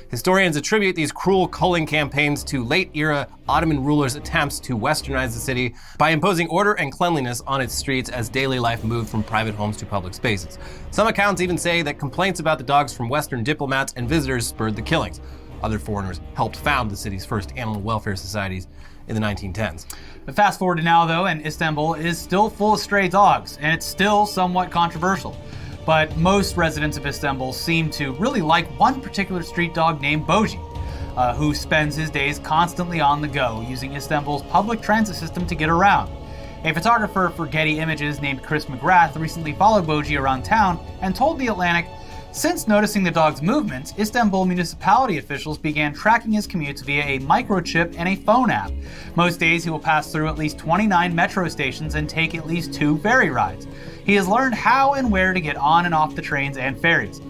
Historians attribute these cruel culling campaigns to late-era Ottoman rulers' attempts to westernize the city by imposing order and cleanliness on its streets as daily life moved from private homes to public spaces. Some accounts even say that complaints about the dogs from Western diplomats and visitors spurred the killings. Other foreigners helped found the city's first animal welfare societies in the 1910s. Fast forward to now, though, and Istanbul is still full of stray dogs, and it's still somewhat controversial. But most residents of Istanbul seem to really like one particular street dog named Boji, who spends his days constantly on the go, using Istanbul's public transit system to get around. A photographer for Getty Images named Chris McGrath recently followed Boji around town and told The Atlantic, "Since noticing the dog's movements, Istanbul municipality officials began tracking his commutes via a microchip and a phone app. Most days he will pass through at least 29 metro stations and take at least 2 ferry rides. He has learned how and where to get on and off the trains and ferries."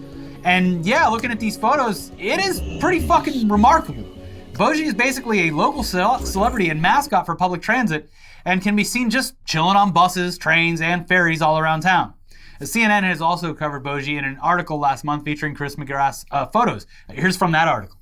And yeah, looking at these photos, it is pretty fucking remarkable. Boji is basically a local celebrity and mascot for public transit and can be seen just chilling on buses, trains, and ferries all around town. CNN has also covered Boji in an article last month featuring Chris McGrath's photos. Here's from that article.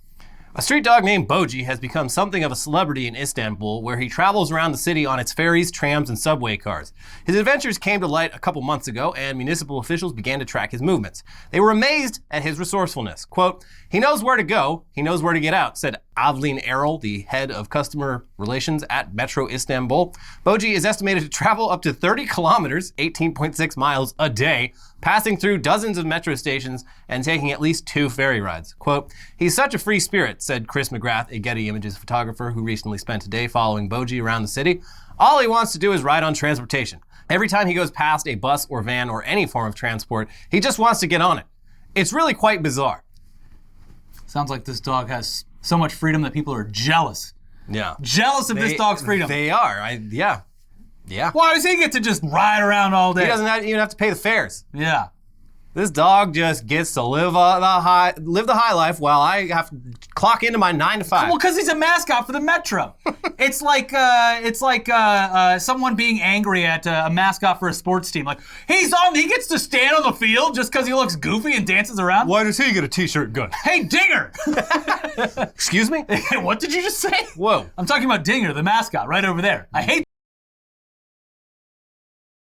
A street dog named Boji has become something of a celebrity in Istanbul, where he travels around the city on its ferries, trams, and subway cars. His adventures came to light a couple months ago, and municipal officials began to track his movements. They were amazed at his resourcefulness. Quote, "He knows where to go, he knows where to get out," said Avlin Erol, the head of customer relations at Metro Istanbul. Boji is estimated to travel up to 30 kilometers, 18.6 miles a day, passing through dozens of metro stations and taking at least 2 ferry rides. Quote, "He's such a free spirit," said Chris McGrath, a Getty Images photographer who recently spent a day following Boji around the city. "All he wants to do is ride on transportation. Every time he goes past a bus or van or any form of transport, he just wants to get on it. It's really quite bizarre." Sounds like this dog has so much freedom that people are jealous. Yeah. Jealous of this dog's freedom. They are. Yeah. Why does he get to just ride around all day? He doesn't even have to pay the fares. Yeah. This dog just gets to live the high life while I have to clock into my 9 to 5. Well, because he's a mascot for the Metro. It's like someone being angry at a mascot for a sports team. Like, he gets to stand on the field just because he looks goofy and dances around. Why does he get a t-shirt and gun? Hey, Dinger! Excuse me? What did you just say? Whoa. I'm talking about Dinger, the mascot, right over there. I hate.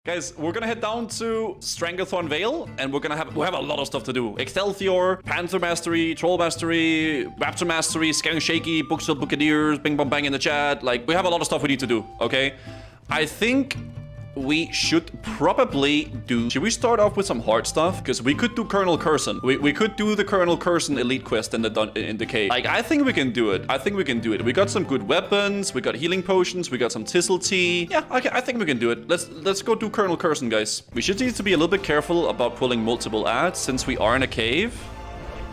Guys, we're gonna head down to Stranglethorn Vale, and we have a lot of stuff to do. Excelsior, Panther Mastery, Troll Mastery, Raptor Mastery, Scaring Shaky, Booksville Buccaneers, Bing Bong Bang in the chat. Like, we have a lot of stuff we need to do, okay? I think we should probably do... Should we start off with some hard stuff? Because we could do Colonel Curson. We could do the Colonel Curson elite quest in the cave. Like, I think we can do it. We got some good weapons. We got healing potions. We got some Thistle Tea. Yeah, okay, I think we can do it. Let's go do Colonel Curson, guys. We should need to be a little bit careful about pulling multiple ads since we are in a cave.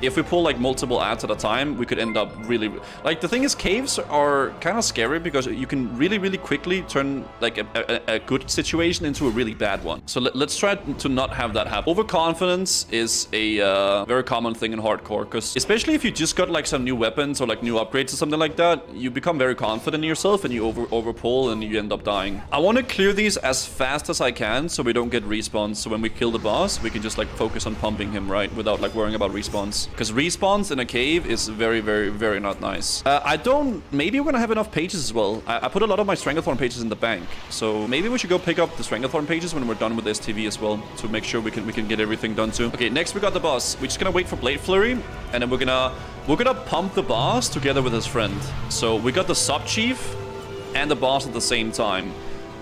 If we pull like multiple ads at a time, we could end up really... Like, the thing is, caves are kind of scary because you can really quickly turn like a good situation into a really bad one. So let's try to not have that happen. Overconfidence is a very common thing in hardcore, because especially if you just got like some new weapons or like new upgrades or something like that, you become very confident in yourself and you overpull and you end up dying. I want to clear these as fast as I can so we don't get respawns. So when we kill the boss, we can just like focus on pumping him, right? Without like worrying about respawns. Because respawns in a cave is very not nice. Maybe we're gonna have enough pages as well. I put a lot of my Stranglethorn pages in the bank. So maybe we should go pick up the Stranglethorn pages when we're done with STV as well, to make sure we can get everything done too. Okay, next we got the boss. We're just gonna wait for Blade Flurry, and then we're gonna pump the boss together with his friend. So we got the sub-chief and the boss at the same time.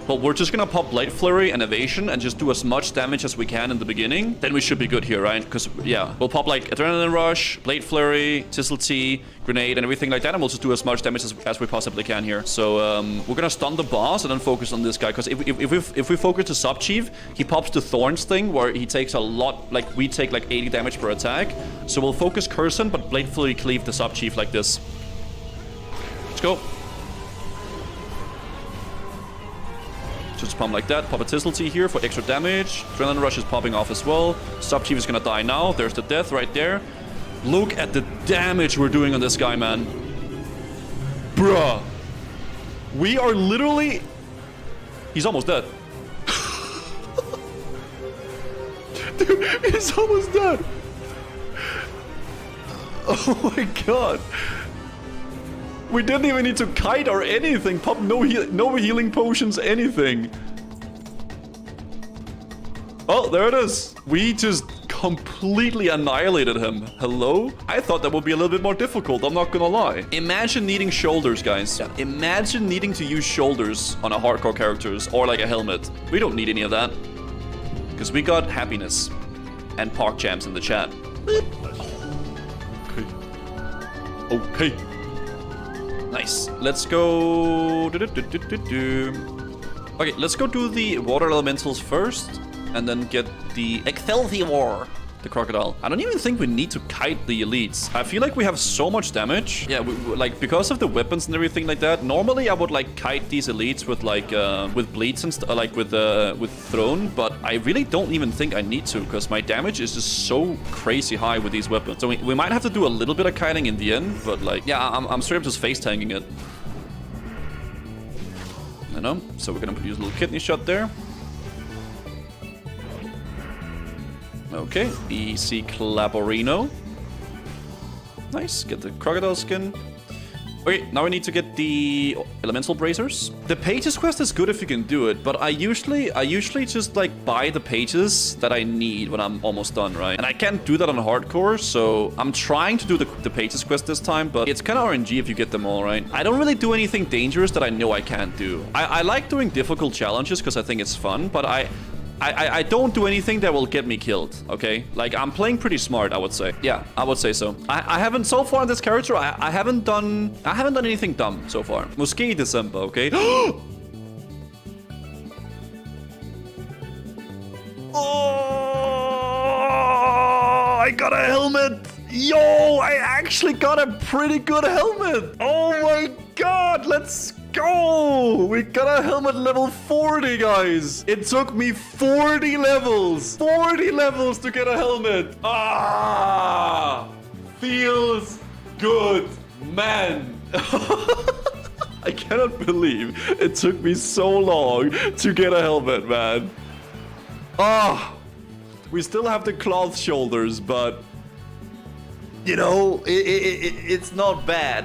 But we're just gonna pop Blade Flurry and Evasion and just do as much damage as we can in the beginning. Then we should be good here, right? Because, yeah, we'll pop like Adrenaline Rush, Blade Flurry, Thistle Tea, Grenade, and everything like that. And we'll just do as much damage as we possibly can here. So, we're gonna stun the boss and then focus on this guy. Because if we focus the Sub-Chief, he pops the Thorns thing where he takes a lot, like we take like 80 damage per attack. So we'll focus Curson, but Blade Flurry cleave the Sub-Chief like this. Let's go. Just pump like that. Pop a Thistle Tea here for extra damage. Adrenaline Rush is popping off as well. Sub-Chief is gonna die now. There's the death right there. Look at the damage we're doing on this guy, man. Bruh. We are literally... He's almost dead. Dude, he's almost dead. Oh my god. We didn't even need to kite or anything. Pop no healing potions, anything. Oh, there it is. We just completely annihilated him. Hello? I thought that would be a little bit more difficult, I'm not gonna lie. Imagine needing shoulders, guys. Yeah. Imagine needing to use shoulders on a hardcore characters or like a helmet. We don't need any of that. Because we got happiness and park jams in the chat. Okay. Okay. Nice. Let's go... Okay, let's go do the water elementals first. And then get the Excelsior, the crocodile. I don't even think we need to kite the elites. I feel like we have so much damage. Yeah, like because of the weapons and everything like that. Normally I would like kite these elites with like with bleeds and like with throne, but I really don't even think I need to because my damage is just so crazy high with these weapons. So we might have to do a little bit of kiting in the end, but like yeah, I'm straight up just face tanking it. I know. So we're gonna use a little kidney shot there. Okay, easy Claborino. Nice, get the crocodile skin. Okay, now we need to get the elemental bracers. The pages quest is good if you can do it, but I usually just like buy the pages that I need when I'm almost done, right? And I can't do that on hardcore, so I'm trying to do the pages quest this time, but it's kind of RNG if you get them all, right? I don't really do anything dangerous that I know I can't do. I like doing difficult challenges because I think it's fun, but I don't do anything that will get me killed, okay? Like, I'm playing pretty smart, I would say. Yeah, I would say so. I haven't, so far in this character, I haven't done anything dumb so far. Mosquito December, okay? Oh, I got a helmet! Yo, I actually got a pretty good helmet! Oh my god, let's go! We got a helmet level 40, guys! It took me 40 levels! 40 levels to get a helmet! Ah! Feels good, man! I cannot believe it took me so long to get a helmet, man. Ah! We still have the cloth shoulders, but... You know, it's not bad.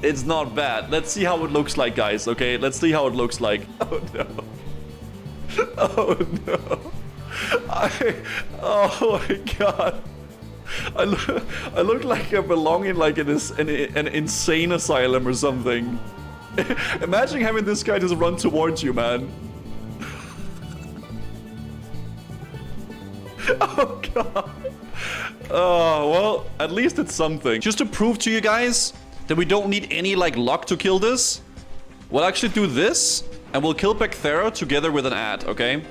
It's not bad. Let's see how it looks like, guys, okay? Let's see how it looks like. Oh, no. Oh, no. Oh, my God. I look like I belong in, like, an insane asylum or something. Imagine having this guy just run towards you, man. Oh, God. Oh, well, at least it's something. Just to prove to you guys that we don't need any, like, luck to kill this, we'll actually do this, and we'll kill Bacthera together with an ad, okay?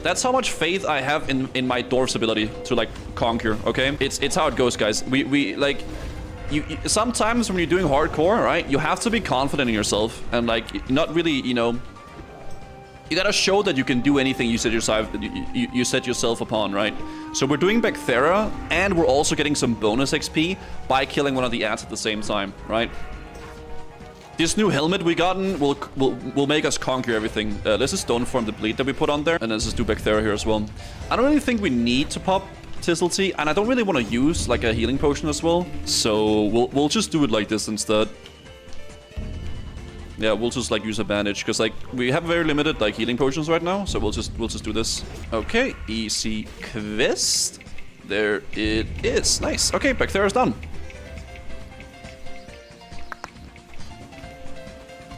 That's how much faith I have in my dwarf's ability to, like, conquer, okay? It's how it goes, guys. We like... You sometimes when you're doing hardcore, right, you have to be confident in yourself, and, like, not really, you know... You gotta show that you can do anything you set yourself upon, right? So we're doing Bacthera, and we're also getting some bonus XP by killing one of the ads at the same time, right? This new helmet we gotten will make us conquer everything. Let's just don't form the bleed that we put on there, and let's just do Bacthera here as well. I don't really think we need to pop Tisselty, and I don't really want to use like a healing potion as well. So we'll just do it like this instead. Yeah, we'll just like use a bandage because like we have very limited like healing potions right now, so we'll just do this. Okay, easy quest. There it is. Nice. Okay, Bacthera's done.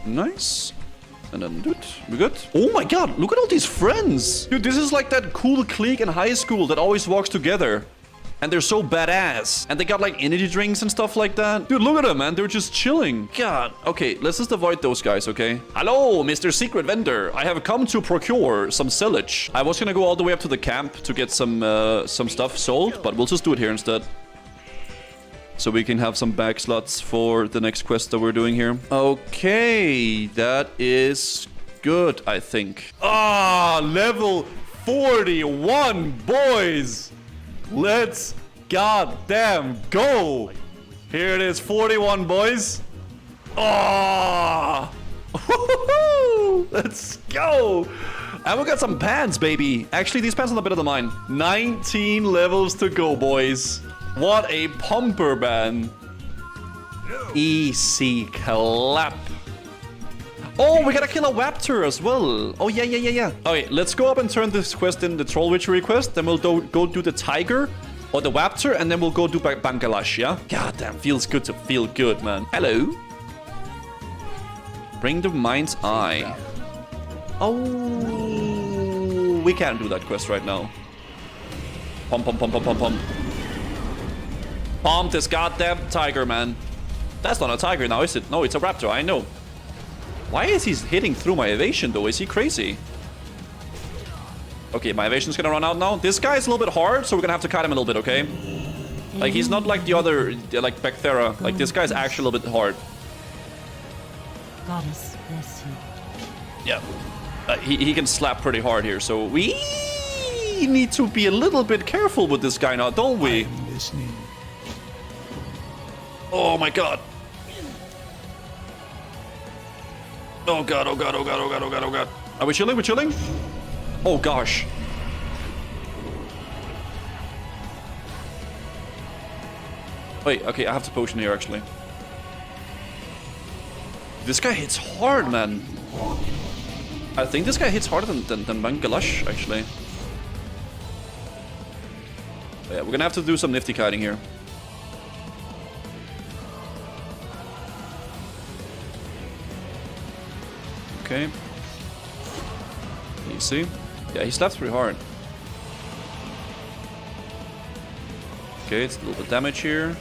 Nice. And then do it. We good? Oh my god, look at all these friends. Dude, this is like that cool clique in high school that always walks together. And they're so badass. And they got like energy drinks and stuff like that. Dude, look at them, man. They're just chilling. God. Okay, let's just avoid those guys, okay? Hello, Mr. Secret Vendor. I have come to procure some silage. I was gonna go all the way up to the camp to get some stuff sold, but we'll just do it here instead. So we can have some bag slots for the next quest that we're doing here. Okay, that is good, I think. Ah, level 41, boys. Let's goddamn go! Here it is, 41, boys. Oh! Let's go! And we got some pants, baby. Actually, these pants are a bit better than mine. 19 levels to go, boys. What a pumper, man. Easy clap. Oh, we gotta kill a Raptor as well. Oh, yeah. Okay, let's go up and turn this quest in, the Troll Witchery quest. Then we'll go do the Tiger or the Raptor, and then we'll go do Bangladesh, yeah? God damn, feels good to feel good, man. Hello. Bring the Mind's Eye. Oh, we can't do that quest right now. Pump. Pump this goddamn tiger, man. That's not a tiger now, is it? No, it's a raptor, I know. Why is he hitting through my evasion, though? Is he crazy? Okay, my evasion's gonna run out now. This guy's a little bit hard, so we're gonna have to cut him a little bit, okay? Like, he's not like the other, like Bacthera. Like, this guy's actually a little bit hard. Goddess bless you. Yeah. He can slap pretty hard here, so we need to be a little bit careful with this guy now, don't we? Oh my god. Oh god. Are we chilling? We're chilling? Oh gosh. Wait, okay, I have to potion here actually. This guy hits hard, man. I think this guy hits harder than Bangladesh, actually. But yeah, we're gonna have to do some nifty kiting here. Okay. Easy. Yeah, he slaps pretty hard. Okay, it's a little bit of damage here.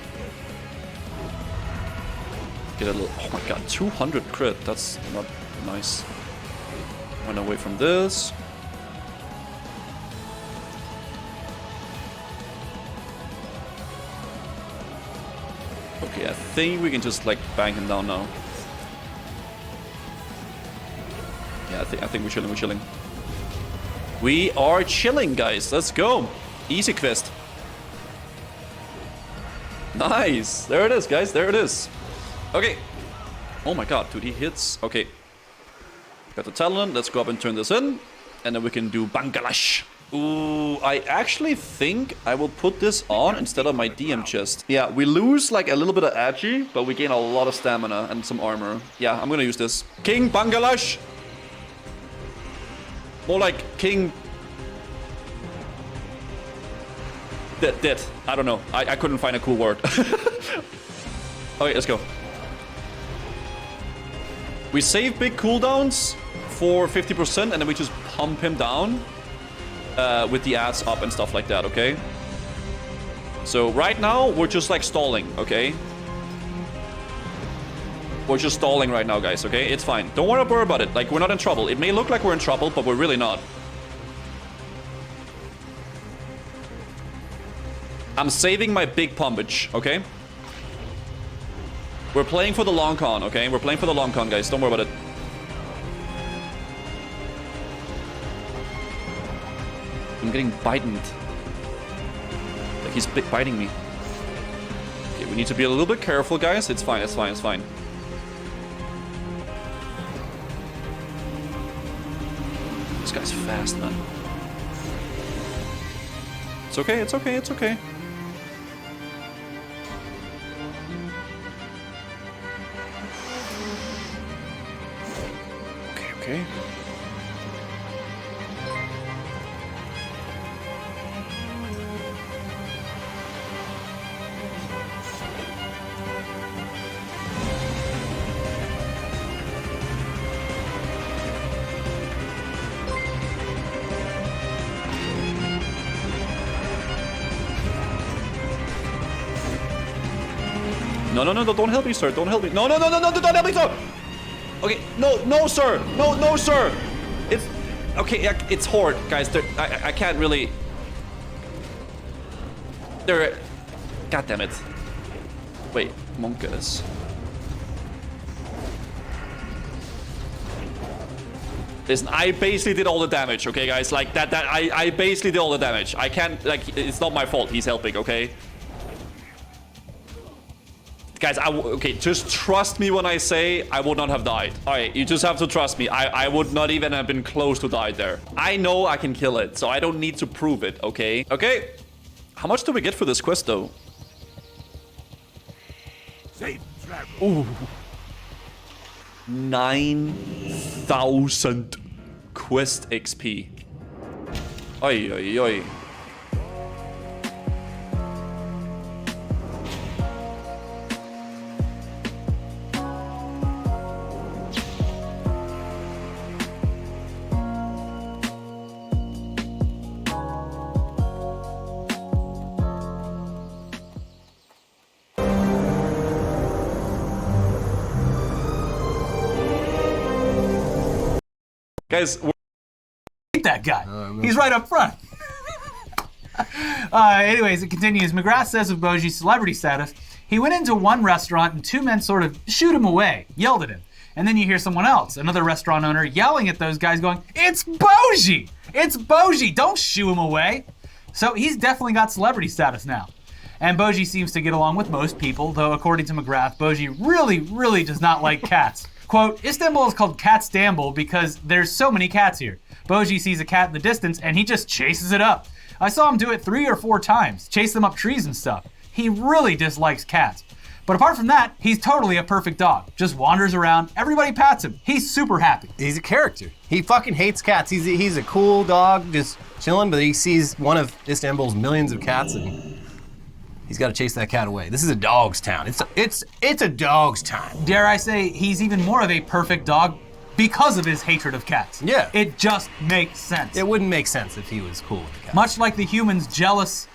Get a little... Oh my god, 200 crit. That's not nice. Run away from this. Okay, I think we can just like bang him down now. Yeah, I think we're chilling. We are chilling, guys. Let's go. Easy quest. Nice. There it is, guys. There it is. Okay. Oh my god, dude, he hits. Okay. Got the talent. Let's go up and turn this in. And then we can do Bangladesh. Ooh, I actually think I will put this on instead of my DM chest. Yeah, we lose like a little bit of agi, but we gain a lot of stamina and some armor. Yeah, I'm gonna use this. King Bangladesh. More like King... Dead. I don't know. I couldn't find a cool word. Okay, let's go. We save big cooldowns for 50% and then we just pump him down with the ads up and stuff like that, okay? So right now, we're just like stalling, okay? We're just stalling right now, guys, okay? It's fine. Don't worry about it. Like, we're not in trouble. It may look like we're in trouble, but we're really not. I'm saving my big pumpage, okay? We're playing for the long con, okay? We're playing for the long con, guys. Don't worry about it. I'm getting bitten. Like, he's biting me. Okay, we need to be a little bit careful, guys. It's fine, it's fine, it's fine. This guy's fast, man. It's okay, it's okay, it's okay. Okay. No, don't help me, sir. Don't help me. No, don't help me, sir. Okay, no, sir. No, sir. It's okay. It's hard, guys. I can't really. God damn it. Wait, Monkus. Listen, I basically did all the damage, okay, guys? Like that. I basically did all the damage. I can't. Like, it's not my fault. He's helping, okay? Guys, okay, just trust me when I say I would not have died. All right, you just have to trust me. I would not even have been close to die there. I know I can kill it, so I don't need to prove it, okay? Okay, how much do we get for this quest, though? Ooh. 9,000 quest XP. Oi, oi, oi. Guys, That guy. He's right up front. Anyways, it continues. McGrath says of Bogey's celebrity status, he went into one restaurant and two men sort of shoot him away, yelled at him. And then you hear someone else, another restaurant owner, yelling at those guys going, "It's Bogey! It's Bogey! Don't shoo him away!" So he's definitely got celebrity status now. And Bogey seems to get along with most people, though according to McGrath, Bogey really does not like cats. Quote, Istanbul is called Catstanbul because there's so many cats here. Bogey sees a cat in the distance and he just chases it up. I saw him do it 3 or 4 times, chase them up trees and stuff. He really dislikes cats. But apart from that, he's totally a perfect dog. Just wanders around, everybody pats him. He's super happy. He's a character. He fucking hates cats. He's a cool dog, just chilling, but he sees one of Istanbul's millions of cats and he's got to chase that cat away. This is a dog's town. It's a dog's town. Dare I say, he's even more of a perfect dog because of his hatred of cats. Yeah. It just makes sense. It wouldn't make sense if he was cool with the cat. Much like the humans jealous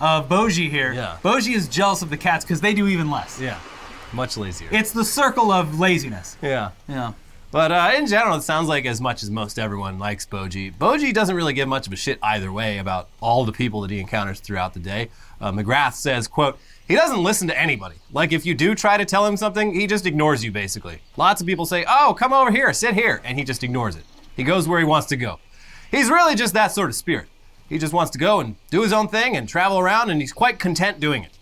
of Bogey here, Yeah. Bogey is jealous of the cats because they do even less. Yeah, much lazier. It's the circle of laziness. Yeah. Yeah. But in general, it sounds like as much as most everyone likes Bogey, Bogey doesn't really give much of a shit either way about all the people that he encounters throughout the day. McGrath says, quote, he doesn't listen to anybody. Like if you do try to tell him something, he just ignores you basically. Lots of people say, oh, come over here, sit here, and he just ignores it. He goes where he wants to go. He's really just that sort of spirit. He just wants to go and do his own thing and travel around, and he's quite content doing it.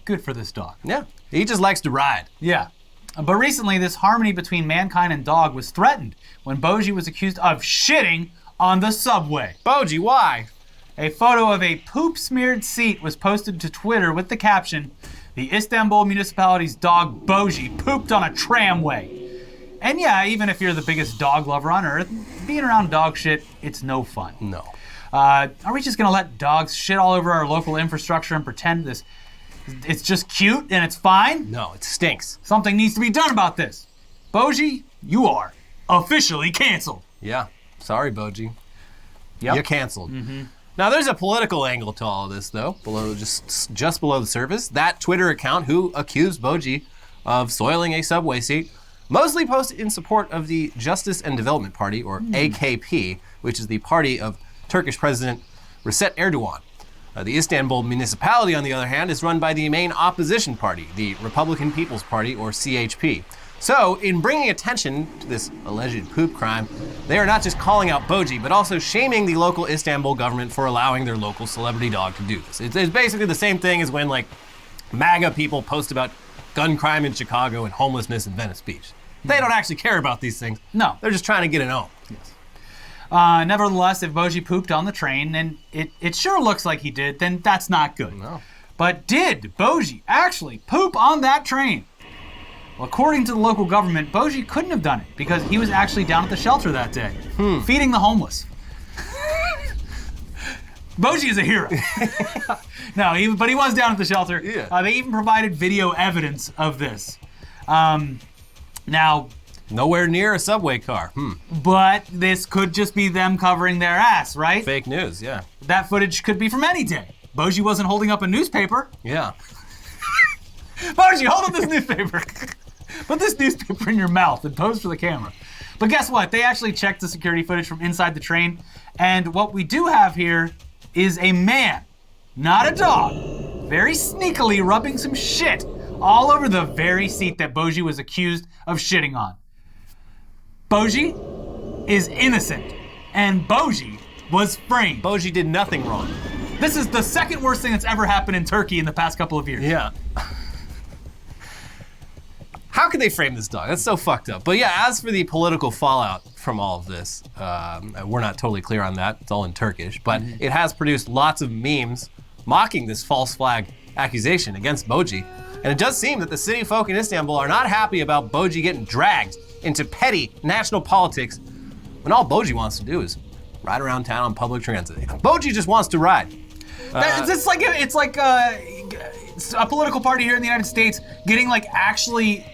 Good for this dog. Yeah, he just likes to ride. Yeah. But recently, this harmony between mankind and dog was threatened when Bogey was accused of shitting on the subway. Bogey, why? A photo of a poop-smeared seat was posted to Twitter with the caption, "The Istanbul municipality's dog Bogey pooped on a tramway." And yeah, even if you're the biggest dog lover on earth, being around dog shit, it's no fun. No. Are we just gonna let dogs shit all over our local infrastructure and pretend it's just cute and it's fine? No, it stinks. Something needs to be done about this. Bogey, you are officially canceled. Yeah, sorry, Bogey. Yep. You're canceled. Now, there's a political angle to all of this, though, just below the surface. That Twitter account who accused Bogey of soiling a subway seat mostly posted in support of the Justice and Development Party, or AKP, which is the party of Turkish President Recep Erdogan. The Istanbul municipality, on the other hand, is run by the main opposition party, the Republican People's Party, or CHP. So, in bringing attention to this alleged poop crime, they are not just calling out Bogey, but also shaming the local Istanbul government for allowing their local celebrity dog to do this. It's basically the same thing as when, like, MAGA people post about gun crime in Chicago and homelessness in Venice Beach. They don't actually care about these things. No. They're just trying to get it on. Yes. Nevertheless, if Bogey pooped on the train, and it sure looks like he did, then that's not good. No. But did Bogey actually poop on that train? Well, according to the local government, Bogey couldn't have done it because he was actually down at the shelter that day, feeding the homeless. Bogey is a hero. No, but he was down at the shelter. Yeah. They even provided video evidence of this. Now, Nowhere near a subway car. but this could just be them covering their ass, right? Fake news, yeah. That footage could be from any day. Bogey wasn't holding up a newspaper. Yeah. Bogey, hold up this newspaper. Put this newspaper in your mouth and pose for the camera. But guess what? They actually checked the security footage from inside the train, and what we do have here is a man, not a dog, very sneakily rubbing some shit all over the very seat that Bogey was accused of shitting on. Bogey is innocent, and Bogey was framed. Bogey did nothing wrong. This is the second worst thing that's ever happened in Turkey in the past couple of years. Yeah. How could they frame this dog? That's so fucked up. But yeah, as for the political fallout from all of this, we're not totally clear on that. It's all in Turkish. But it has produced lots of memes mocking this false flag accusation against Bogey. And it does seem that the city folk in Istanbul are not happy about Boji getting dragged into petty national politics when all Boji wants to do is ride around town on public transit. Boji just wants to ride. It's like a political party here in the United States getting like actually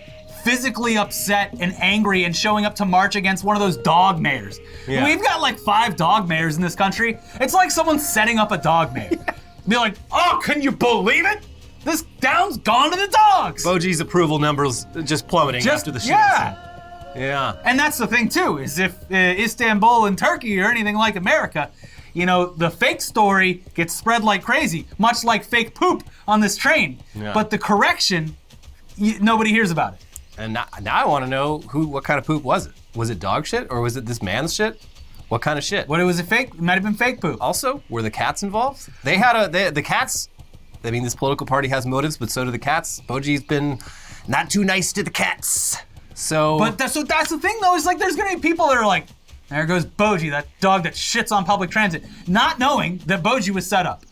physically upset and angry and showing up to march against one of those dog mayors. Yeah. We've got like 5 dog mayors in this country. It's like someone setting up a dog mayor. Be like, oh, can you believe it? This town's gone to the dogs. Boji's approval numbers just plummeting after the shooting. Yeah. And that's the thing too, is if Istanbul and Turkey are anything like America, you know, the fake story gets spread like crazy, much like fake poop on this train. Yeah. But the correction, nobody hears about it. And now I want to know what kind of poop was it? Was it dog shit or was it this man's shit? What kind of shit? What, it was fake? It might have been fake poop. Also, were the cats involved? They had the cats. I mean, this political party has motives, but so do the cats. Boji's been not too nice to the cats. But that's the thing though, is like there's gonna be people that are like, there goes Boji, that dog that shits on public transit, not knowing that Boji was set up.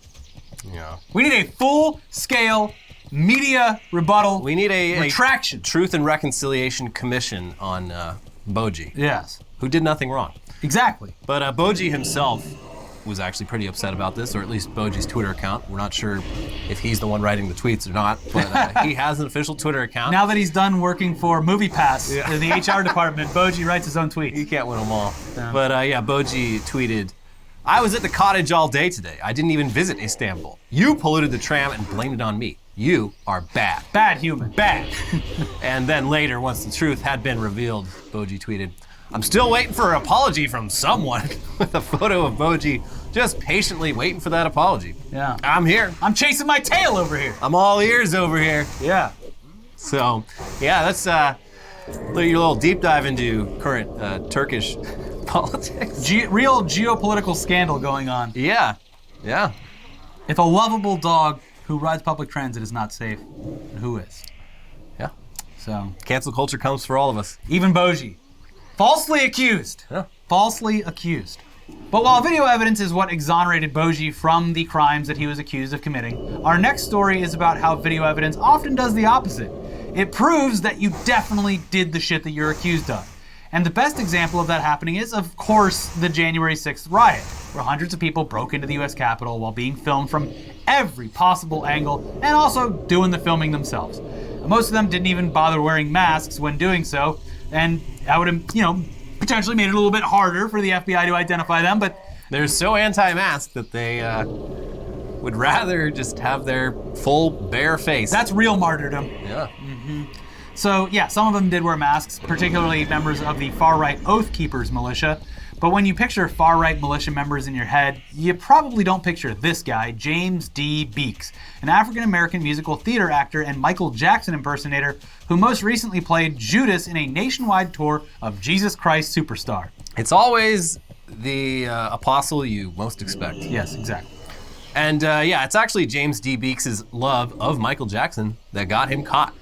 Yeah. We need a full-scale media rebuttal. We need a retraction. Truth and Reconciliation Commission on Boji. Yes. Who did nothing wrong. Exactly. But Boji himself was actually pretty upset about this, or at least Boji's Twitter account. We're not sure if he's the one writing the tweets or not, but he has an official Twitter account. Now that he's done working for MoviePass in the HR department, Boji writes his own tweets. You can't win them all. Yeah. But Boji tweeted, I was at the cottage all day today. I didn't even visit Istanbul. You polluted the tram and blamed it on me. You are bad. Bad human. Bad. And then later, once the truth had been revealed, Boji tweeted, I'm still waiting for an apology from someone, with a photo of Boji just patiently waiting for that apology. Yeah. I'm here. I'm chasing my tail over here. I'm all ears over here. Yeah. So, yeah, that's your little deep dive into current Turkish politics. Real geopolitical scandal going on. Yeah. If a lovable dog who rides public transit is not safe, who is? Yeah. So. Cancel culture comes for all of us. Even Boji. Falsely accused. Yeah. Falsely accused. But while video evidence is what exonerated Boji from the crimes that he was accused of committing, our next story is about how video evidence often does the opposite. It proves that you definitely did the shit that you're accused of. And the best example of that happening is, of course, the January 6th riot, where hundreds of people broke into the US Capitol while being filmed from every possible angle and also doing the filming themselves. Most of them didn't even bother wearing masks when doing so, and that would have, potentially made it a little bit harder for the FBI to identify them, but they're so anti-mask that they would rather just have their full bare face. that's real martyrdom. Yeah. So yeah, some of them did wear masks, particularly members of the far-right Oath Keepers militia. But when you picture far-right militia members in your head, you probably don't picture this guy, James D. Beeks, an African-American musical theater actor and Michael Jackson impersonator who most recently played Judas in a nationwide tour of Jesus Christ Superstar. It's always the apostle you most expect. Yes, exactly. And it's actually James D. Beeks' love of Michael Jackson that got him caught.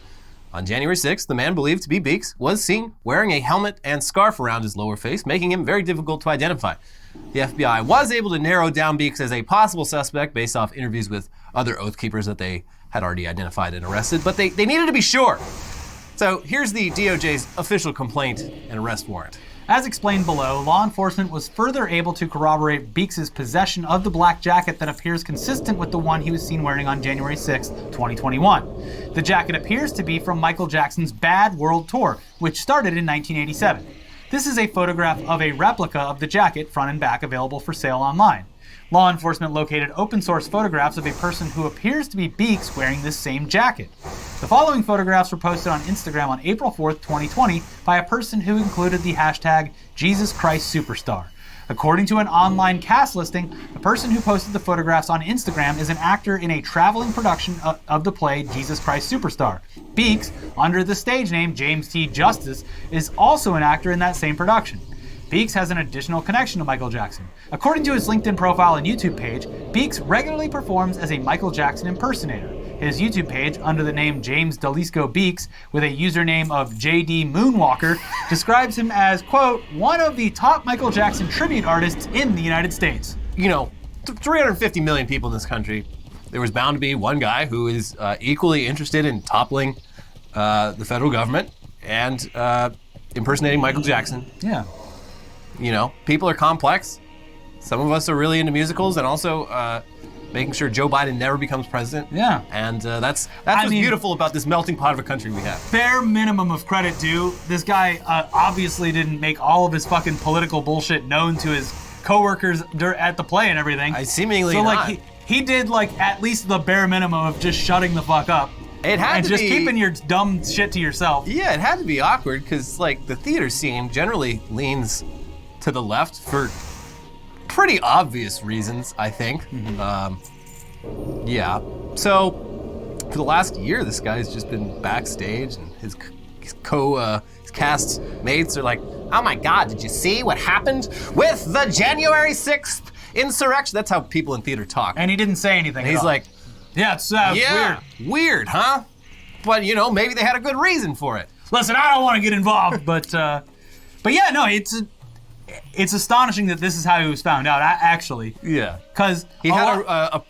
On January 6th, the man believed to be Beeks was seen wearing a helmet and scarf around his lower face, making him very difficult to identify. The FBI was able to narrow down Beeks as a possible suspect based off interviews with other Oath Keepers that they had already identified and arrested, but they needed to be sure. So here's the DOJ's official complaint and arrest warrant. As explained below, law enforcement was further able to corroborate Beeks' possession of the black jacket that appears consistent with the one he was seen wearing on January 6, 2021. The jacket appears to be from Michael Jackson's Bad World Tour, which started in 1987. This is a photograph of a replica of the jacket, front and back, available for sale online. Law enforcement located open-source photographs of a person who appears to be Beeks wearing this same jacket. The following photographs were posted on Instagram on April 4th, 2020 by a person who included the hashtag Jesus Christ Superstar. According to an online cast listing, the person who posted the photographs on Instagram is an actor in a traveling production of the play Jesus Christ Superstar. Beeks, under the stage name James T. Justice, is also an actor in that same production. Beeks has an additional connection to Michael Jackson. According to his LinkedIn profile and YouTube page, Beeks regularly performs as a Michael Jackson impersonator. His YouTube page, under the name James Delisco Beeks, with a username of JD Moonwalker, describes him as, quote, one of the top Michael Jackson tribute artists in the United States. 350 million people in this country. there was bound to be one guy who is equally interested in toppling the federal government and impersonating Michael Jackson. Yeah. You know, people are complex. Some of us are really into musicals and also making sure Joe Biden never becomes president. Yeah. And that's what's beautiful about this melting pot of a country we have. Bare minimum of credit due. This guy obviously didn't make all of his fucking political bullshit known to his coworkers at the play and everything. Seemingly so not. like he did like at least the bare minimum of just shutting the fuck up. It had and to just be, keeping your dumb shit to yourself. Yeah, it had to be awkward because like the theater scene generally leans to the left for pretty obvious reasons, I think. Yeah. So for the last year, this guy's just been backstage, and his cast mates are like, "Oh my God, did you see what happened with the January 6th insurrection?" That's how people in theater talk. And he didn't say anything. And he's like, "Yeah, it's weird, huh? But you know, maybe they had a good reason for it." Listen, I don't want to get involved, but yeah, no, it's astonishing that this is how he was found out. Actually, yeah, because he had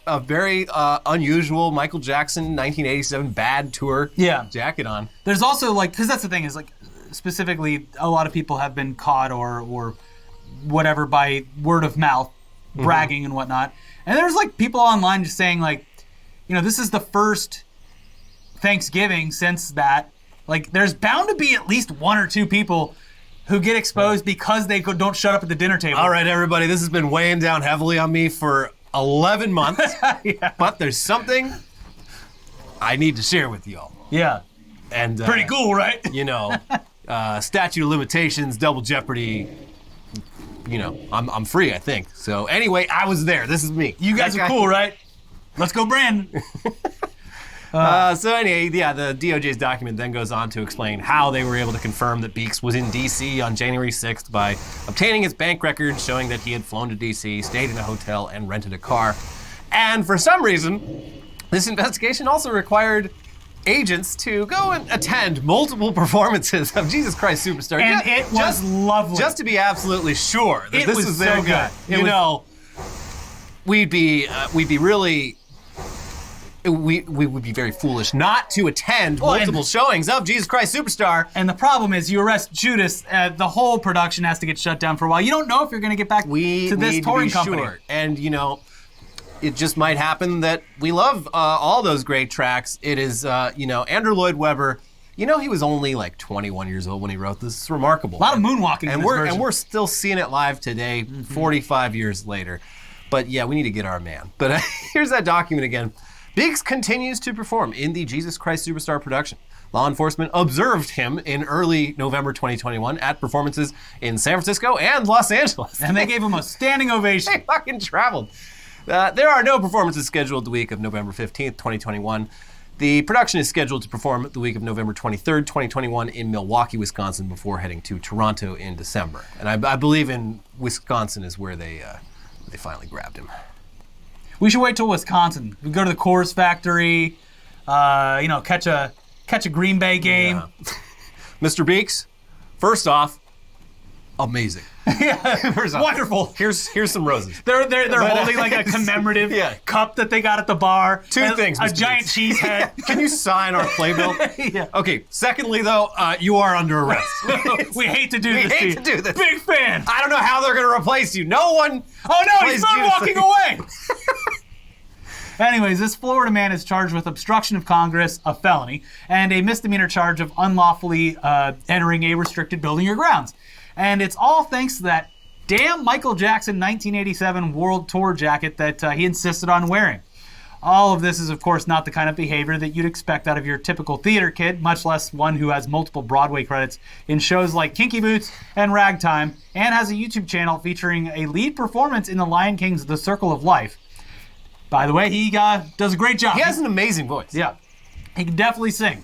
a very unusual Michael Jackson 1987 Bad Tour jacket on. There's also like, because that's the thing is like, specifically, a lot of people have been caught or whatever by word of mouth, bragging and whatnot. And there's like people online just saying like, you know, this is the first Thanksgiving since that. Like, there's bound to be at least one or two people who get exposed because they don't shut up at the dinner table. All right, everybody, this has been weighing down heavily on me for 11 months, but there's something I need to share with y'all. Yeah. And pretty cool, right? You know, statute of limitations, double jeopardy. You know, I'm free, I think. So anyway, I was there. This is me. You guys are cool, right? Let's go, Brandon. So anyway, yeah, the DOJ's document then goes on to explain how they were able to confirm that Beeks was in D.C. on January 6th by obtaining his bank records showing that he had flown to D.C., stayed in a hotel, and rented a car. And for some reason, this investigation also required agents to go and attend multiple performances of Jesus Christ Superstar. And it was lovely. Just to be absolutely sure that this was so good. You know, we'd be really... We would be very foolish not to attend multiple showings of Jesus Christ Superstar. And the problem is, you arrest Judas, the whole production has to get shut down for a while. You don't know if you're going to get back to this touring company. Sure. And you know, it just might happen that we love all those great tracks. It is, you know, Andrew Lloyd Webber. You know, he was only like 21 years old when he wrote this. It's remarkable. A lot of moonwalking in this version. And we're still seeing it live today, 45 years later. But yeah, we need to get our man. But here's that document again. Beeks continues to perform in the Jesus Christ Superstar production. Law enforcement observed him in early November 2021 at performances in San Francisco and Los Angeles. And they gave him a standing ovation. They fucking traveled. There are no performances scheduled the week of November 15th, 2021. The production is scheduled to perform the week of November 23rd, 2021 in Milwaukee, Wisconsin, before heading to Toronto in December. And I believe in Wisconsin is where they finally grabbed him. We should wait till Wisconsin. We go to the Coors Factory, you know, catch a Green Bay game. Yeah. Mr. Beeks, first off, amazing. First off, wonderful. Here's some roses. They're holding like a commemorative cup that they got at the bar. Two things, A Mr. giant Beeks. cheese head. Can you sign our playbill? Yeah. Okay. Secondly, though, you are under arrest. We hate to do this. Big fan. I don't know how they're going to replace you. No one. Oh no, he's not walking away. Anyways, this Florida man is charged with obstruction of Congress, a felony, and a misdemeanor charge of unlawfully entering a restricted building or grounds. And it's all thanks to that damn Michael Jackson 1987 World Tour jacket that he insisted on wearing. All of this is, of course, not the kind of behavior that you'd expect out of your typical theater kid, much less one who has multiple Broadway credits in shows like Kinky Boots and Ragtime, and has a YouTube channel featuring a lead performance in The Lion King's The Circle of Life. By the way, he does a great job. He has an amazing voice. Yeah, he can definitely sing.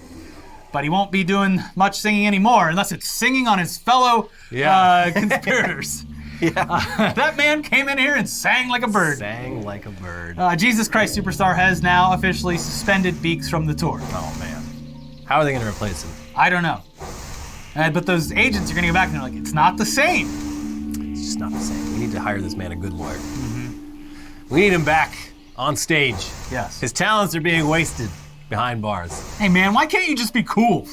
But he won't be doing much singing anymore unless it's singing on his fellow conspirators. That man came in here and sang like a bird. Sang like a bird. Jesus Christ Superstar has now officially suspended Beeks from the tour. Oh, man. How are they going to replace him? I don't know. But those agents are going to go back and they're like, it's not the same. It's just not the same. We need to hire this man a good lawyer. We need him back on stage. Yes. His talents are being wasted behind bars. Hey man, why can't you just be cool?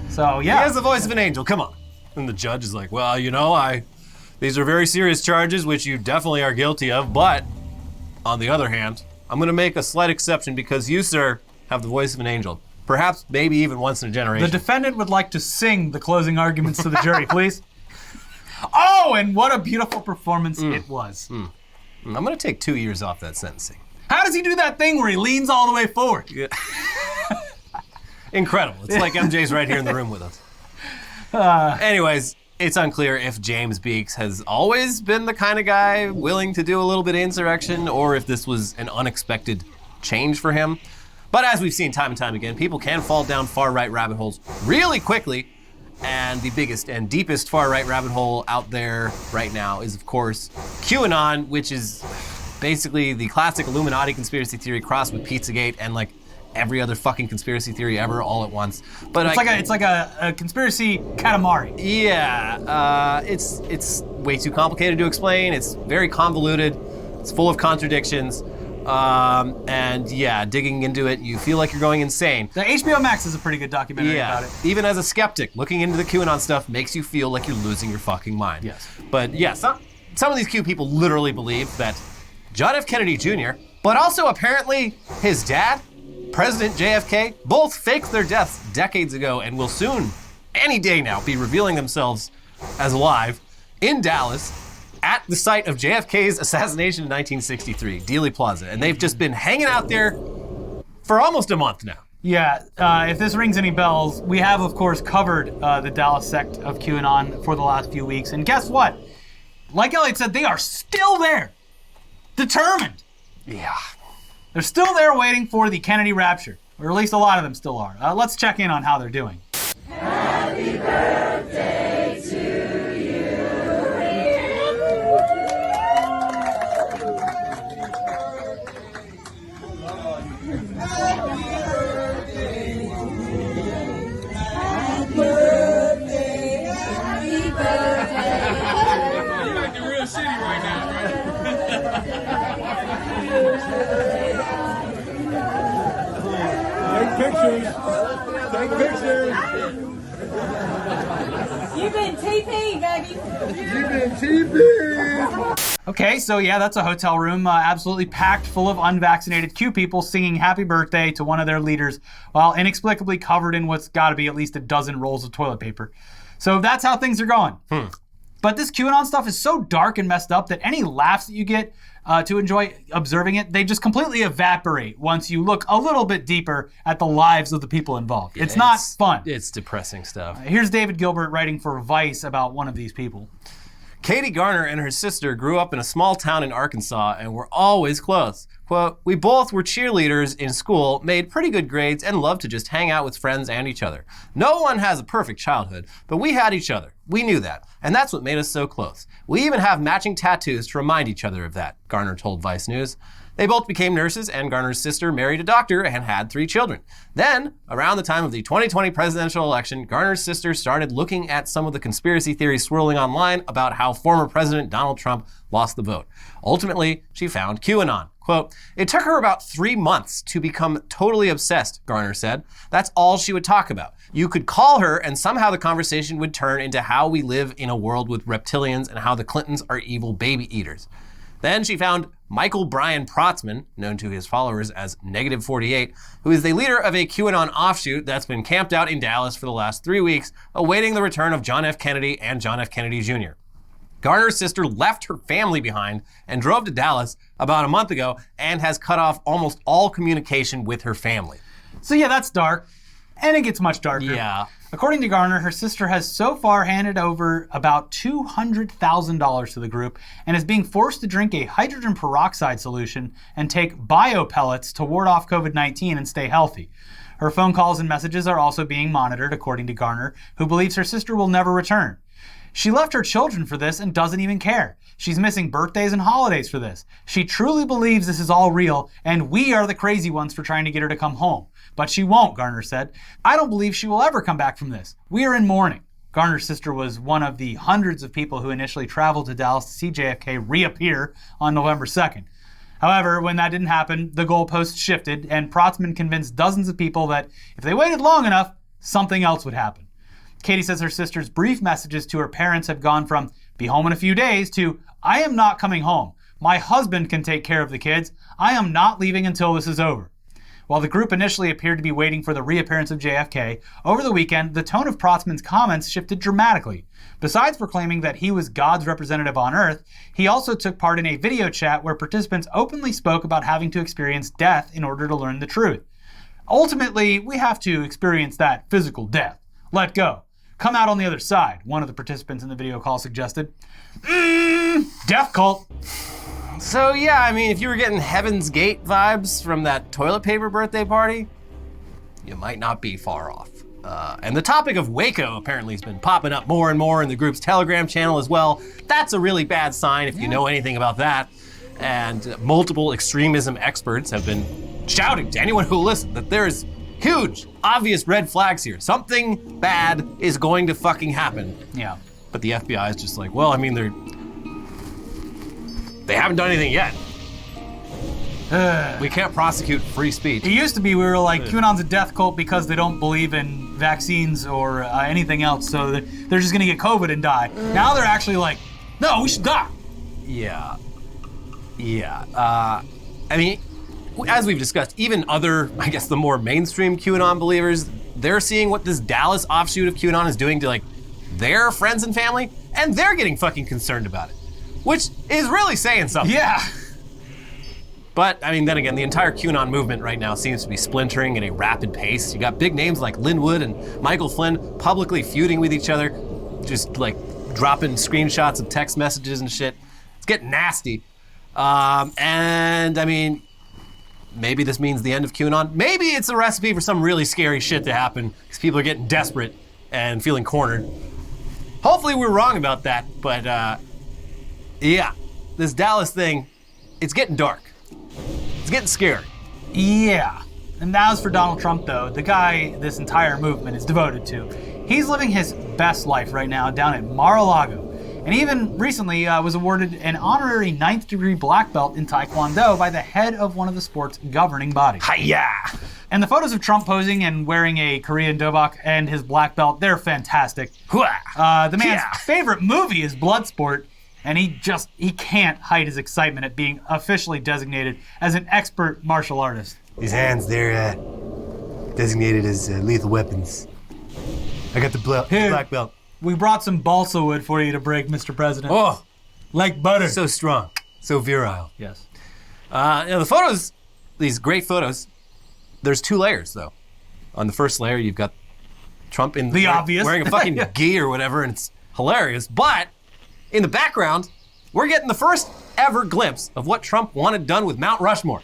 So yeah. He has the voice of an angel, come on. And the judge is like, well, these are very serious charges, which you definitely are guilty of, but on the other hand, I'm gonna make a slight exception because you, sir, have the voice of an angel. Perhaps, maybe even once in a generation. The defendant would like to sing the closing arguments to the jury, please. Oh, and what a beautiful performance it was. I'm gonna take 2 years off that sentencing. How does he do that thing where he leans all the way forward? Yeah. Incredible. It's like MJ's right here in the room with us. Anyways, it's unclear if James Beeks has always been the kind of guy willing to do a little bit of insurrection or if this was an unexpected change for him. But as we've seen time and time again, people can fall down far-right rabbit holes really quickly. And the biggest and deepest far-right rabbit hole out there right now is, of course, QAnon, which is basically the classic Illuminati conspiracy theory crossed with Pizzagate and like every other fucking conspiracy theory ever all at once. But it's like a conspiracy katamari. Yeah, it's way too complicated to explain. It's very convoluted. It's full of contradictions. And yeah, digging into it, you feel like you're going insane. The HBO Max is a pretty good documentary about it. Even as a skeptic, looking into the QAnon stuff makes you feel like you're losing your fucking mind. Yes. But yeah, some of these Q people literally believe that John F. Kennedy Jr., but also apparently his dad, President JFK, both faked their deaths decades ago and will soon, any day now, be revealing themselves as alive in Dallas at the site of JFK's assassination in 1963, Dealey Plaza. And they've just been hanging out there for almost a month now. Yeah, if this rings any bells, we have, of course, covered the Dallas sect of QAnon for the last few weeks. And guess what? Like Elliot said, they are still there. Determined. Yeah. They're still there waiting for the Kennedy rapture. Or at least a lot of them still are. Let's check in on how they're doing. Happy birthday to you. Happy birthday. Happy birthday. You're acting real shitty right now, right? Take pictures. You've been TP, baby. You've been TP. Okay, so yeah, that's a hotel room absolutely packed full of unvaccinated Q people singing happy birthday to one of their leaders while inexplicably covered in what's got to be at least a dozen rolls of toilet paper. So that's how things are going. But this QAnon stuff is so dark and messed up that any laughs that you get to enjoy observing it, they just completely evaporate once you look a little bit deeper at the lives of the people involved. It's not fun. It's depressing stuff. Here's David Gilbert writing for Vice about one of these people. Katie Garner and her sister grew up in a small town in Arkansas and were always close. Quote, we both were cheerleaders in school, made pretty good grades, and loved to just hang out with friends and each other. No one has a perfect childhood, but we had each other. We knew that, and that's what made us so close. We even have matching tattoos to remind each other of that, Garner told Vice News. They both became nurses, and Garner's sister married a doctor and had 3 children. Then, around the time of the 2020 presidential election, Garner's sister started looking at some of the conspiracy theories swirling online about how former President Donald Trump lost the vote. Ultimately, she found QAnon. Quote, it took her about 3 months to become totally obsessed, Garner said. That's all she would talk about. You could call her and somehow the conversation would turn into how we live in a world with reptilians and how the Clintons are evil baby eaters. Then she found Michael Brian Protzman, known to his followers as Negative 48, who is the leader of a QAnon offshoot that's been camped out in Dallas for the last 3 weeks, awaiting the return of John F. Kennedy and John F. Kennedy Jr. Garner's sister left her family behind and drove to Dallas about a month ago and has cut off almost all communication with her family. So yeah, that's dark. And it gets much darker. Yeah. According to Garner, her sister has so far handed over about $200,000 to the group and is being forced to drink a hydrogen peroxide solution and take biopellets to ward off COVID-19 and stay healthy. Her phone calls and messages are also being monitored, according to Garner, who believes her sister will never return. She left her children for this and doesn't even care. She's missing birthdays and holidays for this. She truly believes this is all real, and we are the crazy ones for trying to get her to come home. But she won't, Garner said. I don't believe she will ever come back from this. We are in mourning. Garner's sister was one of the hundreds of people who initially traveled to Dallas to see JFK reappear on November 2nd. However, when that didn't happen, the goalposts shifted, and Protzman convinced dozens of people that if they waited long enough, something else would happen. Katie says her sister's brief messages to her parents have gone from "be home in a few days" to "I am not coming home. My husband can take care of the kids. I am not leaving until this is over." While the group initially appeared to be waiting for the reappearance of JFK, over the weekend, the tone of Protzman's comments shifted dramatically. Besides proclaiming that he was God's representative on Earth, he also took part in a video chat where participants openly spoke about having to experience death in order to learn the truth. Ultimately, we have to experience that physical death. Let go. Come out on the other side, one of the participants in the video call suggested. Death cult. So yeah, I mean, if you were getting Heaven's Gate vibes from that toilet paper birthday party, you might not be far off. And the topic of Waco apparently has been popping up more and more in the group's Telegram channel as well. That's a really bad sign if you know anything about that. And multiple extremism experts have been shouting to anyone who will listen that there's huge, obvious red flags here. Something bad is going to fucking happen. Yeah. But the FBI is just like, well, I mean, they haven't done anything yet. We can't prosecute free speech. It used to be we were like, QAnon's a death cult because they don't believe in vaccines or anything else, so they're just gonna get COVID and die. Now they're actually like, no, we should die. Yeah. I mean, as we've discussed, even other, I guess, the more mainstream QAnon believers, they're seeing what this Dallas offshoot of QAnon is doing to, like, their friends and family, and they're getting fucking concerned about it, which is really saying something. Yeah. But, I mean, then again, the entire QAnon movement right now seems to be splintering at a rapid pace. You got big names like Lin Wood and Michael Flynn publicly feuding with each other, just, like, dropping screenshots of text messages and shit. It's getting nasty. And, I mean, maybe this means the end of QAnon. Maybe it's a recipe for some really scary shit to happen because people are getting desperate and feeling cornered. Hopefully we're wrong about that, but yeah, this Dallas thing, it's getting dark. It's getting scary. Yeah. And as for Donald Trump, though, the guy this entire movement is devoted to, he's living his best life right now down at Mar-a-Lago. And even recently was awarded an honorary 9th degree black belt in Taekwondo by the head of one of the sport's governing bodies. Hi-ya! And the photos of Trump posing and wearing a Korean dobok and his black belt, they're fantastic. The man's favorite movie is Bloodsport, and he can't hide his excitement at being officially designated as an expert martial artist. His hands, they're designated as lethal weapons. I got the black belt. We brought some balsa wood for you to break, Mr. President. Oh, like butter. so strong, so virile. Yes. The photos, these great photos, there's 2 layers though. On the first layer, you've got Trump in the obvious wearing a fucking gi or whatever, and it's hilarious. But in the background, we're getting the first ever glimpse of what Trump wanted done with Mount Rushmore.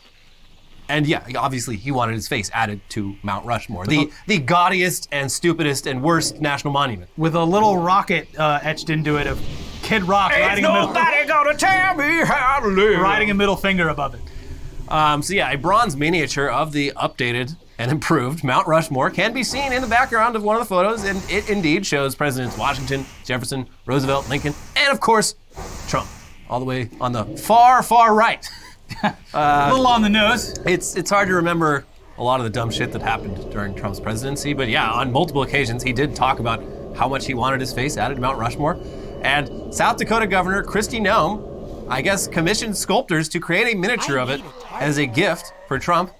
And yeah, obviously he wanted his face added to Mount Rushmore, the gaudiest and stupidest and worst national monument. With a little rocket etched into it of Kid Rock riding gonna tell me how to live. riding a middle finger above it. So yeah, a bronze miniature of the updated and improved Mount Rushmore can be seen in the background of one of the photos, and it indeed shows Presidents Washington, Jefferson, Roosevelt, Lincoln, and of course, Trump, all the way on the far, far right. A little on the nose. It's hard to remember a lot of the dumb shit that happened during Trump's presidency, but yeah, on multiple occasions he did talk about how much he wanted his face added to Mount Rushmore. And South Dakota Governor Kristi Noem, I guess, commissioned sculptors to create a miniature of it as a gift for Trump,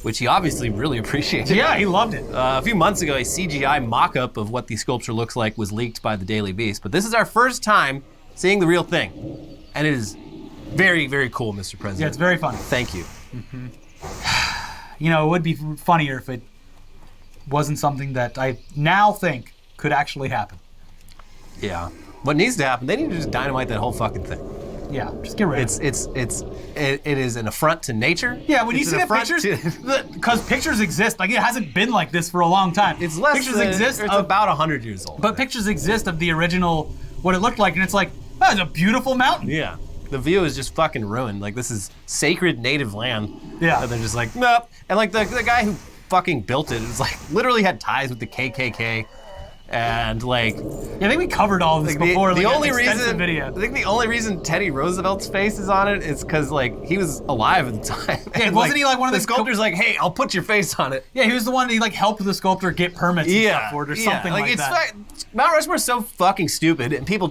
which he obviously really appreciated. Yeah, he loved it. A few months ago, a CGI mock-up of what the sculpture looks like was leaked by the Daily Beast, but this is our first time seeing the real thing, and it is very, very cool, Mr. President. Yeah, it's very funny. Thank you. Mm-hmm. You know, it would be funnier if it wasn't something that I now think could actually happen. Yeah. What needs to happen, they need to just dynamite that whole fucking thing. Yeah, just get rid of it. It is an affront to nature. Yeah, when it's you see the pictures, because pictures exist, like it hasn't been like this for a long time. It's less pictures than, exist. It's about 100 years old. But pictures exist of the original, what it looked like, and it's like, oh, it's a beautiful mountain. Yeah. The view is just fucking ruined. Like, this is sacred native land. Yeah. And they're just like, nope. And like the guy who fucking built it was like literally had ties with the KKK. And like, Yeah, I think we covered all of this before. the like, only an extensive reason video. I think the only reason Teddy Roosevelt's face is on it is because like he was alive at the time. Yeah, And, wasn't he like one of the the sculptors? Like, hey, I'll put your face on it. Yeah, he was the one that like helped the sculptor get permits and stuff for it or something like it's that. Mount Rushmore's so fucking stupid, and people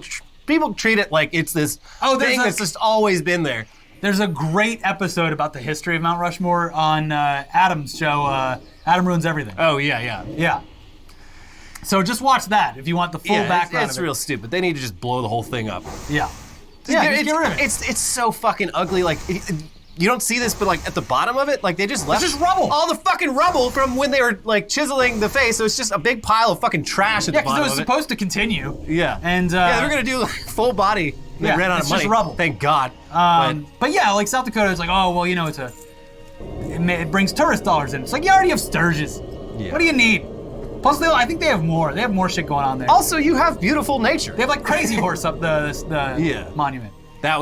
treat it like it's this there's thing that's just always been there. There's a great episode about the history of Mount Rushmore on Adam's show, Adam Ruins Everything. Oh yeah. Yeah. So just watch that if you want the full background It's of it. real stupid. They need to just blow the whole thing up. Yeah. Just Just get get rid of it. It's so fucking ugly. Like you don't see this, but like at the bottom of it, like they just left just rubble. all the fucking rubble from when they were like chiseling the face. So it's just a big pile of fucking trash at Yeah, the because it bottom was of it. supposed to continue. Yeah. And yeah, they were gonna do like, full body. They Yeah, ran out it's of money. just rubble. Thank God. But yeah, like South Dakota is like, oh well, you know, it brings tourist dollars in. It's like you already have Sturgis. Yeah. What do you need? Plus, I think they have more. They have more shit going on there. Also, you have beautiful nature. They have like Crazy Horse up the Yeah. monument. That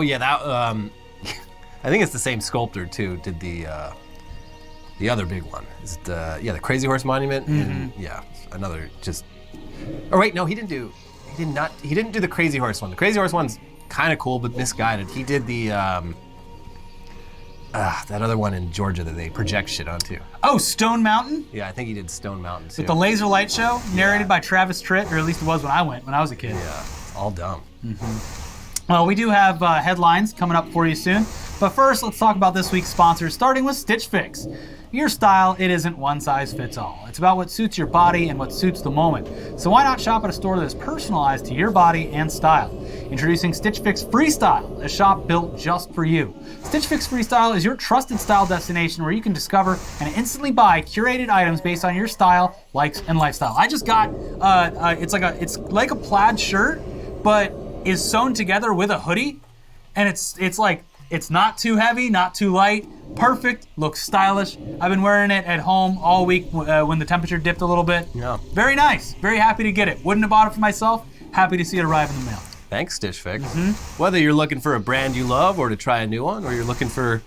I think it's the same sculptor too. Did the other big one? Is it the Crazy Horse Monument? And, another just. Oh wait, no, he didn't do the Crazy Horse one. The Crazy Horse one's kind of cool but misguided. He did the that other one in Georgia that they project shit onto. Oh, Stone Mountain Yeah, I think he did Stone Mountain too. with the laser light show, narrated by Travis Tritt, or at least it was when I was a kid. Yeah, it's all dumb. Well, we do have headlines coming up for you soon. But first, let's talk about this week's sponsors, starting with Stitch Fix. Your style, it isn't one size fits all. It's about what suits your body and what suits the moment. So why not shop at a store that is personalized to your body and style? Introducing Stitch Fix Freestyle, a shop built just for you. Stitch Fix Freestyle is your trusted style destination where you can discover and instantly buy curated items based on your style, likes, and lifestyle. I just got it's like a plaid shirt, but is sewn together with a hoodie, and it's not too heavy, not too light, perfect, looks stylish. I've been wearing it at home all week when the temperature dipped a little bit. Yeah. Very nice, very happy to get it. Wouldn't have bought it for myself, happy to see it arrive in the mail. Thanks, Stitch Fix. Whether you're looking for a brand you love or to try a new one, or you're looking for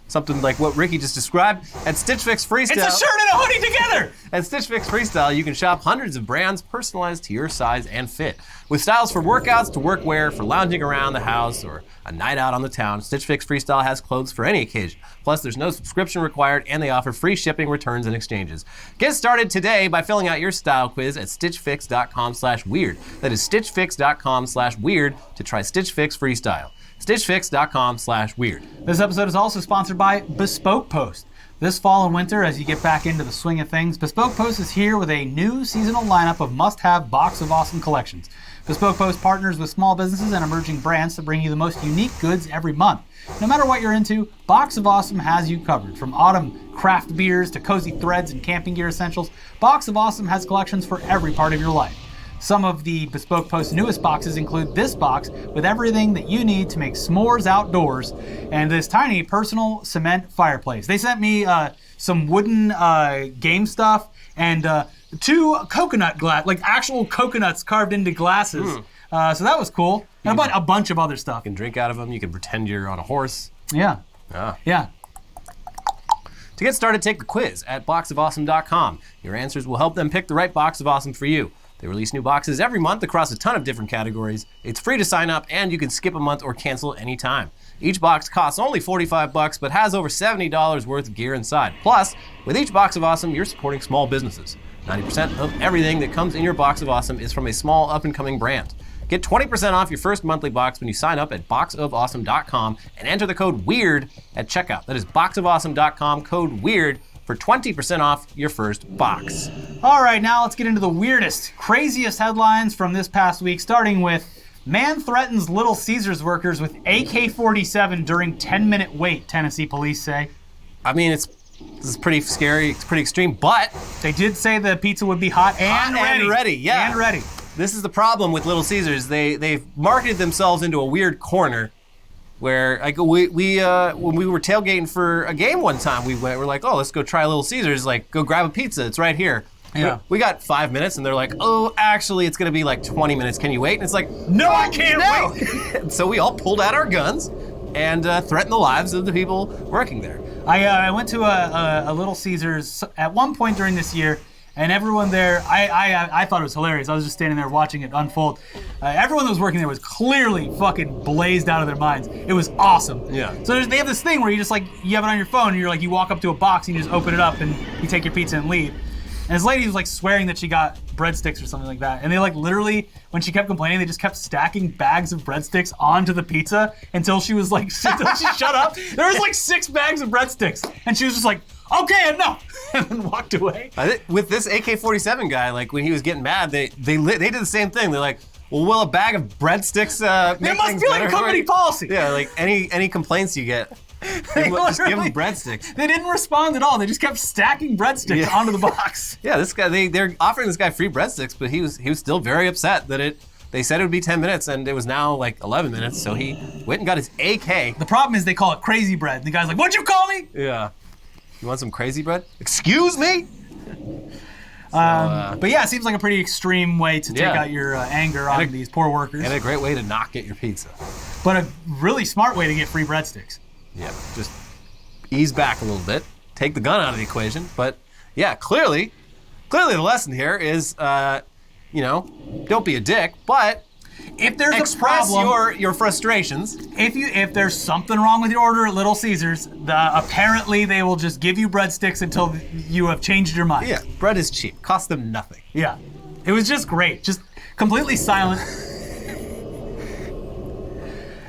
something like what Ricky just described, at Stitch Fix Freestyle. It's a shirt and a hoodie together! At Stitch Fix Freestyle, you can shop hundreds of brands personalized to your size and fit. With styles for workouts to workwear, for lounging around the house, or a night out on the town, Stitch Fix Freestyle has clothes for any occasion. Plus, there's no subscription required, and they offer free shipping, returns, and exchanges. Get started today by filling out your style quiz at stitchfix.com/weird. That is stitchfix.com/weird to try Stitch Fix Freestyle. stitchfix.com/weird. This episode is also sponsored by Bespoke Post. This fall and winter, as you get back into the swing of things, Bespoke Post is here with a new seasonal lineup of must-have Box of Awesome collections. Bespoke Post partners with small businesses and emerging brands to bring you the most unique goods every month. No matter what you're into, Box of Awesome has you covered. From autumn craft beers to cozy threads and camping gear essentials, Box of Awesome has collections for every part of your life. Some of the Bespoke Post's newest boxes include this box with everything that you need to make s'mores outdoors, and this tiny personal cement fireplace. They sent me some wooden game stuff and 2 coconut glass, like actual coconuts carved into glasses. So that was cool. And a bunch of other stuff. You can drink out of them. You can pretend you're on a horse. Yeah. Ah. Yeah. To get started, take the quiz at boxofawesome.com. Your answers will help them pick the right Box of Awesome for you. They release new boxes every month across a ton of different categories. It's free to sign up, and you can skip a month or cancel anytime. Each box costs only $45, but has over $70 worth of gear inside. Plus, with each Box of Awesome, you're supporting small businesses. 90% of everything that comes in your Box of Awesome is from a small up-and-coming brand. Get 20% off your first monthly box when you sign up at boxofawesome.com and enter the code WEIRD at checkout. That is boxofawesome.com, code WEIRD, for 20% off your first box. All right, now let's get into the weirdest, craziest headlines from this past week, starting with man threatens Little Caesars workers with AK-47 during 10-minute wait, Tennessee police say. I mean, this is pretty scary, it's pretty extreme, but They did say the pizza would be hot and ready. Yeah. And ready. This is the problem with Little Caesars. They've marketed themselves into a weird corner where like we when we were tailgating for a game one time, we're like, oh, let's go try Little Caesars. Like, go grab a pizza. It's right here. Yeah. We got 5 minutes, and they're like, oh, actually, it's gonna be like 20 minutes. Can you wait? And it's like, No, I can't wait. So we all pulled out our guns and threatened the lives of the people working there. I went to a Little Caesars at one point during this year, And everyone there, I thought it was hilarious. I was just standing there watching it unfold. Everyone that was working there was clearly fucking blazed out of their minds. It was awesome. Yeah. So they have this thing where you just like, you have it on your phone and you're like, you walk up to a box and you just open it up and you take your pizza and leave. And this lady was like swearing that she got breadsticks or something like that. And they like literally, when she kept complaining, they just kept stacking bags of breadsticks onto the pizza until she was like, until she shut up. There was like 6 bags of breadsticks. And she was just like, okay, enough. And then walked away. I think with this AK-47 guy, like when he was getting mad, they did the same thing. They're like, well, will a bag of breadsticks make It must things be like better a company for you? policy. Yeah, like any complaints you get, just give them breadsticks. They didn't respond at all. They just kept stacking breadsticks onto the box. Yeah, this guy, they're offering this guy free breadsticks, but he was still very upset that they said it would be 10 minutes and it was now like 11 minutes, so he went and got his AK. The problem is they call it crazy bread. The guy's like, what'd you call me? Yeah. You want some crazy bread? Excuse me? But yeah, it seems like a pretty extreme way to take Yeah. out your anger on these poor workers. And a great way to not get your pizza. But a really smart way to get free breadsticks. Yeah, just ease back a little bit, take the gun out of the equation. But yeah, clearly the lesson here is, don't be a dick, but If there's express a problem, your frustrations. if there's something wrong with your order at Little Caesars, apparently they will just give you breadsticks until you have changed your mind. Yeah, bread is cheap, costs them nothing. Yeah. It was just great. Just completely silent.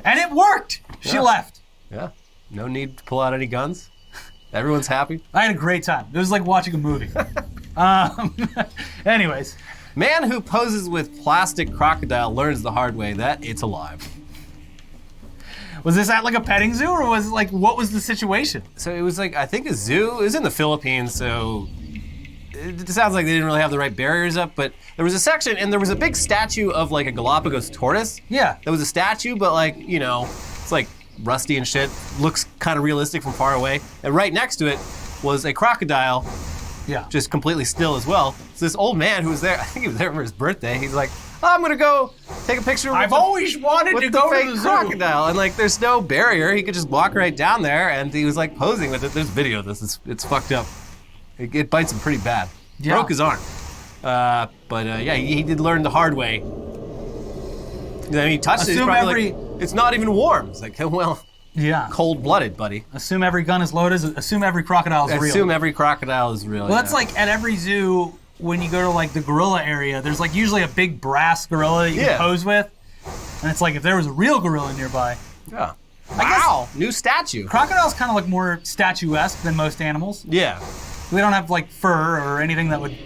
And it worked. She Yeah. left. Yeah, no need to pull out any guns. Everyone's happy. I had a great time. It was like watching a movie. Anyways. Man who poses with plastic crocodile learns the hard way that it's alive. Was this at like a petting zoo or was it like, what was the situation? So it was like, I think a zoo. It was in the Philippines, so it sounds like they didn't really have the right barriers up, but there was a section and there was a big statue of like a Galapagos tortoise. Yeah. There was a statue, but like, it's like rusty and shit. Looks kind of realistic from far away. And right next to it was a crocodile, Yeah. just completely still as well. So this old man who was there, I think he was there for his birthday, he's like, I'm gonna go take a picture with I've always wanted to the go fake to the zoo. crocodile. And like, there's no barrier. He could just walk right down there and he was like posing with it. There's video of this. It's fucked up. It bites him pretty bad. Yeah. Broke his arm. But he did learn the hard way. Then he touched it. He's Assume probably like, it's not even warm. It's like, well, Yeah. cold-blooded, buddy. Assume every gun is loaded. Assume every crocodile is real. Assume every crocodile is real. Well, that's like at every zoo, when you go to like the gorilla area, there's like usually a big brass gorilla that you Yeah. can pose with. And it's like if there was a real gorilla nearby. Yeah. I guess Wow, new statue. crocodiles kind of look more statuesque than most animals. Yeah. They don't have like fur or anything that would.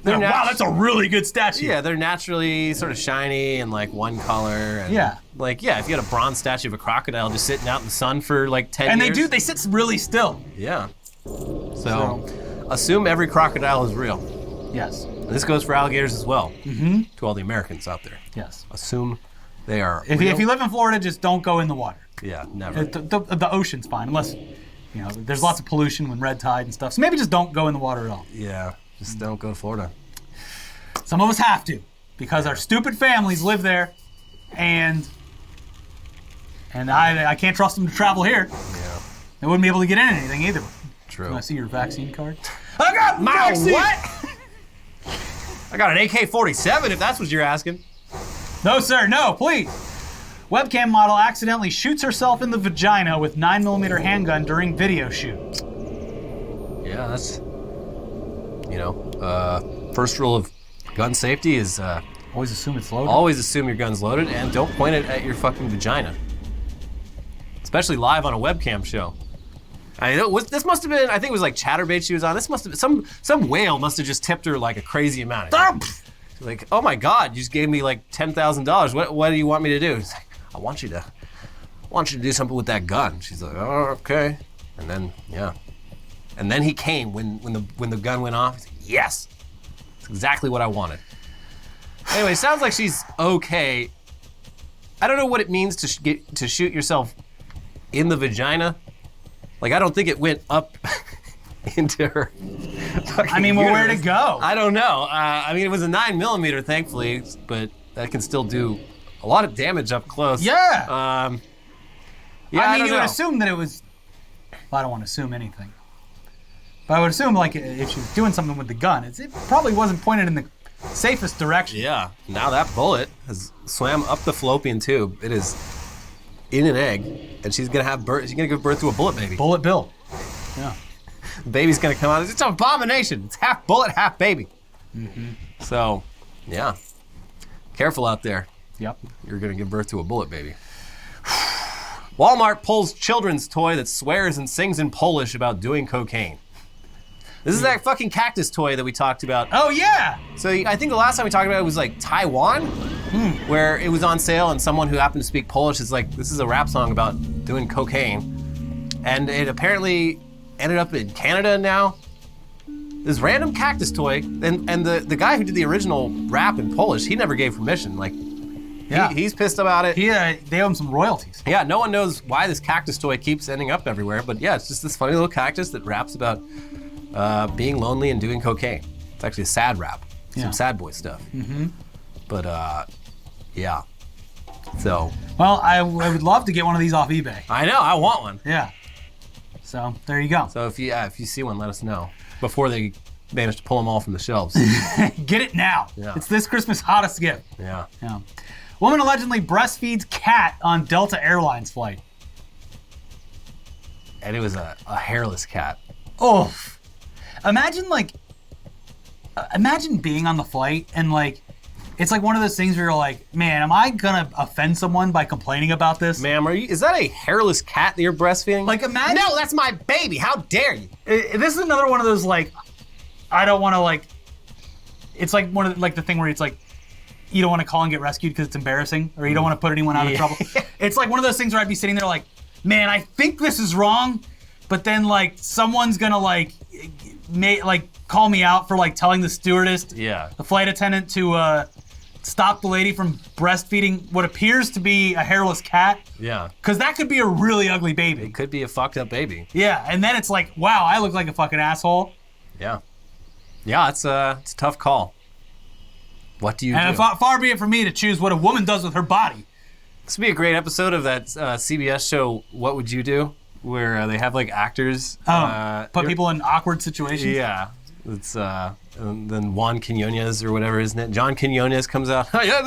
They're wow, nat- that's a really good statue. Yeah, they're naturally sort of shiny and like one color. And Yeah. Like, yeah, if you had a bronze statue of a crocodile just sitting out in the sun for like 10 And years. they sit really still. Yeah. So, assume every crocodile is real. Yes. And this goes for alligators as well. Mm-hmm. To all the Americans out there. Yes. Assume they are If real. you live in Florida, just don't go in the water. Yeah, never. The ocean's fine, unless, there's lots of pollution when red tide and stuff. So maybe just don't go in the water at all. Yeah, just don't go to Florida. Some of us have to, because our stupid families live there, and I can't trust them to travel here. Yeah, They wouldn't be able to get in anything either. true. Can I see your vaccine card? I got My vaccine! what? I got an AK-47 if that's what you're asking. No, sir, no, please. Webcam model accidentally shoots herself in the vagina with 9mm handgun during video shoot. Yeah, that's, first rule of gun safety is Always assume it's loaded. always assume your gun's loaded and don't point it at your fucking vagina. Especially live on a webcam show. This must have been, I think it was like Chatterbait she was on. This must have been, some whale must have just tipped her like a crazy amount. Like, oh my God, you just gave me like $10,000. What do you want me to do? It's like, I want you to do something with that gun. She's like, oh, okay. And then, yeah. And then he came when the gun went off. He's like, yes, it's exactly what I wanted. Anyway, sounds like she's okay. I don't know what it means to shoot yourself in the vagina. Like, I don't think it went up into her. I mean, well, where'd uterus. it go? I don't know. It was a 9mm, thankfully, but that can still do a lot of damage up close. Yeah. Yeah. I I mean, don't you would know. assume that it was. Well, I don't want to assume anything. But I would assume, like, if she was doing something with the gun, it probably wasn't pointed in the safest direction. Yeah. Now that bullet has swam up the fallopian tube. It is in an egg, and she's gonna have birth. She's gonna give birth to a bullet baby. Bullet Bill. Yeah. Baby's gonna come out. It's an abomination. It's half bullet, half baby. So, yeah. Careful out there. Yep. You're gonna give birth to a bullet baby. Walmart pulls children's toy that swears and sings in Polish about doing cocaine. This is that fucking cactus toy that we talked about. Oh, yeah! So I think the last time we talked about it was like Taiwan, where it was on sale and someone who happened to speak Polish is like, this is a rap song about doing cocaine. And it apparently ended up in Canada now. This random cactus toy, and the guy who did the original rap in Polish, he never gave permission. Like, Yeah. he's pissed about it. They owe him some royalties. Yeah, no one knows why this cactus toy keeps ending up everywhere, but yeah, it's just this funny little cactus that raps about being lonely and doing cocaine. It's actually a sad rap, some sad boy stuff. But yeah, so. Well, I would love to get one of these off eBay. I know, I want one. Yeah. So, there you go. So if you see one, let us know before they manage to pull them all from the shelves. Get it now. Yeah. It's this Christmas hottest gift. Yeah. Yeah. Woman allegedly breastfeeds cat on Delta Airlines flight. And it was a hairless cat. Oh. Imagine being on the flight and like, it's like one of those things where you're like, man, am I gonna offend someone by complaining about this? Ma'am, is that a hairless cat that you're breastfeeding? Like, imagine. No, that's my baby. How dare you? This is another one of those like, I don't want to like. It's like one of the, like the thing where it's like, you don't want to call and get rescued because it's embarrassing, or you don't want to put anyone out of trouble. It's like one of those things where I'd be sitting there like, man, I think this is wrong, but then like someone's gonna like call me out for like telling the stewardess, Yeah. the flight attendant to stop the lady from breastfeeding what appears to be a hairless cat. Yeah. Because that could be a really ugly baby. It could be a fucked up baby. Yeah, and then it's like, wow, I look like a fucking asshole. Yeah. Yeah, it's a tough call. What do you do? Far be it from me to choose what a woman does with her body. This would be a great episode of that CBS show, What Would You Do? Where they have like actors. Put people in awkward situations. Yeah. It's and then Juan Quinones or whatever, isn't it? John Quinones comes out. Oh, yeah,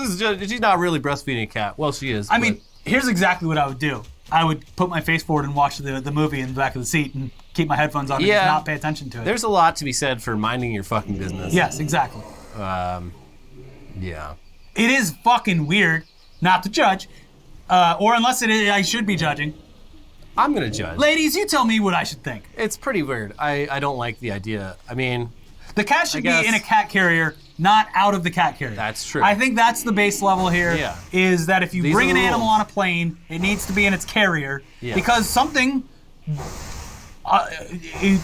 she's not really breastfeeding a cat. Well, she is. I mean, here's exactly what I would do. I would put my face forward and watch the movie in the back of the seat and keep my headphones on and just not pay attention to it. There's a lot to be said for minding your fucking business. Yes, exactly. Yeah. It is fucking weird not to judge, or unless it is, I should be judging. I'm gonna judge. Ladies, you tell me what I should think. It's pretty weird. I don't like the idea. I mean, The cat should be guess- in a cat carrier, not out of the cat carrier. That's true. I think that's the base level here. Yeah. Is that if you These bring are an the animal rules. on a plane, it needs to be in its carrier. Yeah. Because something,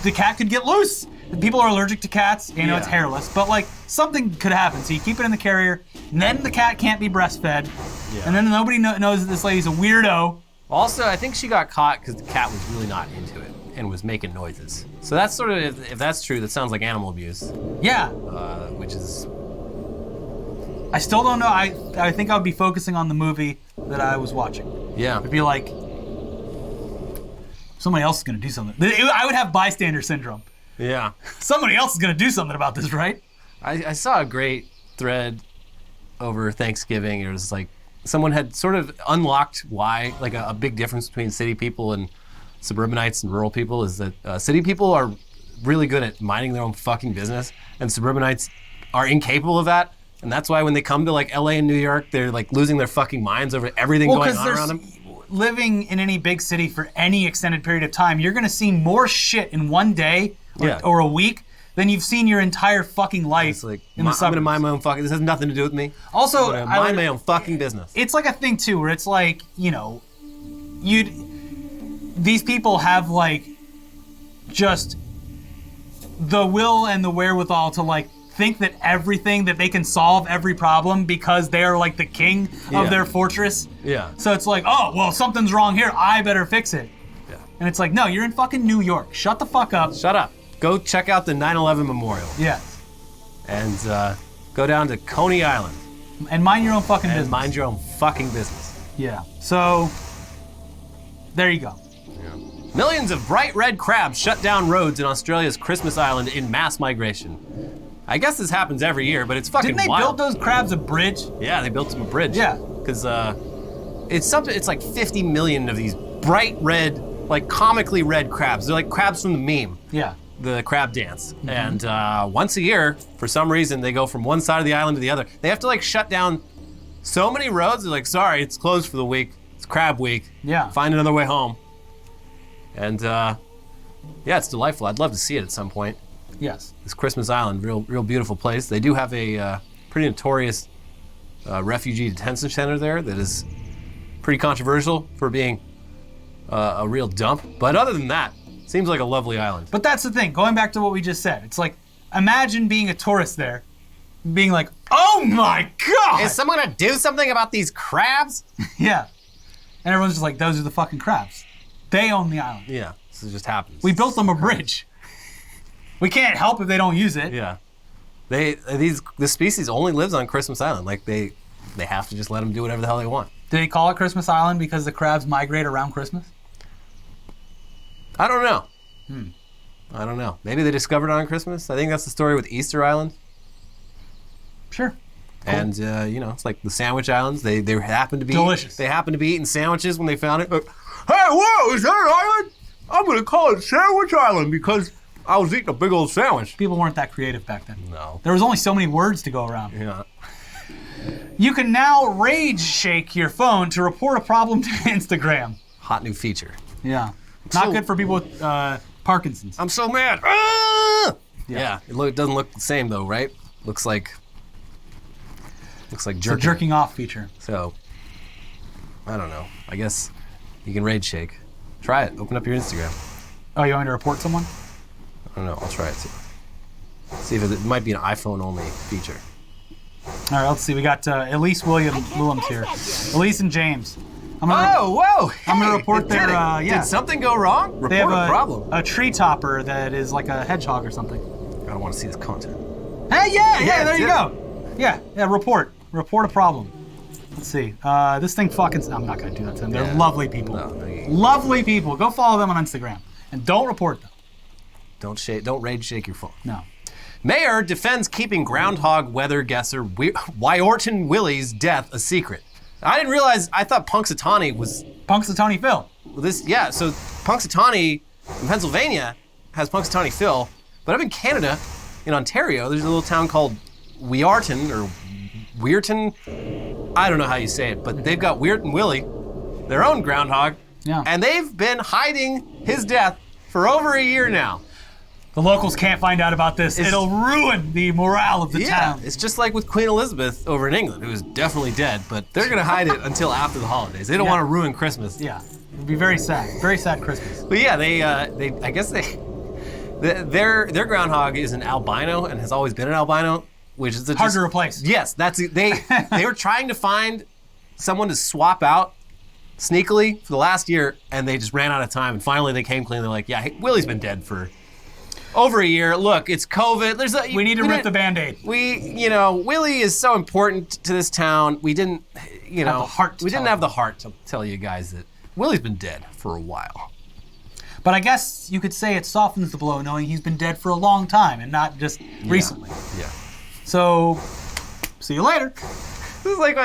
the cat could get loose. People are allergic to cats. You know, it's Yeah. hairless, but like something could happen. So you keep it in the carrier, and then the cat can't be breastfed, and then nobody knows that this lady's a weirdo. also, I think she got caught because the cat was really not into it and was making noises. So that's sort of, if that's true, that sounds like animal abuse, Yeah. which is, I still don't know. I think I would be focusing on the movie that I was watching. yeah. It'd be like, somebody else is gonna do something. I would have bystander syndrome. Yeah. Somebody else is gonna do something about this, right? I saw a great thread over Thanksgiving. It was like someone had sort of unlocked why, like a big difference between city people and suburbanites and rural people is that city people are really good at minding their own fucking business, and suburbanites are incapable of that. And that's why when they come to like LA and New York, they're like losing their fucking minds over everything going on around them. Living in any big city for any extended period of time, you're gonna see more shit in one day or a week than you've seen your entire fucking life It's like, in the I'm suburbs. gonna mind my own fucking, this has nothing to do with me. Also, I'm gonna mind my own fucking business. It's like a thing too, where it's like, you know, these people have like just the will and the wherewithal to like think that everything that they can solve every problem because they're like the king Yeah. of their fortress. Yeah. So it's like, oh, well, something's wrong here. I better fix it. Yeah. And it's like, no, you're in fucking New York. Shut the fuck up. Shut up. Go check out the 9/11 memorial Yes. and go down to Coney Island And mind your own fucking and business. mind your own fucking business. Yeah. So, there you go. Millions of bright red crabs shut down roads in Australia's Christmas Island in mass migration. I guess this happens every year, but it's fucking Didn't they wild. build those crabs a bridge? Yeah, they built them a bridge. Yeah. Because it's like 50 million of these bright red, like comically red crabs. They're like crabs from the meme. Yeah. The crab dance. And once a year, for some reason, they go from one side of the island to the other. They have to like shut down so many roads. They're like, sorry, it's closed for the week. It's crab week. Yeah. Find another way home. And yeah, it's delightful. I'd love to see it at some point. Yes. This Christmas Island, real beautiful place. They do have a pretty notorious refugee detention center there that is pretty controversial for being a real dump. But other than that, seems like a lovely island. But that's the thing, going back to what we just said, it's like, imagine being a tourist there, being like, oh my God! Is someone gonna do something about these crabs? Yeah. And everyone's just like, those are the fucking crabs. They own the island. Yeah, this just happens. We built them a bridge. We can't help if they don't use it. Yeah. This species only lives on Christmas Island. Like they have to just let them do whatever the hell they want. Do they call it Christmas Island because the crabs migrate around Christmas? I don't know. I don't know. Maybe they discovered it on Christmas. I think that's the story with Easter Island. Sure. Cool. And it's like the Sandwich Islands. They happen to be delicious. They happen to be eating sandwiches when they found it. Hey, whoa! Is that an island? I'm gonna call it Sandwich Island because I was eating a big old sandwich. People weren't that creative back then. No. There was only so many words to go around. Yeah. You can now rage shake your phone to report a problem to Instagram. Hot new feature. Yeah. Not So- good for people with Parkinson's. I'm so mad. Ah! Yeah. It doesn't look the same though, right? Looks like It's a jerking. jerking off feature. So, I don't know. I guess you can rage shake. Try it. Open up your Instagram. Oh, you want me to report someone? I don't know. I'll try it too. See if it might be an iPhone only feature. All right, let's see. We got Elise Williams here. Elise and James. I'm gonna whoa! I'm gonna report their, yeah. Did something go wrong? Report they have a problem. a tree topper that is like a hedgehog or something. I don't want to see this content. Hey, yeah, Yeah, there you did go. Yeah, report a problem. Let's see. This thing fucking. I'm not gonna do that to them. They're Yeah. lovely people. No, Lovely people. Go follow them on Instagram and don't report them. Don't rage shake your phone. No. Mayor defends keeping groundhog weather guesser Wyorton Willie's death a secret. I didn't realize. I thought Punxsutawney was Punxsutawney Phil. this. Yeah, so Punxsutawney in Pennsylvania has Punxsutawney Phil, but up in Canada, in Ontario, there's a little town called Wyorton or Weirton. I don't know how you say it, but they've got Wyorton Willie, their own groundhog, Yeah. and they've been hiding his death for over a year now. The locals can't find out about this. It'll ruin the morale of the town. It's just like with Queen Elizabeth over in England, who is definitely dead, but they're gonna hide it until after the holidays. They don't Yeah. want to ruin Christmas. Yeah. It'd be very sad. Very sad Christmas. But yeah, I guess their groundhog is an albino and has always been an albino, which is Hard to replace. Yes, they were trying to find someone to swap out sneakily for the last year, and they just ran out of time. And finally, they came clean. They're like, "Yeah, Willie's been dead for over a year. Look, it's COVID. We need to rip the Band-Aid. Willie is so important to this town. We didn't, the heart to we didn't tell have the heart to tell you guys that Willie's been dead for a while." But I guess you could say it softens the blow knowing he's been dead for a long time and not just recently. Yeah. So, see you later. This is like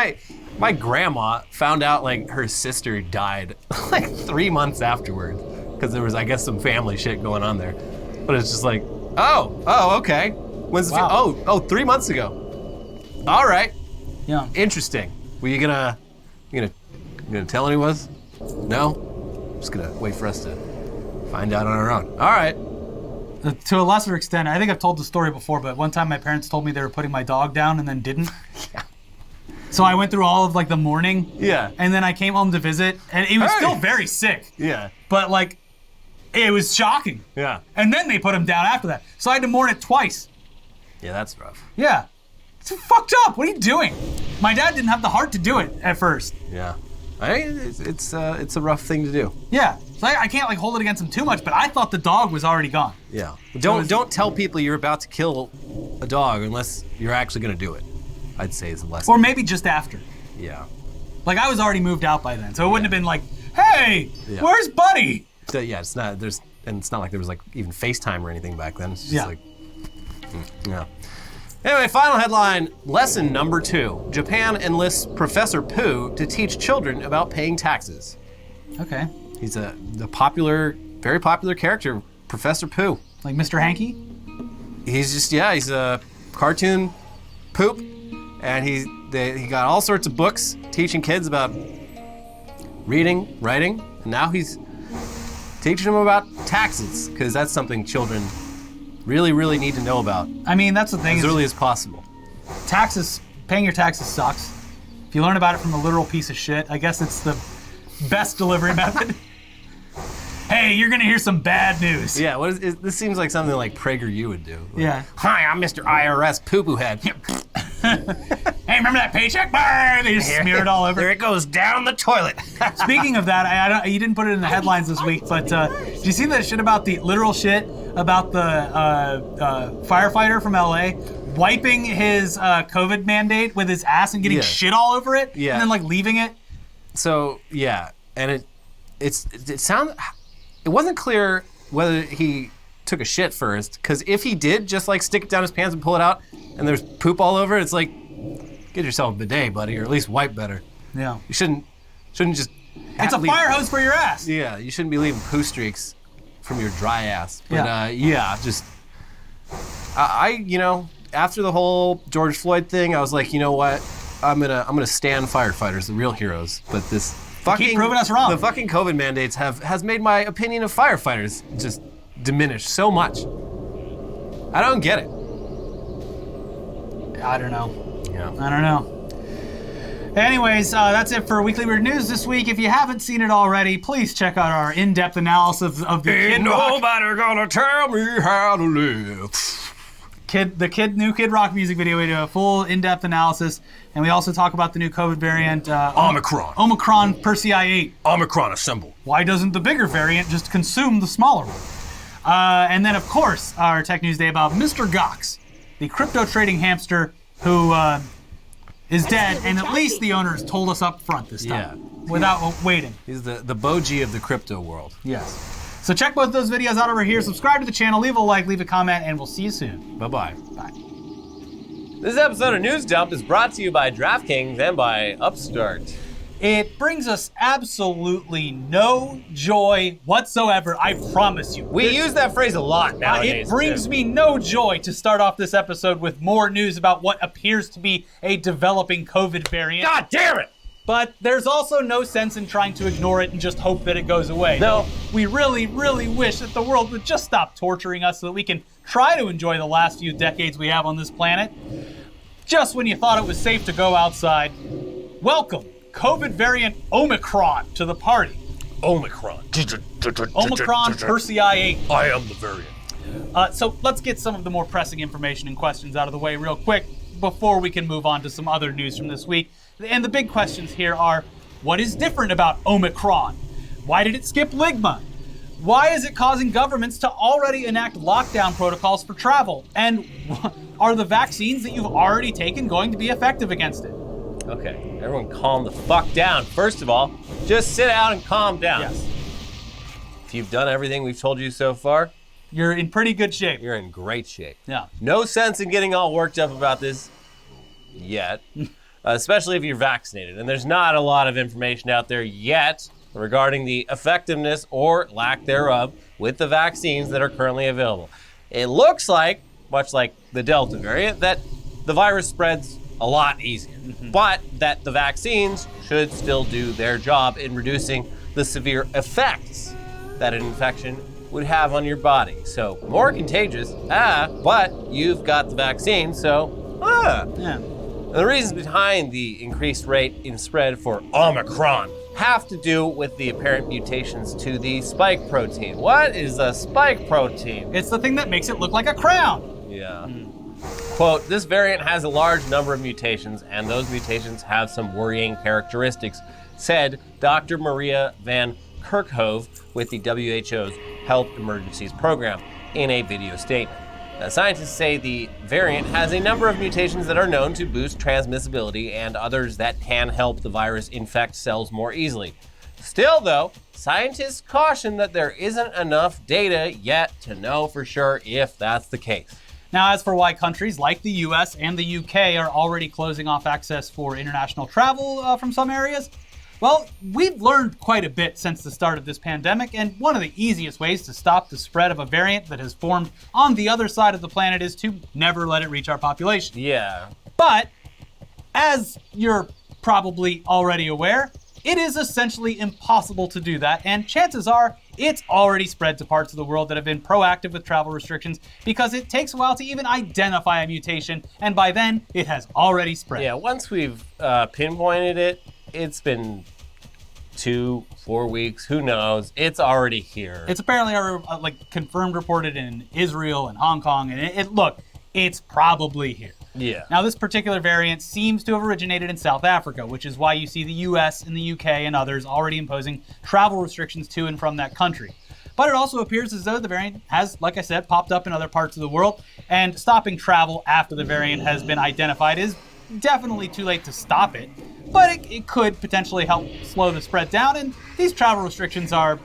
my grandma found out like her sister died like 3 months afterwards because there was, I guess, some family shit going on there. But it's just like, oh, okay. When's the Wow. 3 months ago. All right, Yeah. interesting. Were you gonna tell anyone? No, just gonna wait for us to find out on our own. All right. To a lesser extent, I think I've told the story before, but one time my parents told me they were putting my dog down and then didn't. Yeah. So I went through all of like the morning. Yeah. And then I came home to visit, and he was Hey. still very sick. Yeah. But like, it was shocking. Yeah. And then they put him down after that. So I had to mourn it twice. Yeah, that's rough. Yeah. It's fucked up. What are you doing? My dad didn't have the heart to do it at first. Yeah. It's a rough thing to do. Yeah. So I can't like hold it against him too much, but I thought the dog was already gone. Yeah. Don't tell people you're about to kill a dog unless you're actually gonna do it. I'd say is the lesson. Or maybe just after. Yeah. Like I was already moved out by then, so it wouldn't have been like, hey, Yeah. where's Buddy? Yeah, it's not. And it's not like there was like even FaceTime or anything back then. It's just yeah. Anyway, final headline, lesson number 2. Japan enlists Professor Pooh to teach children about paying taxes. Okay. He's the popular, very popular character, Professor Pooh. Like Mr. Hanky? He's a cartoon poop, and he got all sorts of books teaching kids about reading, writing, and now he's teaching them about taxes, because that's something children really, really need to know about I mean, that's the thing. as early as possible. Paying your taxes sucks. If you learn about it from a literal piece of shit, I guess it's the best delivery method. Hey, you're gonna hear some bad news. Yeah, this seems like something like PragerU would do. Like, Yeah. Hi, I'm Mr. IRS Poo-Poo Head. Hey, remember that paycheck? Brr, they just smear it all over. There it goes down the toilet. Speaking of that, you didn't put it in the headlines this week, but did you see that shit about the literal shit about the firefighter from LA wiping his COVID mandate with his ass and getting Yeah. shit all over it, Yeah. and then like leaving it? So yeah, and it wasn't clear whether he took a shit first, because if he did just like stick it down his pants and pull it out and there's poop all over it, it's like, get yourself a bidet, buddy, or at least wipe better. Yeah. You shouldn't just It's a leave- fire hose for your ass. Yeah, you shouldn't be leaving poo streaks from your dry ass. But after the whole George Floyd thing, I was like, you know what? I'm gonna stand firefighters, the real heroes. But this fucking proving us wrong. The fucking COVID mandates has made my opinion of firefighters just diminish so much. I don't get it. I don't know. Yeah. I don't know. Anyways, that's it for Weekly Weird News this week. If you haven't seen it already, please check out our in-depth analysis of the Ain't Kid Rock. nobody gonna tell me how to live. New Kid Rock music video. We do a full in-depth analysis, and we also talk about the new COVID variant, Omicron Persei 8. Omicron assemble. Why doesn't the bigger variant just consume the smaller one? And then, of course, our Tech News Day about Mr. Gox, the crypto trading hamster who is dead, and at least the owners told us up front this time, without waiting. He's the Boji of the crypto world. Yes. So check both those videos out over here. Subscribe to the channel, leave a like, leave a comment, and we'll see you soon. Bye-bye. Bye. This episode of News Dump is brought to you by DraftKings and by Upstart. It brings us absolutely no joy whatsoever, I promise you. We use that phrase a lot nowadays. It brings me no joy to start off this episode with more news about what appears to be a developing COVID variant. God damn it! But there's also no sense in trying to ignore it and just hope that it goes away. No. We really, really wish that the world would just stop torturing us so that we can try to enjoy the last few decades we have on this planet. Just when you thought it was safe to go outside, welcome COVID variant Omicron to the party. Omicron. Omicron Persei 8. I am the variant. So let's get some of the more pressing information and questions out of the way real quick before we can move on to some other news from this week. And the big questions here are, what is different about Omicron? Why did it skip Ligma? Why is it causing governments to already enact lockdown protocols for travel? And are the vaccines that you've already taken going to be effective against it? Okay, everyone calm the fuck down. First of all, just sit down and calm down. Yes. If you've done everything we've told you so far, You're in pretty good shape. you're in great shape. Yeah. No sense in getting all worked up about this yet, especially if you're vaccinated. And there's not a lot of information out there yet regarding the effectiveness or lack thereof with the vaccines that are currently available. It looks like, much like the Delta variant, that the virus spreads a lot easier, but that the vaccines should still do their job in reducing the severe effects that an infection would have on your body. So more contagious, but you've got the vaccine, so Yeah. And the reasons behind the increased rate in spread for Omicron have to do with the apparent mutations to the spike protein. What is a spike protein? It's the thing that makes it look like a crown. Yeah. Quote, this variant has a large number of mutations, and those mutations have some worrying characteristics, said Dr. Maria van Kerkhove with the WHO's Health Emergencies Program in a video statement. Now, scientists say the variant has a number of mutations that are known to boost transmissibility and others that can help the virus infect cells more easily. Still, though, scientists caution that there isn't enough data yet to know for sure if that's the case. Now, as for why countries like the US and the UK are already closing off access for international travel from some areas, well, we've learned quite a bit since the start of this pandemic, and one of the easiest ways to stop the spread of a variant that has formed on the other side of the planet is to never let it reach our population. Yeah. But, as you're probably already aware, it is essentially impossible to do that, and chances are it's already spread to parts of the world that have been proactive with travel restrictions because it takes a while to even identify a mutation, and by then, it has already spread. Yeah, once we've pinpointed it, it's been 2-4 weeks, who knows? It's already here. It's apparently confirmed reported in Israel and Hong Kong, and look, it's probably here. Yeah. Now, this particular variant seems to have originated in South Africa, which is why you see the US and the UK and others already imposing travel restrictions to and from that country. But it also appears as though the variant has, like I said, popped up in other parts of the world, and stopping travel after the variant has been identified is definitely too late to stop it, but it could potentially help slow the spread down, and these travel restrictions are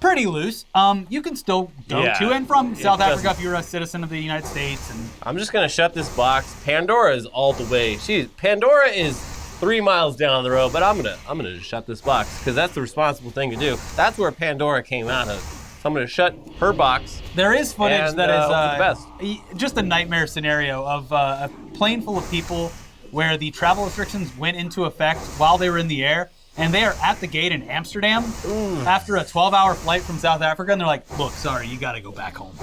pretty loose. You can still go to and from South Africa if you're a citizen of the United States. And I'm just gonna shut this box. Pandora is all the way. Pandora is 3 miles down the road, but I'm gonna just shut this box because that's the responsible thing to do. That's where Pandora came out of. So I'm gonna shut her box. There is footage that is the best. just a nightmare scenario of a plane full of people where the travel restrictions went into effect while they were in the air, and they are at the gate in Amsterdam after a 12-hour flight from South Africa, and they're like, look, sorry, you gotta go back home.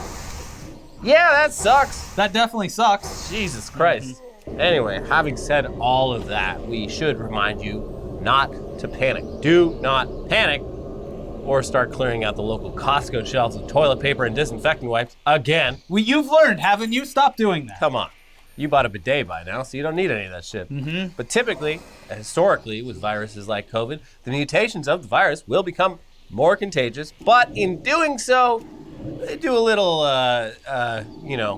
Yeah, that sucks. That definitely sucks. Jesus Christ. Anyway, having said all of that, we should remind you not to panic. Do not panic or start clearing out the local Costco shelves of toilet paper and disinfectant wipes again. You've learned, haven't you? Stop doing that. Come on. You bought a bidet by now, so you don't need any of that shit. But typically, historically, with viruses like COVID, the mutations of the virus will become more contagious. But in doing so, they do a little,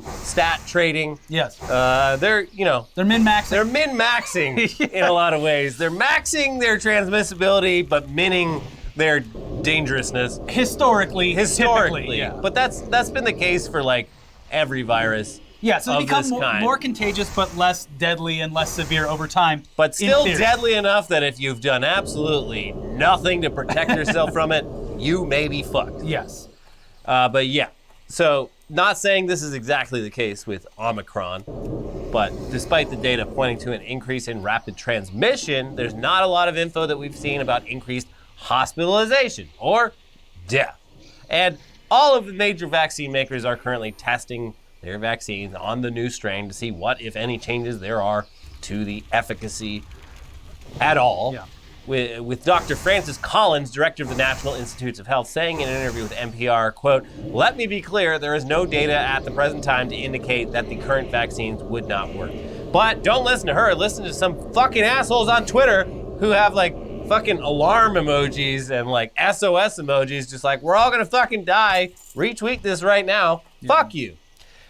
stat trading. Yes. They're min-maxing. They're min-maxing in a lot of ways. They're maxing their transmissibility, but minning their dangerousness. Historically. Typically. Yeah. But that's been the case for like every virus. Yeah, so they become this kind. more contagious but less deadly and less severe over time. But still deadly enough that if you've done absolutely nothing to protect yourself from it, you may be fucked. Yes. But yeah, so not saying this is exactly the case with Omicron, but despite the data pointing to an increase in rapid transmission, there's not a lot of info that we've seen about increased hospitalization or death. And all of the major vaccine makers are currently testing their vaccines on the new strain to see what, if any, changes there are to the efficacy at all. Yeah. With Dr. Francis Collins, director of the National Institutes of Health, saying in an interview with NPR, quote, "Let me be clear, there is no data at the present time to indicate that the current vaccines would not work." But don't listen to her, listen to some fucking assholes on Twitter who have like fucking alarm emojis and like SOS emojis, just like, we're all gonna fucking die, retweet this right now, fuck you.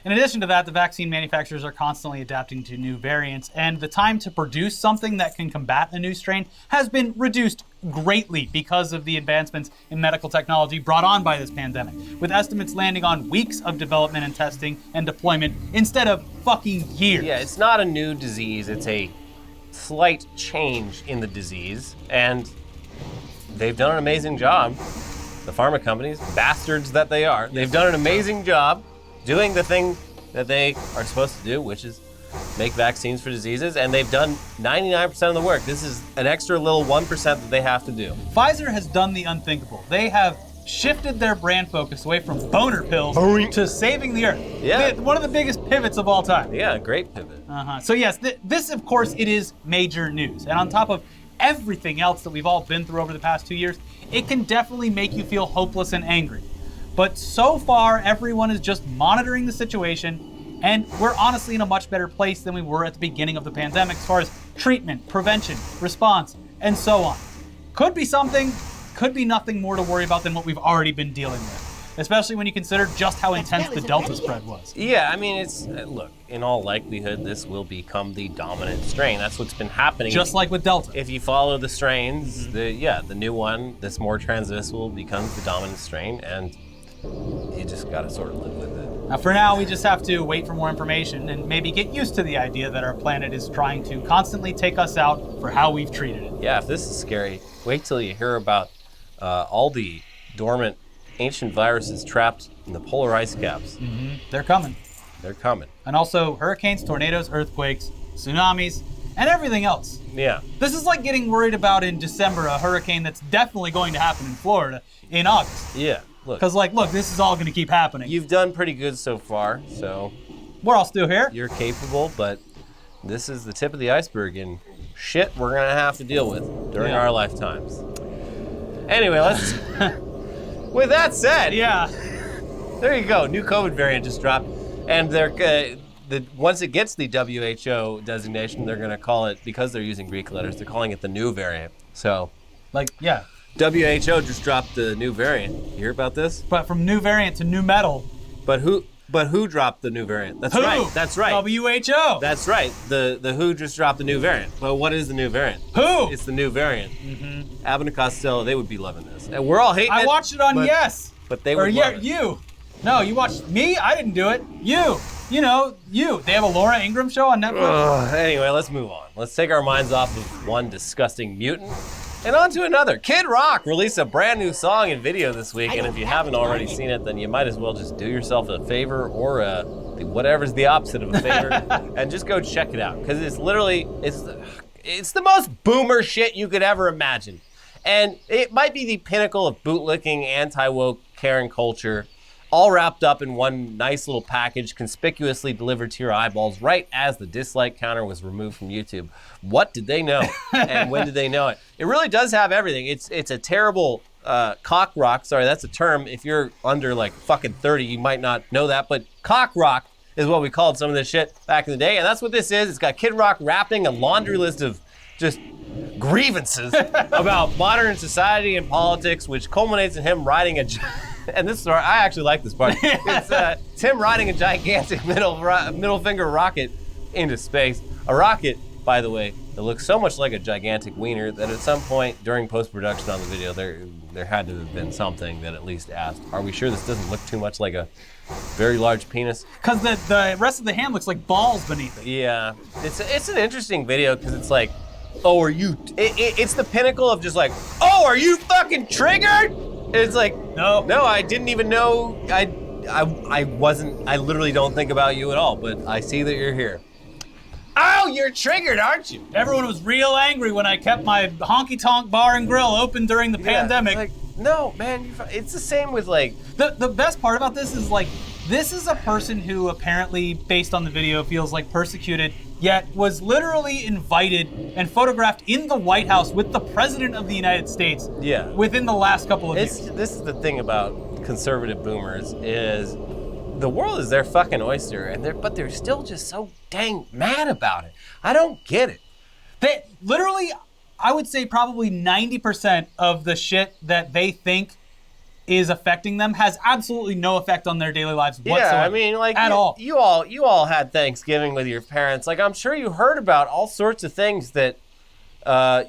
In addition to that, the vaccine manufacturers are constantly adapting to new variants, and the time to produce something that can combat a new strain has been reduced greatly because of the advancements in medical technology brought on by this pandemic, with estimates landing on weeks of development and testing and deployment instead of fucking years. Yeah, it's not a new disease, it's a slight change in the disease, and they've done an amazing job. The pharma companies, bastards that they are, they've done an amazing job doing the thing that they are supposed to do, which is make vaccines for diseases, and they've done 99% of the work. This is an extra little 1% that they have to do. Pfizer has done the unthinkable. They have shifted their brand focus away from boner pills to saving the earth. Yeah. One of the biggest pivots of all time. Yeah, great pivot. So yes, this of course it is major news. And on top of everything else that we've all been through over the past 2 years, it can definitely make you feel hopeless and angry. But so far, everyone is just monitoring the situation, and we're honestly in a much better place than we were at the beginning of the pandemic as far as treatment, prevention, response, and so on. Could be something, could be nothing more to worry about than what we've already been dealing with. especially when you consider just how intense the Delta spread was. Yeah, I mean, it's look. In all likelihood, this will become the dominant strain. That's what's been happening. Just like with Delta. If you follow the strains, the new one, this more transmissible, becomes the dominant strain, and you just gotta sort of live with it. Now, for now, we just have to wait for more information and maybe get used to the idea that our planet is trying to constantly take us out for how we've treated it. Yeah, if this is scary, wait till you hear about all the dormant ancient viruses trapped in the polar ice caps. They're coming. They're coming. And also hurricanes, tornadoes, earthquakes, tsunamis, and everything else. Yeah. This is like getting worried about in December a hurricane that's definitely going to happen in Florida in August. Yeah. Look. Because, like, look, this is all going to keep happening. You've done pretty good so far, so We're all still here. you're capable, but this is the tip of the iceberg and shit we're gonna have to deal with during our lifetimes. Anyway, let's. With that said, Yeah. there you go. New COVID variant just dropped, and once it gets the WHO designation, they're gonna call it, because they're using Greek letters, they're calling it the new variant. So, Like, yeah. WHO just dropped the new variant. You hear about this? But from new variant to new metal. But who dropped the new variant? That's Who? right. That's right. WHO. That's right. The WHO just dropped the new variant. But what is the new variant? Who? It's the new variant. Abbott and Costello, they would be loving this. And we're all hating it. I watched it on but, Yes. But they Or would yeah, love it. you. No, you watched me? I didn't do it. You. You know, you. They have a Laura Ingraham show on Netflix. Anyway, let's move on. Let's take our minds off of one disgusting mutant and on to another. Kid Rock released a brand new song and video this week, and if you haven't already seen it, then you might as well just do yourself a favor, or whatever's the opposite of a favor, and just go check it out, because it's literally, it's the most boomer shit you could ever imagine. And it might be the pinnacle of bootlicking, anti-woke, Karen culture, all wrapped up in one nice little package, conspicuously delivered to your eyeballs right as the dislike counter was removed from YouTube. What did they know? And when did they know it? It really does have everything. It's a terrible cock rock. Sorry, that's a term. If you're under like fucking 30, you might not know that. But cock rock is what we called some of this shit back in the day. And that's what this is. It's got Kid Rock rapping a laundry list of just grievances about modern society and politics, which culminates in him riding a... And this story, I actually like this part. It's him riding a gigantic middle finger rocket into space. A rocket, by the way, that looks so much like a gigantic wiener that at some point during post-production on the video, there had to have been something that at least asked, are we sure this doesn't look too much like a very large penis? Because the rest of the hand looks like balls beneath it. Yeah, it's an interesting video because it's like, oh, are you? It's the pinnacle of just like, oh, are you fucking triggered? It's like, no, I didn't even know. I wasn't. I literally don't think about you at all. But I see that you're here. Oh, you're triggered, aren't you? Everyone was real angry when I kept my honky-tonk bar and grill open during the pandemic. Like, no, man, it's the same with like. The best part about this is like, this is a person who apparently, based on the video, feels like persecuted, yet was literally invited and photographed in the White House with the President of the United States. Yeah. Within the last couple of years. This is the thing about conservative boomers is the world is their fucking oyster, and but they're still just so dang mad about it. I don't get it. They literally, I would say probably 90% of the shit that they think is affecting them has absolutely no effect on their daily lives whatsoever. Yeah, I mean, like at all. You all had Thanksgiving with your parents. Like, I'm sure you heard about all sorts of things that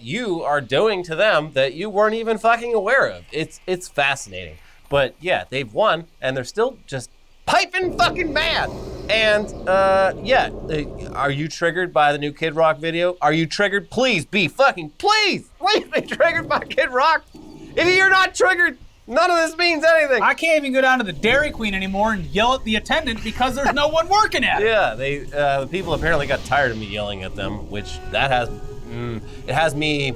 you are doing to them that you weren't even fucking aware of. It's fascinating. But yeah, they've won, and they're still just piping fucking mad. And are you triggered by the new Kid Rock video? Are you triggered? Please be triggered by Kid Rock. If you're not triggered, none of this means anything. I can't even go down to the Dairy Queen anymore and yell at the attendant because there's no one working at it. Yeah, the people apparently got tired of me yelling at them, which it has me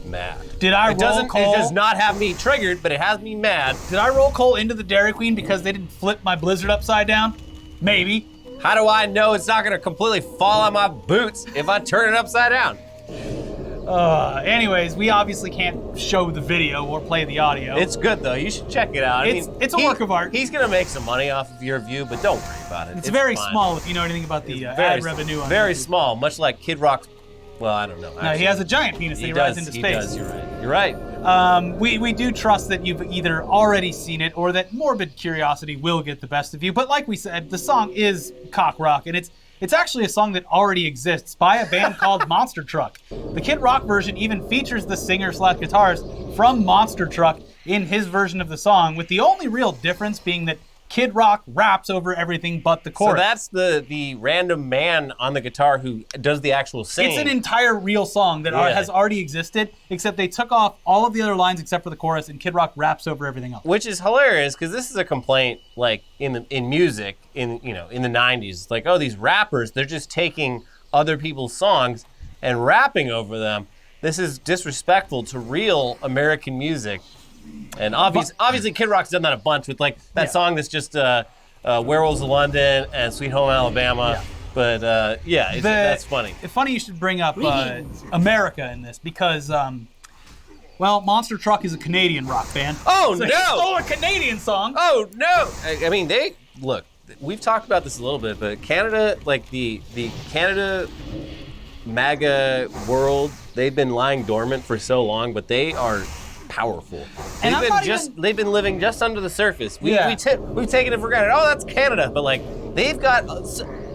mad. Did I It roll coal? It does not have me triggered, but it has me mad. Did I roll coal into the Dairy Queen because they didn't flip my Blizzard upside down? Maybe. How do I know it's not gonna completely fall on my boots if I turn it upside down? Anyways, we obviously can't show the video or play the audio. It's good though. You should check it out. It's a work of art. He's gonna make some money off of your view, but don't worry about it. It's very fine. small if you know anything about the ad revenue on very YouTube. small, much like Kid Rock's. Well, I don't know. No, he has a giant penis that he rides into space. He does. You're right. We do trust that you've either already seen it or that morbid curiosity will get the best of you. But like we said, the song is cock rock, and it's actually a song that already exists by a band called Monster Truck. The Kid Rock version even features the singer/guitarist from Monster Truck in his version of the song, with the only real difference being that Kid Rock raps over everything but the chorus. So that's the random man on the guitar who does the actual singing. It's an entire real song that has already existed, except they took off all of the other lines except for the chorus, and Kid Rock raps over everything else. Which is hilarious, because this is a complaint, like in music in the 90s. It's like, oh, these rappers, they're just taking other people's songs and rapping over them. This is disrespectful to real American music. And obviously Kid Rock's done that a bunch with like that song that's just Werewolves of London and Sweet Home Alabama. Yeah. But that's funny. It's funny you should bring up America in this because, Monster Truck is a Canadian rock band. Oh, so no! He stole a Canadian song. Oh, no! I mean, we've talked about this a little bit, but Canada, like the Canada MAGA world, they've been lying dormant for so long, but they are powerful. They've been living just under the surface. We've taken it for granted. Oh, that's Canada, but like they've got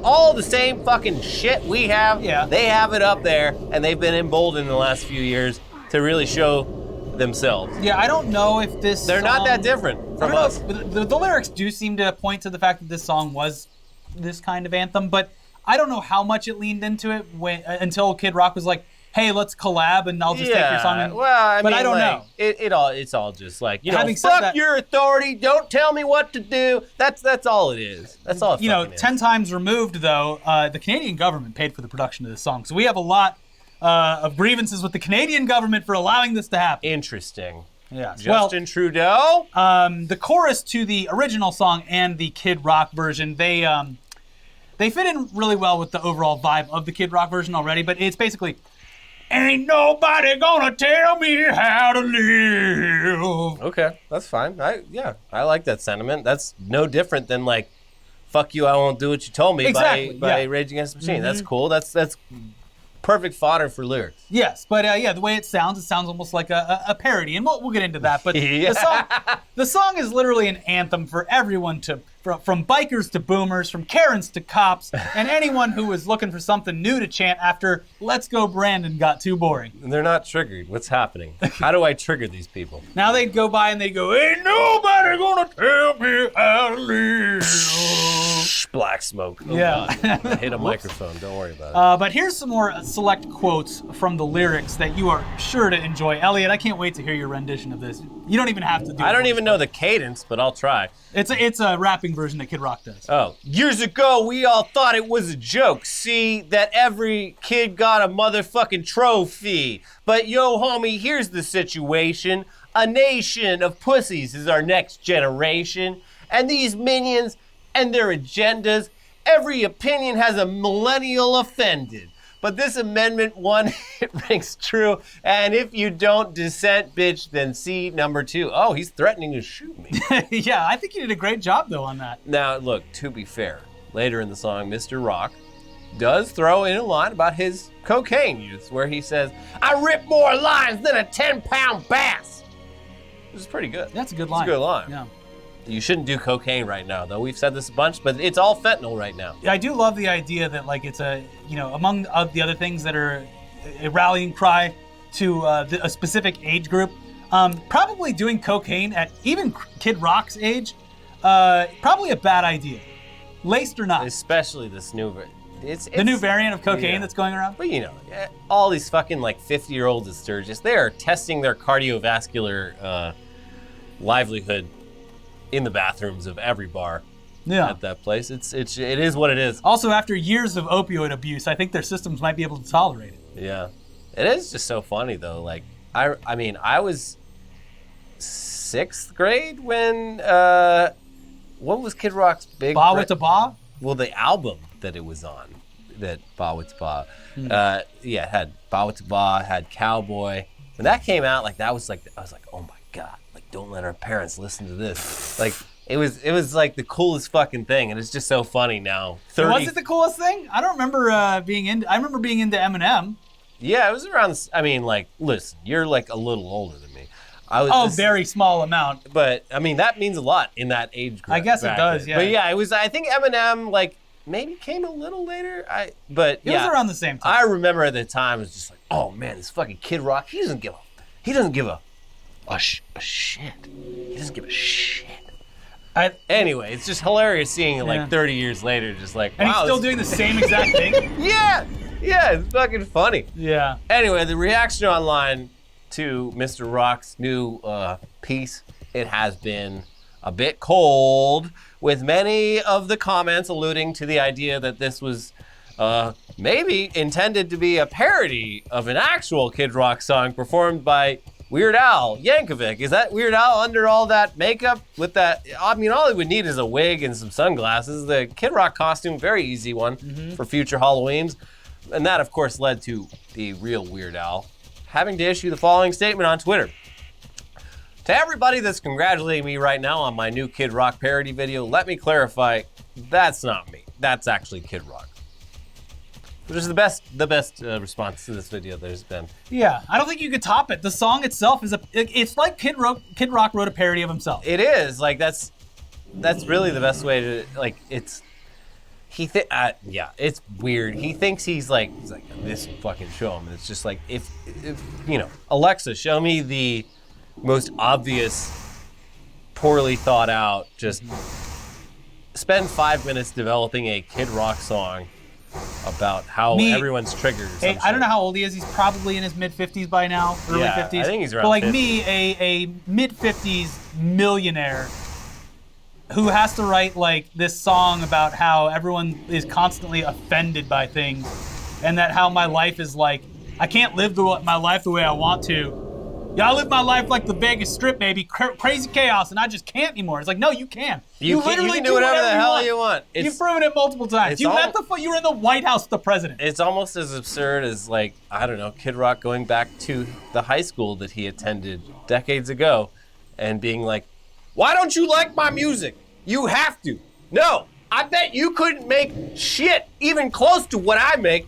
all the same fucking shit we have. Yeah. They have it up there, and they've been emboldened in the last few years to really show themselves. Yeah, I don't know if this. They're not that different from us. The lyrics do seem to point to the fact that this song was this kind of anthem, but I don't know how much it leaned into it until Kid Rock was like, hey, let's collab and I'll just take your song. I don't know. It's all just like, fuck your authority, don't tell me what to do. That's all it is. That's all it is. 10 times removed though, the Canadian government paid for the production of this song. So we have a lot of grievances with the Canadian government for allowing this to happen. Interesting. Yeah. Justin Trudeau? The chorus to the original song and the Kid Rock version, they fit in really well with the overall vibe of the Kid Rock version already, but it's basically, ain't nobody gonna tell me how to live. Okay, that's fine. I like that sentiment. That's no different than like, fuck you, I won't do what you told me by Rage Against the Machine. Mm-hmm. That's cool. That's perfect fodder for lyrics. Yes, but the way it sounds almost like a parody, and we'll get into that. But the song is literally an anthem for everyone from bikers to boomers, from Karens to cops, and anyone who was looking for something new to chant after Let's Go Brandon got too boring. And they're not triggered. What's happening? How do I trigger these people? Now they'd go by and they'd go, ain't nobody gonna tell me how to live. Black smoke. Oh, yeah. I hit a microphone. Don't worry about it. But here's some more select quotes from the lyrics that you are sure to enjoy. Elliot, I can't wait to hear your rendition of this. You don't even have to do it. I don't even know the cadence, but I'll try. It's a rapping version that Kid Rock does. Oh. Years ago, we all thought it was a joke. See, that every kid got a motherfucking trophy. But yo, homie, here's the situation. A nation of pussies is our next generation. And these minions and their agendas, every opinion has a millennial offended. But this amendment one, it rings true. And if you don't dissent, bitch, then see number 2. Oh, he's threatening to shoot me. Yeah, I think you did a great job, though, on that. Now, look, to be fair, later in the song, Mr. Rock does throw in a line about his cocaine use, where he says, I rip more lines than a 10-pound bass. This is pretty good. That's a good line. It's a good line. Yeah. You shouldn't do cocaine right now, though. We've said this a bunch, but it's all fentanyl right now. I do love the idea that, like, it's among the other things that are a rallying cry to a specific age group, probably doing cocaine at even Kid Rock's age, probably a bad idea. Laced or not. Especially this new it's the new variant of cocaine that's going around. But all these fucking like 50-year-olds at Sturgis, they are testing their cardiovascular livelihood in the bathrooms of every bar at that place. It is what it is. Also, after years of opioid abuse, I think their systems might be able to tolerate it. Yeah. It is just so funny though. Like I mean, I was 6th grade when what was Kid Rock's big Ba With Da Ba? Well, the album that it was on, that Ba With Da Ba. It had Ba With Da Ba, had Cowboy. When that came out, like I was like, oh my God. Don't let our parents listen to this. Like, it was like the coolest fucking thing, and it's just so funny now. Was it the coolest thing? I don't remember being into Eminem. Yeah, it was around, I mean, like, listen, you're like a little older than me. I was. Oh, very small amount. But I mean, that means a lot in that age group. I guess it does, then. yeah. But yeah, it was. I think Eminem like maybe came a little later. It was around the same time. I remember at the time it was just like, oh man, this fucking Kid Rock. He doesn't give a shit. He doesn't give a shit. Anyway, it's just hilarious seeing it like 30 years later, just like, and wow, he's still doing the same exact thing. yeah, it's fucking funny. Yeah. Anyway, the reaction online to Mr. Rock's new piece, it has been a bit cold, with many of the comments alluding to the idea that this was maybe intended to be a parody of an actual Kid Rock song performed by Weird Al Yankovic. Is that Weird Al under all that makeup with that? I mean, all he would need is a wig and some sunglasses. The Kid Rock costume, very easy one for future Halloweens. And that, of course, led to the real Weird Al having to issue the following statement on Twitter. To everybody that's congratulating me right now on my new Kid Rock parody video, let me clarify, that's not me. That's actually Kid Rock. Which is the best response to this video there's been. Yeah, I don't think you could top it. The song itself it's like Kid Rock wrote a parody of himself. It is, like, that's really the best way to, like, it's weird. He thinks he's like this fucking show him. It's just like, if Alexa, show me the most obvious, poorly thought out, just spend 5 minutes developing a Kid Rock song about how everyone's triggered. Hey, I don't know how old he is. He's probably in his mid-50s by now, early 50s. I think he's around But like 50. me, a mid-50s millionaire who has to write like this song about how everyone is constantly offended by things, and that how my life is like, I can't live my life the way I want to. Yeah, I live my life like the Vegas Strip, baby, crazy chaos, and I just can't anymore. It's like, no, you can. You literally can do whatever the hell you want. You've proven it multiple times. You were in the White House with the president. It's almost as absurd as, like, I don't know, Kid Rock going back to the high school that he attended decades ago and being like, why don't you like my music? You have to. No, I bet you couldn't make shit even close to what I make.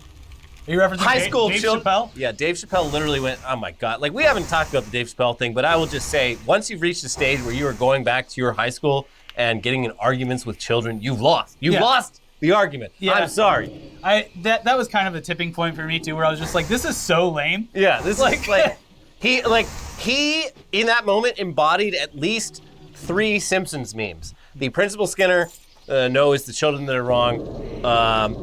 Are you referencing High school Dave children. Chappelle? Yeah, Dave Chappelle literally went, oh my God. Like, we haven't talked about the Dave Chappelle thing, but I will just say, once you've reached a stage where you are going back to your high school and getting in arguments with children, you've lost. You've lost the argument. Yeah. I'm sorry. That was kind of a tipping point for me too, where I was just like, this is so lame. Yeah, this is like, he in that moment embodied at least 3 Simpsons memes. The Principal Skinner, no, it's the children that are wrong.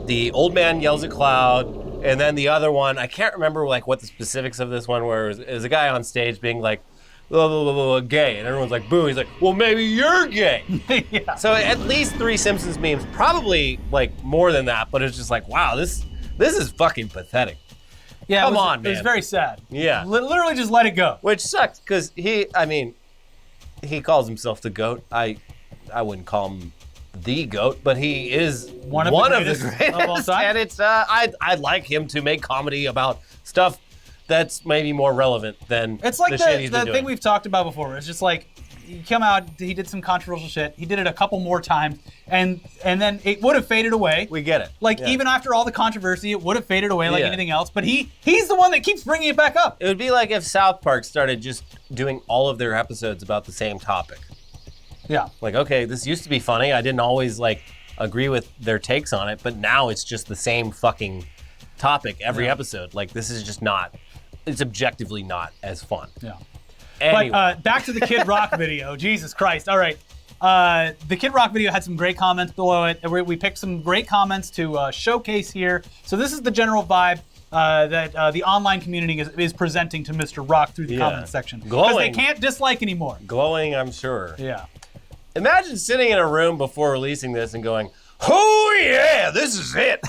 The old man yells at cloud. And then the other one, I can't remember like what the specifics of this one were. It was a guy on stage being like, blah, blah, blah, blah, gay. And everyone's like, boo. He's like, well, maybe you're gay. Yeah. So at least 3 Simpsons memes, probably like more than that. But it's just like, wow, this is fucking pathetic. Yeah, Come on, man. It was very sad. Yeah. Literally just let it go. Which sucks because he calls himself the GOAT. I wouldn't call him the GOAT, but he is one of the greatest of all time. And it's I'd like him to make comedy about stuff that's maybe more relevant than it's like the shit he's been the doing. thing we've talked about before. It's just like, he came out, he did some controversial shit. He did it a couple more times, and then it would have faded away. We get it. Like, even after all the controversy, it would have faded away like anything else. But he's the one that keeps bringing it back up. It would be like if South Park started just doing all of their episodes about the same topic. Yeah. Like, okay, this used to be funny. I didn't always like agree with their takes on it, but now it's just the same fucking topic every episode. Like, this is just not, it's objectively not as fun. Yeah. Anyway. But back to the Kid Rock video. Jesus Christ. All right. The Kid Rock video had some great comments below it. We picked some great comments to showcase here. So this is the general vibe that the online community is presenting to Mr. Rock through the comments section. Because they can't dislike anymore. Glowing, I'm sure. Yeah. Imagine sitting in a room before releasing this and going, oh yeah, this is it.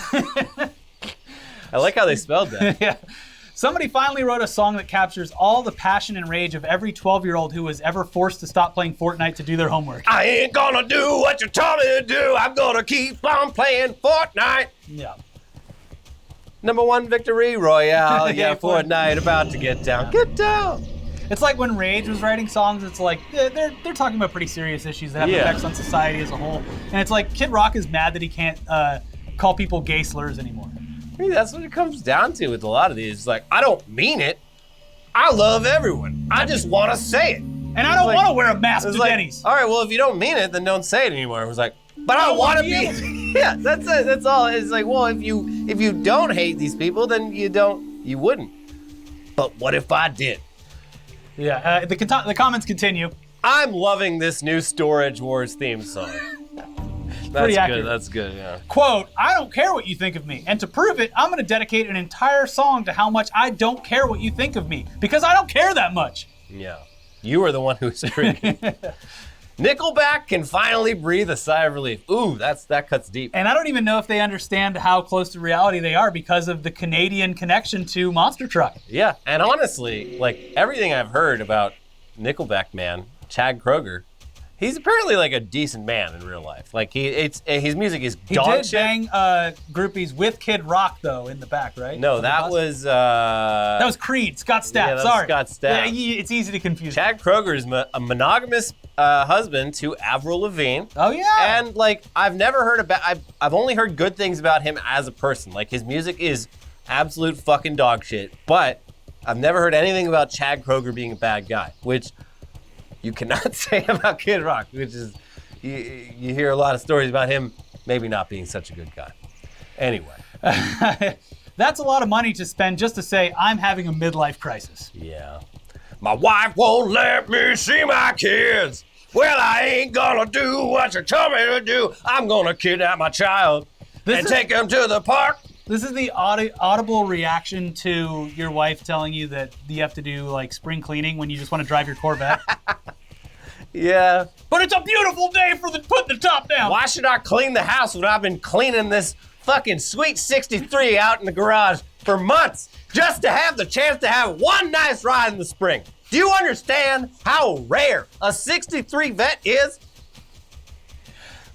I like how they spelled that. Yeah. Somebody finally wrote a song that captures all the passion and rage of every 12-year-old who was ever forced to stop playing Fortnite to do their homework. I ain't gonna do what you told me to do. I'm gonna keep on playing Fortnite. Yeah. #1 victory royale. Yeah, Yeah, Fortnite about to get down. Get down. It's like when Rage was writing songs, it's like, they're talking about pretty serious issues that have effects on society as a whole. And it's like, Kid Rock is mad that he can't call people gay slurs anymore. I mean, that's what it comes down to with a lot of these. It's like, I don't mean it. I love everyone. I just want to say it. And I don't like- want to wear a mask It to was like, Denny's. all right, well, if you don't mean it, then don't say it anymore. It was like, but I want to be. Yeah, that's it. That's all. It's like, well, if you don't hate these people, then you wouldn't. But what if I did? Yeah, the comments continue. I'm loving this new Storage Wars theme song. That's pretty accurate. good. That's good. Yeah. Quote, I don't care what you think of me. And to prove it, I'm going to dedicate an entire song to how much I don't care what you think of me. Because I don't care that much. Yeah. You were the one who was screaming. Nickelback can finally breathe a sigh of relief. Ooh, that cuts deep. And I don't even know if they understand how close to reality they are because of the Canadian connection to Monster Truck. Yeah, and honestly, like everything I've heard about Nickelback man, Chad Kroeger, he's apparently like a decent man in real life. Like his music is He dog did shit. bang groupies with Kid Rock, though, in the back, right? No, On the that bus? was That was Creed, Scott Stapp, Yeah, that was sorry. Scott Stapp. Yeah, it's easy to confuse. Chad Kroeger is a monogamous husband to Avril Lavigne. Oh, yeah. And like I've never heard about I've only heard good things about him as a person. Like his music is absolute fucking dog shit, but I've never heard anything about Chad Kroeger being a bad guy, which you cannot say about Kid Rock, which is you hear a lot of stories about him maybe not being such a good guy. Anyway. That's a lot of money to spend just to say, I'm having a midlife crisis. Yeah. My wife won't let me see my kids. Well, I ain't gonna do what you told me to do. I'm gonna kidnap my child and take him to the park. This is the audible reaction to your wife telling you that you have to do like spring cleaning when you just want to drive your Corvette. Yeah. But it's a beautiful day for putting the top down. Why should I clean the house when I've been cleaning this fucking sweet 63 out in the garage for months just to have the chance to have one nice ride in the spring? Do you understand how rare a 63 vet is?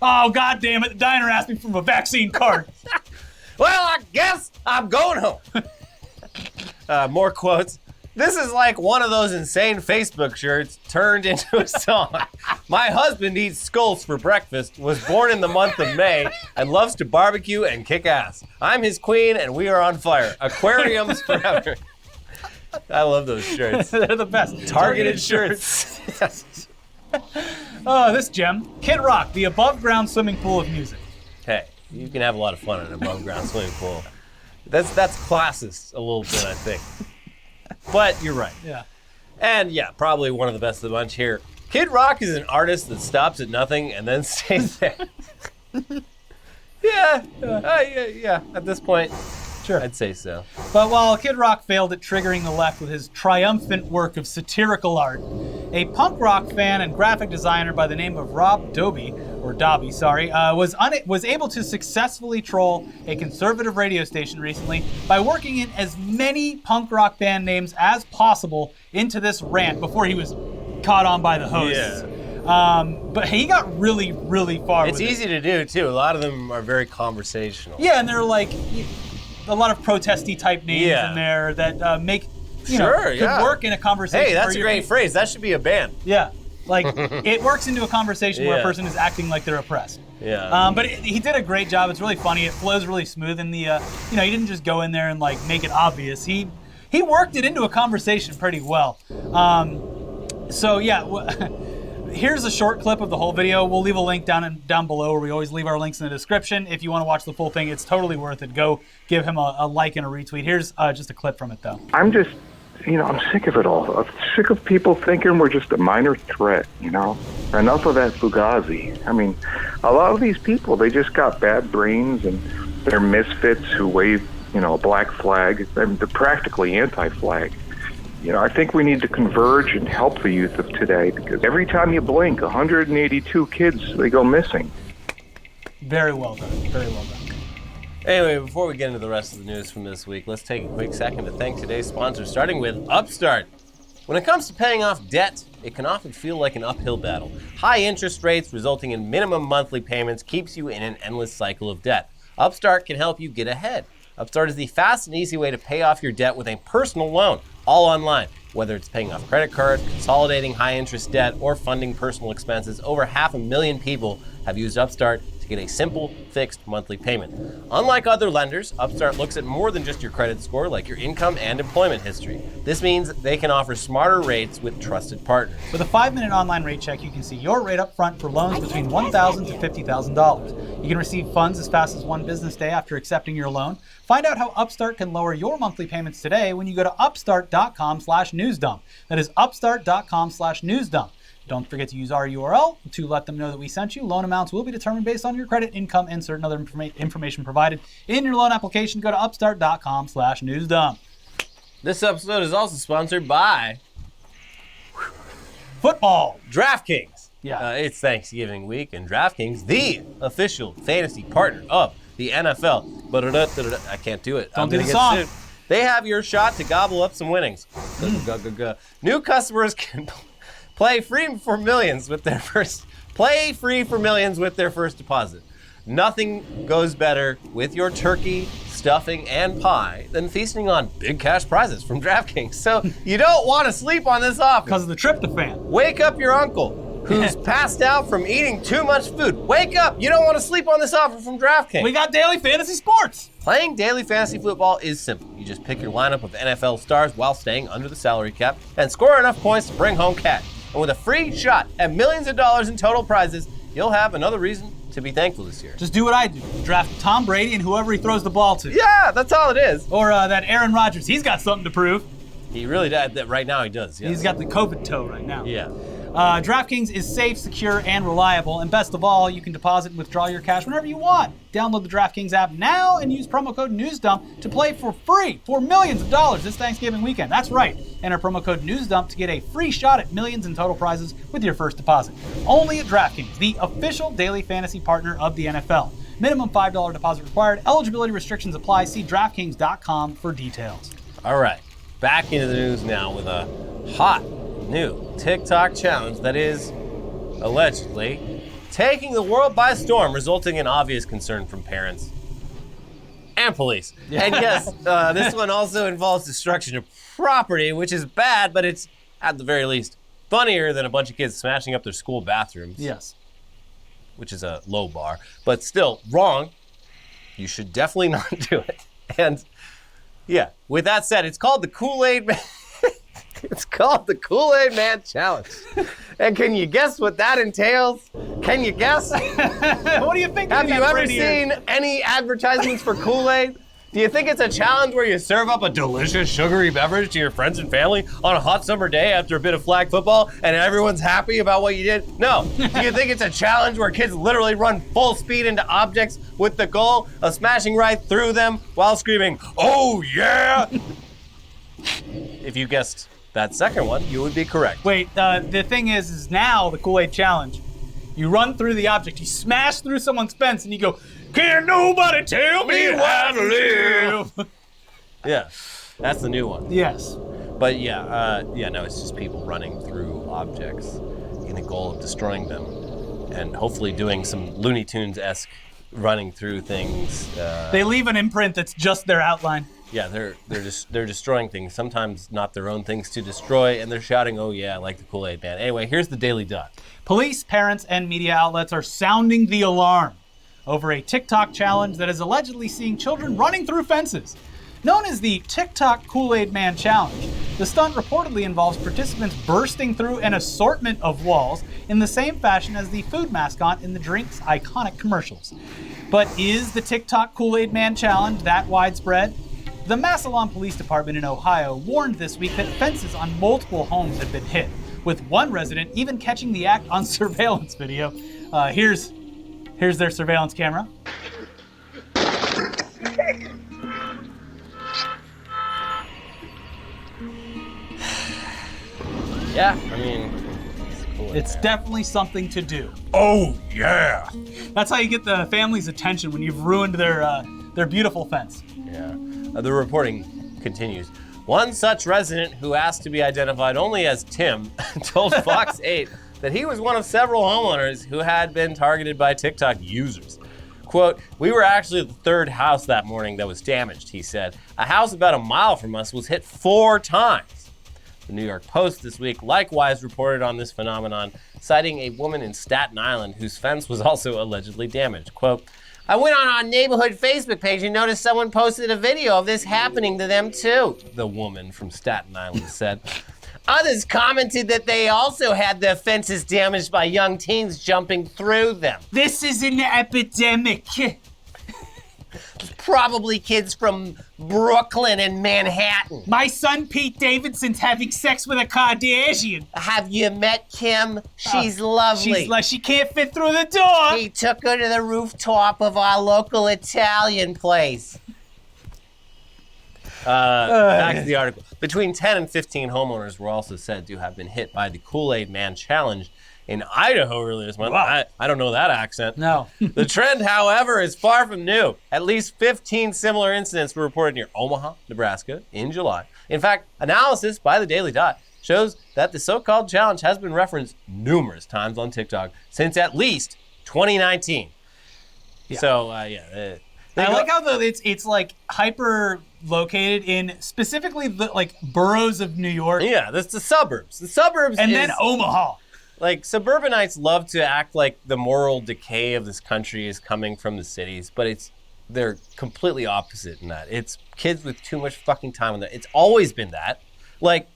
Oh, God damn it. The diner asked me for a vaccine card. Well, I guess I'm going home. More quotes. This is like one of those insane Facebook shirts turned into a song. My husband eats skulls for breakfast, was born in the month of May, and loves to barbecue and kick ass. I'm his queen, and we are on fire. Aquariums forever. I love those shirts. They're the best. Targeted shirts. Yes. Oh, this gem. Kid Rock, the above-ground swimming pool of music. Hey, you can have a lot of fun in an above-ground swimming pool. That's classist a little bit, I think. But you're right. Yeah. And yeah, probably one of the best of the bunch here. Kid Rock is an artist that stops at nothing and then stays there. Yeah. At this point, Sure. I'd say so. But while Kid Rock failed at triggering the left with his triumphant work of satirical art, a punk rock fan and graphic designer by the name of Rob Dobie, was able to successfully troll a conservative radio station recently by working in as many punk rock band names as possible into this rant before he was caught on by the hosts. But he got really, really far It's with easy to do, too. A lot of them are very conversational. Yeah, and they're like a lot of protesty type names in there that make could work in a conversation. Hey, that's a where great phrase. That should be a band. Yeah, like it works into a conversation where a person is acting like they're oppressed. Yeah. But he did a great job. It's really funny. It flows really smooth, and he didn't just go in there and like make it obvious. He worked it into a conversation pretty well. So yeah. Here's a short clip of the whole video. We'll leave a link down below, where we always leave our links in the description. If you want to watch the full thing, it's totally worth it. Go give him a like and a retweet. Here's just a clip from it, though. I'm just, I'm sick of it all. I'm sick of people thinking we're just a minor threat, Enough of that Fugazi. I mean, a lot of these people, they just got bad brains, and they're misfits who wave, a black flag. They're practically anti-flag. I think we need to converge and help the youth of today, because every time you blink, 182 kids, they go missing. Very well done. Very well done. Anyway, before we get into the rest of the news from this week, let's take a quick second to thank today's sponsors, starting with Upstart. When it comes to paying off debt, it can often feel like an uphill battle. High interest rates resulting in minimum monthly payments keeps you in an endless cycle of debt. Upstart can help you get ahead. Upstart is the fast and easy way to pay off your debt with a personal loan, all online. Whether it's paying off credit cards, consolidating high-interest debt, or funding personal expenses, over 500,000 people have used Upstart to get a simple, fixed monthly payment. Unlike other lenders, Upstart looks at more than just your credit score, like your income and employment history. This means they can offer smarter rates with trusted partners. With a 5-minute online rate check, you can see your rate up front for loans between $1,000 to $50,000. You can receive funds as fast as 1 business day after accepting your loan. Find out how Upstart can lower your monthly payments today when you go to upstart.com/newsdump. That is upstart.com/newsdump. Don't forget to use our URL to let them know that we sent you. Loan amounts will be determined based on your credit, income, and certain other information provided in your loan application. Go to upstart.com/newsdump. This episode is also sponsored by Football. DraftKings. Yeah. It's Thanksgiving week, and DraftKings, the official fantasy partner of the NFL. I can't do it. Don't do the song. They have your shot to gobble up some winnings. New customers can play free for millions with their first deposit. Nothing goes better with your turkey, stuffing, and pie than feasting on big cash prizes from DraftKings. So you don't want to sleep on this offer. Because of the tryptophan. Wake up your uncle who's passed out from eating too much food. Wake up! You don't want to sleep on this offer from DraftKings. We got daily fantasy sports. Playing daily fantasy football is simple. You just pick your lineup of NFL stars while staying under the salary cap and score enough points to bring home cash. And with a free shot at millions of dollars in total prizes, you'll have another reason to be thankful this year. Just do what I do. Draft Tom Brady and whoever he throws the ball to. Yeah, that's all it is. Or that Aaron Rodgers. He's got something to prove. He really does. Right now he does. Yes. He's got the COVID toe right now. Yeah. DraftKings is safe, secure, and reliable. And best of all, you can deposit and withdraw your cash whenever you want. Download the DraftKings app now and use promo code NEWSDUMP to play for free for millions of dollars this Thanksgiving weekend. That's right. Enter promo code NEWSDUMP to get a free shot at millions in total prizes with your first deposit. Only at DraftKings, the official daily fantasy partner of the NFL. Minimum $5 deposit required. Eligibility restrictions apply. See DraftKings.com for details. All right. Back into the news now with a hot new TikTok challenge that is allegedly taking the world by storm, resulting in obvious concern from parents and police. And yes, this one also involves destruction of property, which is bad, but it's at the very least funnier than a bunch of kids smashing up their school bathrooms. Yes. Which is a low bar, but still wrong. You should definitely not do it. And yeah, with that said, it's called the Kool-Aid Man. It's called the Kool-Aid Man Challenge. And can you guess what that entails? Can you guess? What do you think? Have you ever seen any advertisements for Kool-Aid? Do you think it's a challenge where you serve up a delicious sugary beverage to your friends and family on a hot summer day after a bit of flag football and everyone's happy about what you did? No. Do you think it's a challenge where kids literally run full speed into objects with the goal of smashing right through them while screaming, "Oh yeah"? If you guessed that second one, you would be correct. Wait, the thing is now the Kool-Aid Challenge. You run through the object, you smash through someone's fence, and you go, "Can nobody tell me how to live?" Yeah, that's the new one. Yes. But no, it's just people running through objects in the goal of destroying them, and hopefully doing some Looney Tunes-esque running through things. They leave an imprint that's just their outline. Yeah, they're destroying things. Sometimes not their own things to destroy, and they're shouting, "Oh yeah, like the Kool-Aid Man." Anyway, here's the Daily Dot. Police, parents, and media outlets are sounding the alarm over a TikTok challenge that is allegedly seeing children running through fences. Known as the TikTok Kool-Aid Man Challenge, the stunt reportedly involves participants bursting through an assortment of walls in the same fashion as the food mascot in the drink's iconic commercials. But is the TikTok Kool-Aid Man Challenge that widespread? The Massillon Police Department in Ohio warned this week that fences on multiple homes had been hit, with one resident even catching the act on surveillance video. Here's their surveillance camera. Yeah, I mean, It's definitely something to do. Oh yeah. That's how you get the family's attention when you've ruined their beautiful fence. Yeah. The reporting continues. One such resident who asked to be identified only as Tim told Fox 8 that he was one of several homeowners who had been targeted by TikTok users. Quote, "We were actually the third house that morning that was damaged," he said. "A house about a mile from us was hit 4 times. The New York Post this week likewise reported on this phenomenon, citing a woman in Staten Island whose fence was also allegedly damaged. Quote, I went on our neighborhood Facebook page and noticed someone posted a video of this happening to them too, the woman from Staten Island said. Others commented that they also had their fences damaged by young teens jumping through them. This is an epidemic. Probably kids from Brooklyn and Manhattan. My son Pete Davidson's having sex with a Kardashian. Have you met Kim? She's lovely. She's like, she can't fit through the door. He took her to the rooftop of our local Italian place. Back to the article. Between 10 and 15 homeowners were also said to have been hit by the Kool-Aid Man Challenge in Idaho earlier this month. Wow. I don't know that accent. No. The trend, however, is far from new. At least 15 similar incidents were reported near Omaha, Nebraska in July. In fact, analysis by the Daily Dot shows that the so-called challenge has been referenced numerous times on TikTok since at least 2019. Yeah. So, I like how it's like hyper located in specifically the like boroughs of New York. Yeah, that's the suburbs. The suburbs And is, then Omaha. like, suburbanites love to act like the moral decay of this country is coming from the cities, but they're completely opposite in that. It's kids with too much fucking time on that. It's always been that. Like,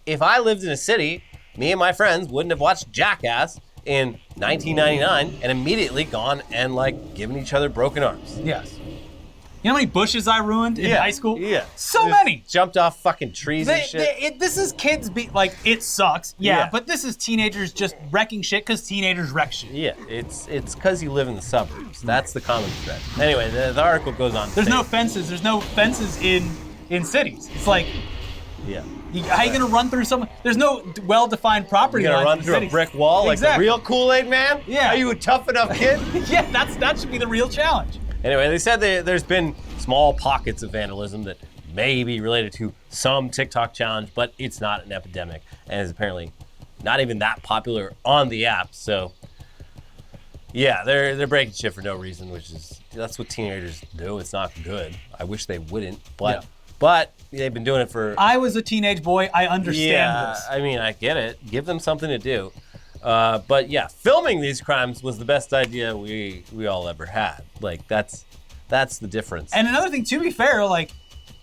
if I lived in a city, me and my friends wouldn't have watched Jackass in 1999 and immediately gone and, like, given each other broken arms. Yes. You know how many bushes I ruined in high school? Yeah. So Just many. Jumped off fucking trees and shit. This is kids like, it sucks. Yeah, but this is teenagers just wrecking shit because teenagers wreck shit. Yeah, it's because you live in the suburbs. That's the common thread. Anyway, the article goes on to There's say- no fences. There's no fences in cities. It's like, Yeah. how are you gonna run through some? There's no well-defined property You're gonna lines run in through a cities. brick wall like Exactly. the real Kool-Aid Man? Yeah. Are you a tough enough kid? Yeah, that should be the real challenge. Anyway, they said there's been small pockets of vandalism that may be related to some TikTok challenge, but it's not an epidemic and is apparently not even that popular on the app. So, yeah, they're breaking shit for no reason, that's what teenagers do. It's not good. I wish they wouldn't, but they've been doing it for. I was a teenage boy. I understand this. I mean, I get it. Give them something to do. But yeah, filming these crimes was the best idea we all ever had. Like, that's the difference. And another thing, to be fair, like,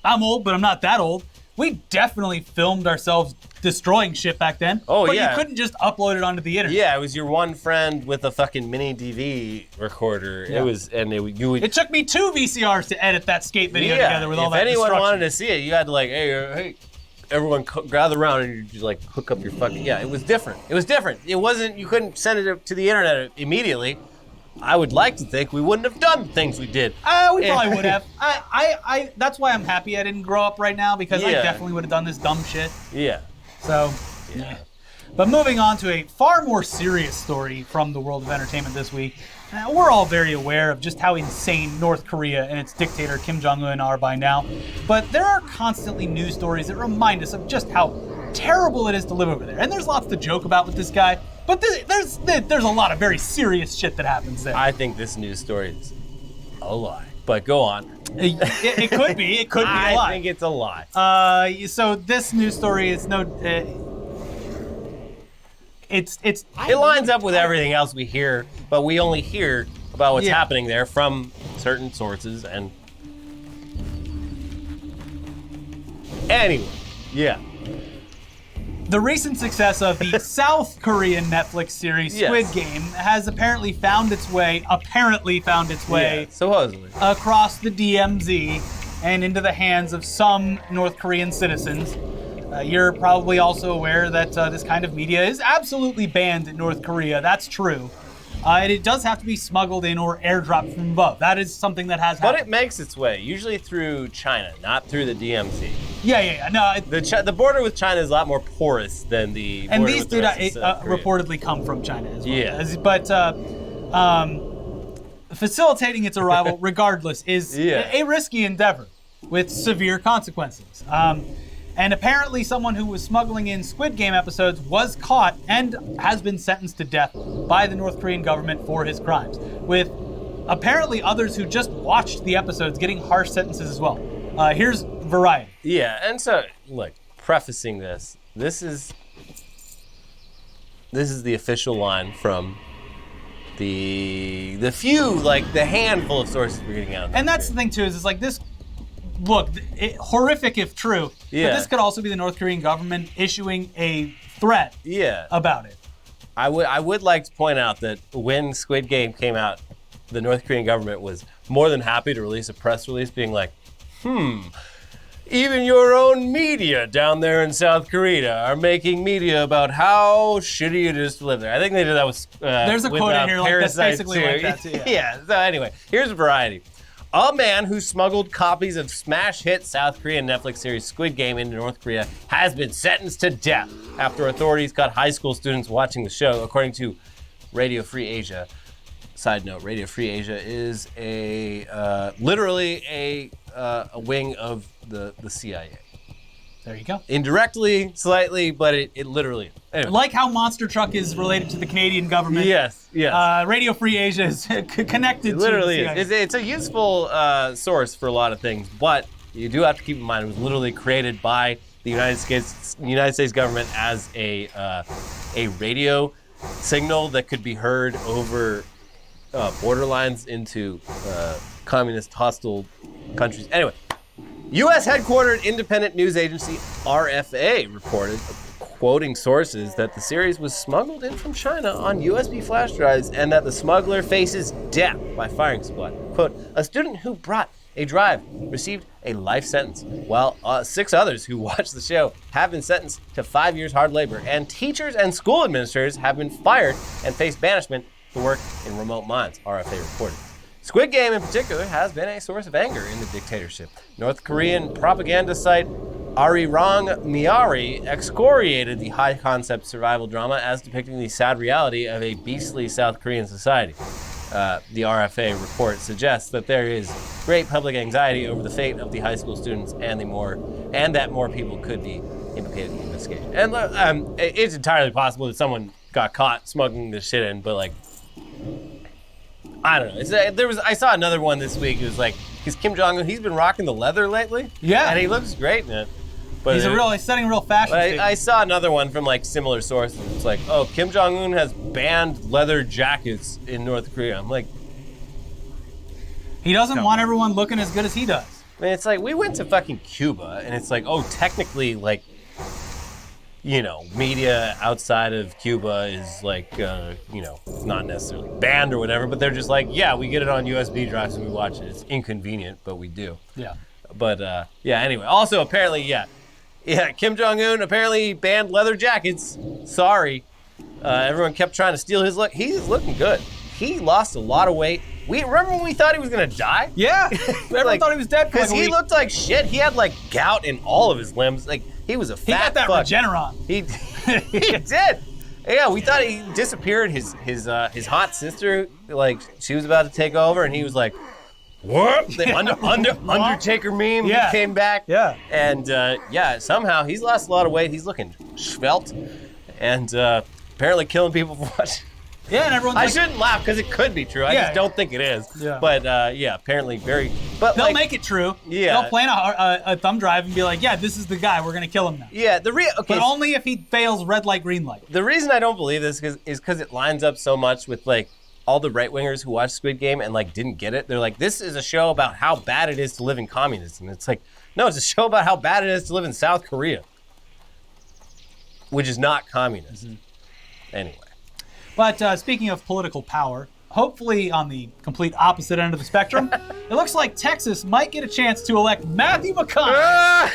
I'm old, but I'm not that old. We definitely filmed ourselves destroying shit back then. Oh, but yeah. you couldn't just upload it onto the internet. Yeah, it was your one friend with a fucking mini DV recorder. Yeah. You would. It took me 2 VCRs to edit that skate video together with all that If anyone destruction. wanted to see it, you had to like, hey, everyone gather around and you just like hook up your fucking. Yeah, it was different. It wasn't. You couldn't send it to the internet immediately. I would like to think we wouldn't have done the things we did. We probably would have. I that's why I'm happy I didn't grow up right now, because I Yeah. definitely would have done this dumb shit. Yeah. So, yeah. But moving on to a far more serious story from the world of entertainment this week. We're all very aware of just how insane North Korea and its dictator Kim Jong-un are by now. But there are constantly news stories that remind us of just how terrible it is to live over there. And there's lots to joke about with this guy, but there's a lot of very serious shit that happens there. I think this news story is a lie. But go on. It could be. It could be a lie. I think it's a lie. So this news story is no. It lines up with everything else we hear, but we only hear about what's happening there from certain sources. And anyway, yeah. The recent success of the South Korean Netflix series Squid Game has apparently found its way supposedly across the DMZ and into the hands of some North Korean citizens. You're probably also aware that this kind of media is absolutely banned in North Korea. That's true. And it does have to be smuggled in or airdropped from above. That is something that has happened. But it makes its way, usually through China, not through the DMZ. Yeah. No, The border with China is a lot more porous than the border and these with the do rest not of South Korea. reportedly come from China as well. Yeah. But facilitating its arrival, regardless, is a risky endeavor with severe consequences. And apparently someone who was smuggling in Squid Game episodes was caught and has been sentenced to death by the North Korean government for his crimes, with apparently others who just watched the episodes getting harsh sentences as well. Here's Variety. Yeah, and so, look, prefacing this. This is the official line from the handful of sources we're getting out. And that's the thing too, is it's like this. Look, horrific if true. Yeah. But this could also be the North Korean government issuing a threat. Yeah. About it. I would like to point out that when Squid Game came out, the North Korean government was more than happy to release a press release being like, even your own media down there in South Korea are making media about how shitty it is to live there. I think they did that with There's a quote in here like that's basically too. like that too. Yeah. Yeah, so anyway, here's Variety. A man who smuggled copies of smash hit South Korean Netflix series Squid Game into North Korea has been sentenced to death after authorities caught high school students watching the show, according to Radio Free Asia. Side note, Radio Free Asia is literally a wing of the CIA. There you go. Indirectly, slightly, but it literally. Anyway. Like how Monster Truck is related to the Canadian government. Yes. Radio Free Asia is connected It literally to the CIA. is. It's a useful source for a lot of things, but you do have to keep in mind it was literally created by the United States government as a radio signal that could be heard over border lines into communist hostile countries. Anyway, U.S. headquartered independent news agency RFA reported, quoting sources, that the series was smuggled in from China on USB flash drives and that the smuggler faces death by firing squad. Quote, a student who brought a drive received a life sentence, while 6 others who watched the show have been sentenced to 5 years hard labor, and teachers and school administrators have been fired and face banishment to work in remote mines, RFA reported. Squid Game in particular has been a source of anger in the dictatorship. North Korean propaganda site Arirang Miari excoriated the high-concept survival drama as depicting the sad reality of a beastly South Korean society. The RFA report suggests that there is great public anxiety over the fate of the high school students and that more people could be implicated in the investigation. And it's entirely possible that someone got caught smuggling this shit in, but like, I don't know. I saw another one this week. It was like, because Kim Jong-un, he's been rocking the leather lately. Yeah. And he looks great in it. But He's setting a real fashion but statement. I saw another one from like similar sources. It's like, oh, Kim Jong-un has banned leather jackets in North Korea. I'm like, he doesn't want everyone looking as good as he does. I mean, it's like, we went to fucking Cuba, and it's like, oh, technically, like, you know, media outside of Cuba is like, not necessarily banned or whatever, but they're just like, yeah, we get it on USB drives and we watch it. It's inconvenient, but we do. Yeah. But, anyway. Also, apparently, Kim Jong-un apparently banned leather jackets. Sorry. Everyone kept trying to steal his look. He's looking good. He lost a lot of weight. Remember when we thought he was going to die? Yeah. Everyone thought he was dead for like a Because he week. looked like shit. He had, like, gout in all of his limbs. Like, he was a fat He got that fuck. Regeneron. He did. Yeah, we thought he disappeared. His hot sister, like, she was about to take over, and he was like, what? The Undertaker meme came back. Yeah. And, somehow he's lost a lot of weight. He's looking svelte. And apparently killing people for watching. Yeah, and everyone's I like, shouldn't laugh because it could be true. I just don't think it is. Yeah. But, apparently very... But they'll like, make it true. Yeah. They'll plant a thumb drive and be like, yeah, this is the guy. We're going to kill him now. Yeah, But only if he fails red light, green light. The reason I don't believe this is because it lines up so much with, like, all the right-wingers who watched Squid Game and, like, didn't get it. They're like, this is a show about how bad it is to live in communism. It's like, no, it's a show about how bad it is to live in South Korea, which is not communist. Mm-hmm. Anyway. But speaking of political power, hopefully on the complete opposite end of the spectrum, it looks like Texas might get a chance to elect Matthew McConaughey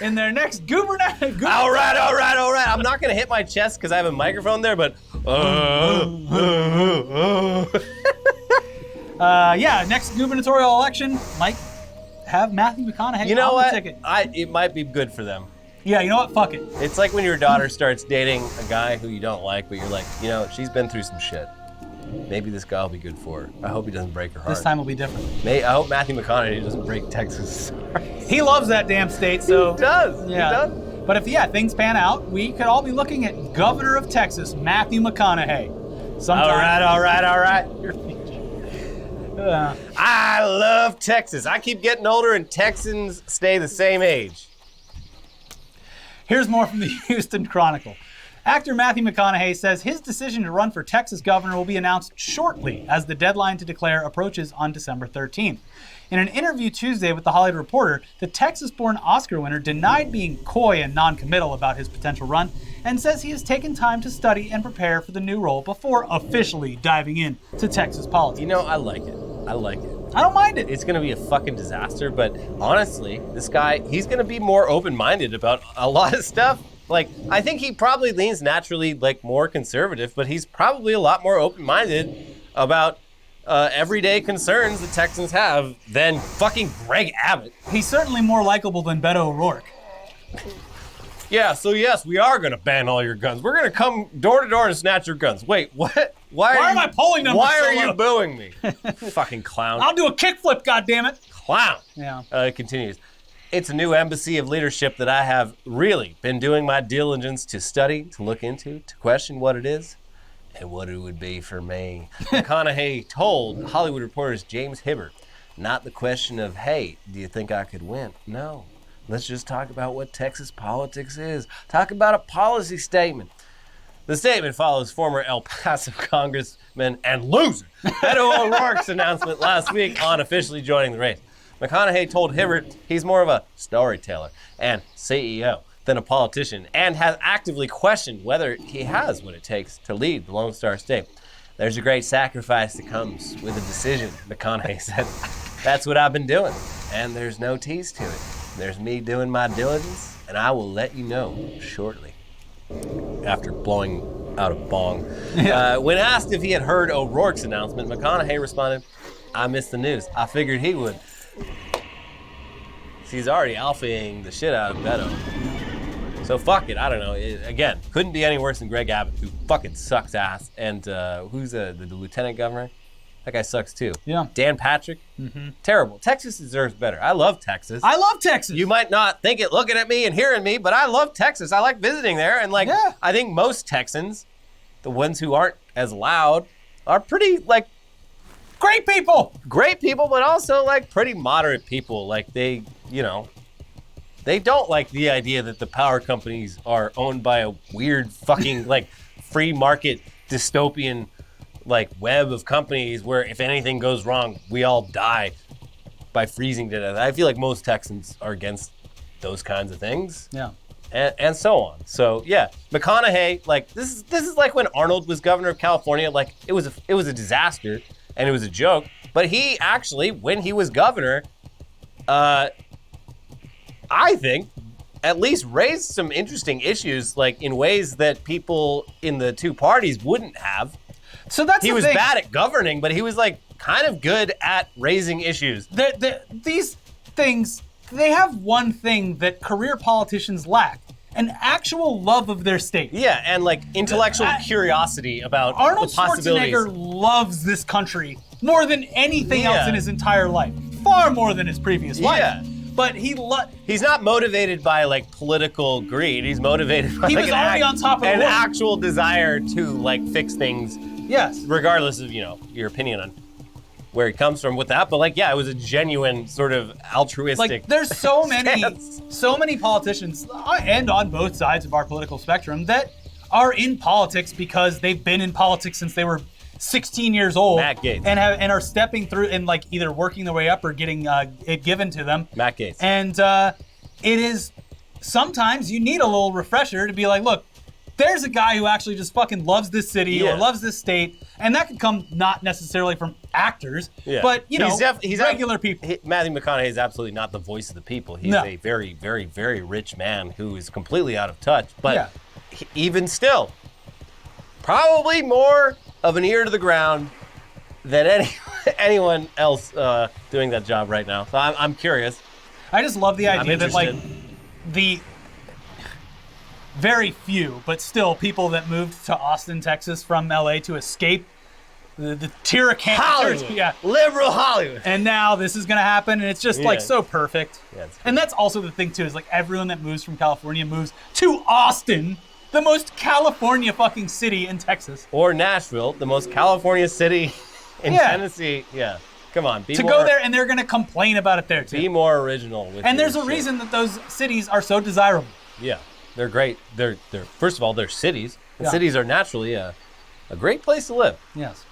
in their next gubernatorial. All right. I'm not going to hit my chest because I have a microphone there, but... next gubernatorial election might have Matthew McConaughey You know on what? the ticket. It might be good for them. Yeah, you know what? Fuck it. It's like when your daughter starts dating a guy who you don't like, but you're like, she's been through some shit. Maybe this guy will be good for her. I hope he doesn't break her heart. This time will be different. I hope Matthew McConaughey doesn't break Texas' heart. He loves that damn state, so... He does. Yeah. He does. But if, things pan out, we could all be looking at Governor of Texas, Matthew McConaughey. Sometime. All right. Uh, I love Texas. I keep getting older and Texans stay the same age. Here's more from the Houston Chronicle. Actor Matthew McConaughey says his decision to run for Texas governor will be announced shortly as the deadline to declare approaches on December 13th. In an interview Tuesday with The Hollywood Reporter, the Texas-born Oscar winner denied being coy and non-committal about his potential run and says he has taken time to study and prepare for the new role before officially diving in to Texas politics. You know, I like it. I like it. I don't mind it. It's going to be a fucking disaster, but honestly, this guy, he's going to be more open-minded about a lot of stuff. Like, I think he probably leans naturally, like, more conservative, but he's probably a lot more open-minded about everyday concerns that Texans have than fucking Greg Abbott. He's certainly more likable than Beto O'Rourke. Yeah, so yes, we are going to ban all your guns. We're going to come door to door and snatch your guns. Wait, what? Why are my polling numbers Why so are you low? booing me? Fucking clown. I'll do a kickflip, goddammit. Clown. Yeah. It continues. It's a new embassy of leadership that I have really been doing my diligence to study, to look into, to question what it is and what it would be for me. McConaughey told Hollywood Reporter's James Hibbert, not the question of, hey, do you think I could win? No. Let's just talk about what Texas politics is. Talk about a policy statement. The statement follows former El Paso Congressman and loser Beto O'Rourke's announcement last week on officially joining the race. McConaughey told Hibbert he's more of a storyteller and CEO than a politician and has actively questioned whether he has what it takes to lead the Lone Star State. There's a great sacrifice that comes with a decision, McConaughey said. That's what I've been doing, and there's no tease to it. There's me doing my diligence, and I will let you know shortly. After blowing out a bong. When asked if he had heard O'Rourke's announcement, McConaughey responded, I missed the news. I figured he would. He's already alphaing the shit out of Beto. So fuck it, I don't know. Again, couldn't be any worse than Greg Abbott, who fucking sucks ass. And who's the lieutenant governor? That guy sucks too. Yeah. Dan Patrick. Mm-hmm. Terrible. Texas deserves better. I love Texas. I love Texas. You might not think it looking at me and hearing me, but I love Texas. I like visiting there. And Yeah. I think most Texans, the ones who aren't as loud, are pretty great people. great people, but also pretty moderate people. They don't like the idea that the power companies are owned by a weird fucking free market dystopian web of companies where if anything goes wrong, we all die by freezing to death. I feel like most Texans are against those kinds of things. Yeah. And so on. So yeah, McConaughey, this is like when Arnold was governor of California. It was a disaster and it was a joke. But he actually, when he was governor, I think at least raised some interesting issues, in ways that people in the two parties wouldn't have. So that's He the was thing. bad at governing, but he was kind of good at raising issues. These things, they have one thing that career politicians lack: an actual love of their state. Yeah, and intellectual curiosity about Arnold the possibilities. Schwarzenegger loves this country more than anything else Yeah. in his entire life. Far more than his previous life. Yeah. But He's not motivated by political greed. He's motivated by He was already on top of the an world. actual desire to fix things, yes. regardless of your opinion on where he comes from with that. But it was a genuine sort of altruistic. There's so many, stance. so many politicians, and on both sides of our political spectrum, that are in politics because they've been in politics since they were 16 years old. Matt Gaetz. And are stepping through and either working their way up or getting it given to them. Matt Gaetz. And it is, sometimes you need a little refresher to be look, there's a guy who actually just fucking loves this city Yeah. or loves this state. And that could come not necessarily from actors, Yeah. but, He's regular people. Matthew McConaughey is absolutely not the voice of the people. He's No. a very, very, very rich man who is completely out of touch. But Yeah. even still, probably more of an ear to the ground than anyone else doing that job right now. So I'm curious. I just love the idea that interested. the very few, but still people that moved to Austin, Texas from LA to escape the tyranny. Hollywood. Yeah. Liberal Hollywood. And now this is gonna happen, and it's just Yeah. so perfect. Yeah, it's And that's also the thing too, is everyone that moves from California moves to Austin, the most California fucking city in Texas. Or Nashville, the most California city in Yeah. Tennessee. Yeah. Come on. To go there, and they're gonna complain about it there too. Be more original with And there's your a shit. reason that those cities are so desirable. Yeah. They're great. They're first of all, they're cities. And Yeah. cities are naturally a great place to live. Yes.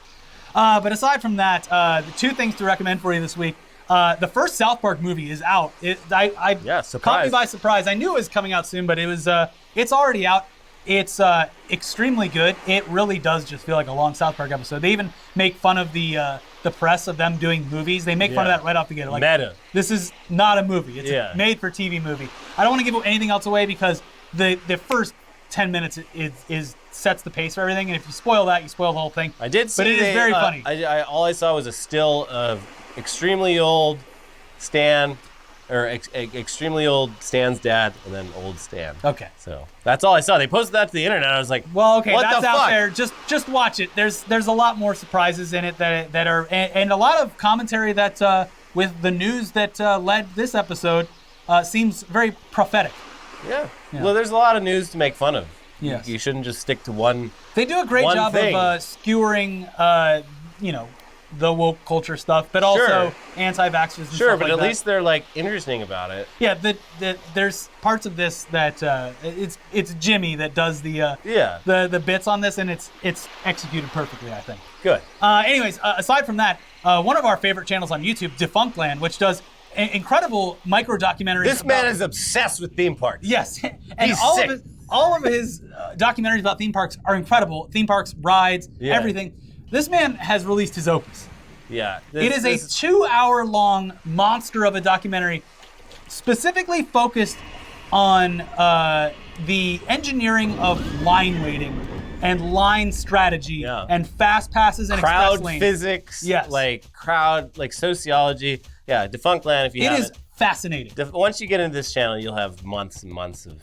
But aside from that, the two things to recommend for you this week. The first South Park movie is out. I caught me surprise. by surprise. I knew it was coming out soon, but it's already out. It's extremely good. It really does just feel like a long South Park episode. They even make fun of the press of them doing movies. They make fun of that right off the gate. Like, Meta. This is not a movie. It's a made-for-TV movie. I don't want to give anything else away because the first 10 minutes is sets the pace for everything, and if you spoil that, you spoil the whole thing. I did see but it is very funny. All I saw was a still of extremely old Stan, or extremely old Stan's dad, and then old Stan. Okay. So that's all I saw. They posted that to the internet. I was like, well, okay, what that's the out fuck? there. Just watch it. There's a lot more surprises in it that are and a lot of commentary that with the news that led this episode seems very prophetic. Yeah. Well, there's a lot of news to make fun of. Yes. You shouldn't just stick to one. They do a great one job thing. of skewering, the woke culture stuff, but also Sure. anti-vaxxers and Sure, stuff but like at that. least they're like interesting about it. Yeah, there's parts of this that it's Jimmy that does the bits on this, and it's executed perfectly, I think. Good. Anyways, aside from that, one of our favorite channels on YouTube, Defunctland, which does incredible micro documentaries. This man is obsessed with theme parks. Yes, and He's sick. all of his documentaries about theme parks are incredible. Theme parks, rides, everything. This man has released his opus. Yeah. It is a 2-hour-long monster of a documentary, specifically focused on the engineering of line waiting and line strategy and fast passes and crowd express lanes. physics. Yes. Like crowd, like sociology. Yeah, Defunctland. If you It have is fascinating. Once you get into this channel, you'll have months and months of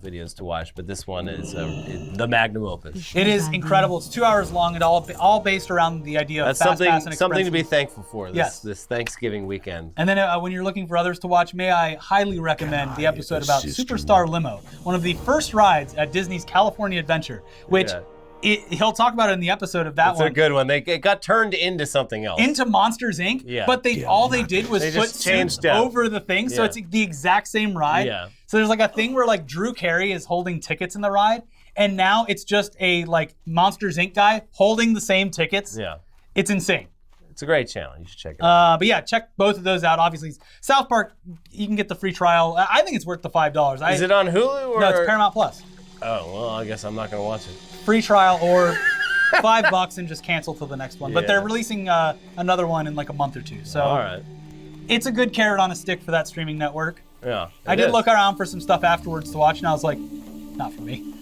videos to watch. But this one is the magnum opus. It is incredible. It's 2 hours long and all based around the idea of That's fast pass and something express to be lanes. thankful for. Yes. This Thanksgiving weekend. And then when you're looking for others to watch, may I highly recommend the episode about Superstar Limo, one of the first rides at Disney's California Adventure, which he'll talk about it in the episode of that It's one. a good one. It got turned into something else. Into Monsters Inc. Yeah. But all they did was They put just changed suits it. over the thing, so Yeah. it's the exact same ride. Yeah. So there's like a thing where like Drew Carey is holding tickets in the ride, and now it's just a like Monsters Inc. guy holding the same tickets. Yeah. It's insane. It's a great channel. You should check it out. But yeah, check both of those out. Obviously, South Park, you can get the free trial. I think it's worth the $5. Is it on Hulu or? No, it's Paramount Plus. Oh, well, I guess I'm not going to watch it. Free trial or $5 and just cancel till the next one. But they're Yeah. releasing another one in like a month or two. So All right. it's a good carrot on a stick for that streaming network. Yeah. I it did is. look around for some stuff afterwards to watch, and I was like, not for me.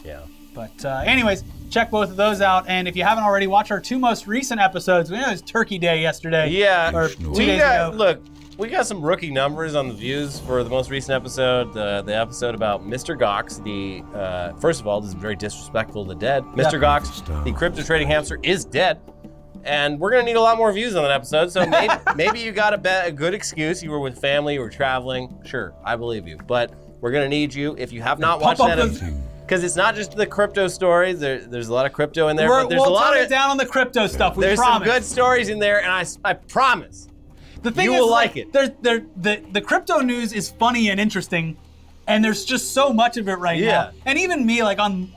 Yeah. But anyways, check both of those out. And if you haven't already, watch our 2 most recent episodes. We know it was Turkey Day yesterday. Yeah. Or 2 We days got, ago. look, we got some rookie numbers on the views for the most recent episode. The episode about Mr. Gox. First of all, this is very disrespectful to the dead. Mr. Gox, the crypto trading hamster, is dead. And we're gonna need a lot more views on that episode. So maybe you got a good excuse. You were with family, you were traveling. Sure, I believe you. But we're gonna need you if you have not watched that episode. Because it's not just the crypto stories. There's a lot of crypto in there. But there's we'll a lot tone of it down on the crypto stuff. We there's promise. some good stories in there, and I promise. The thing You is, will like it. The crypto news is funny and interesting, and there's just so much of it right Yeah. now. And even me, like on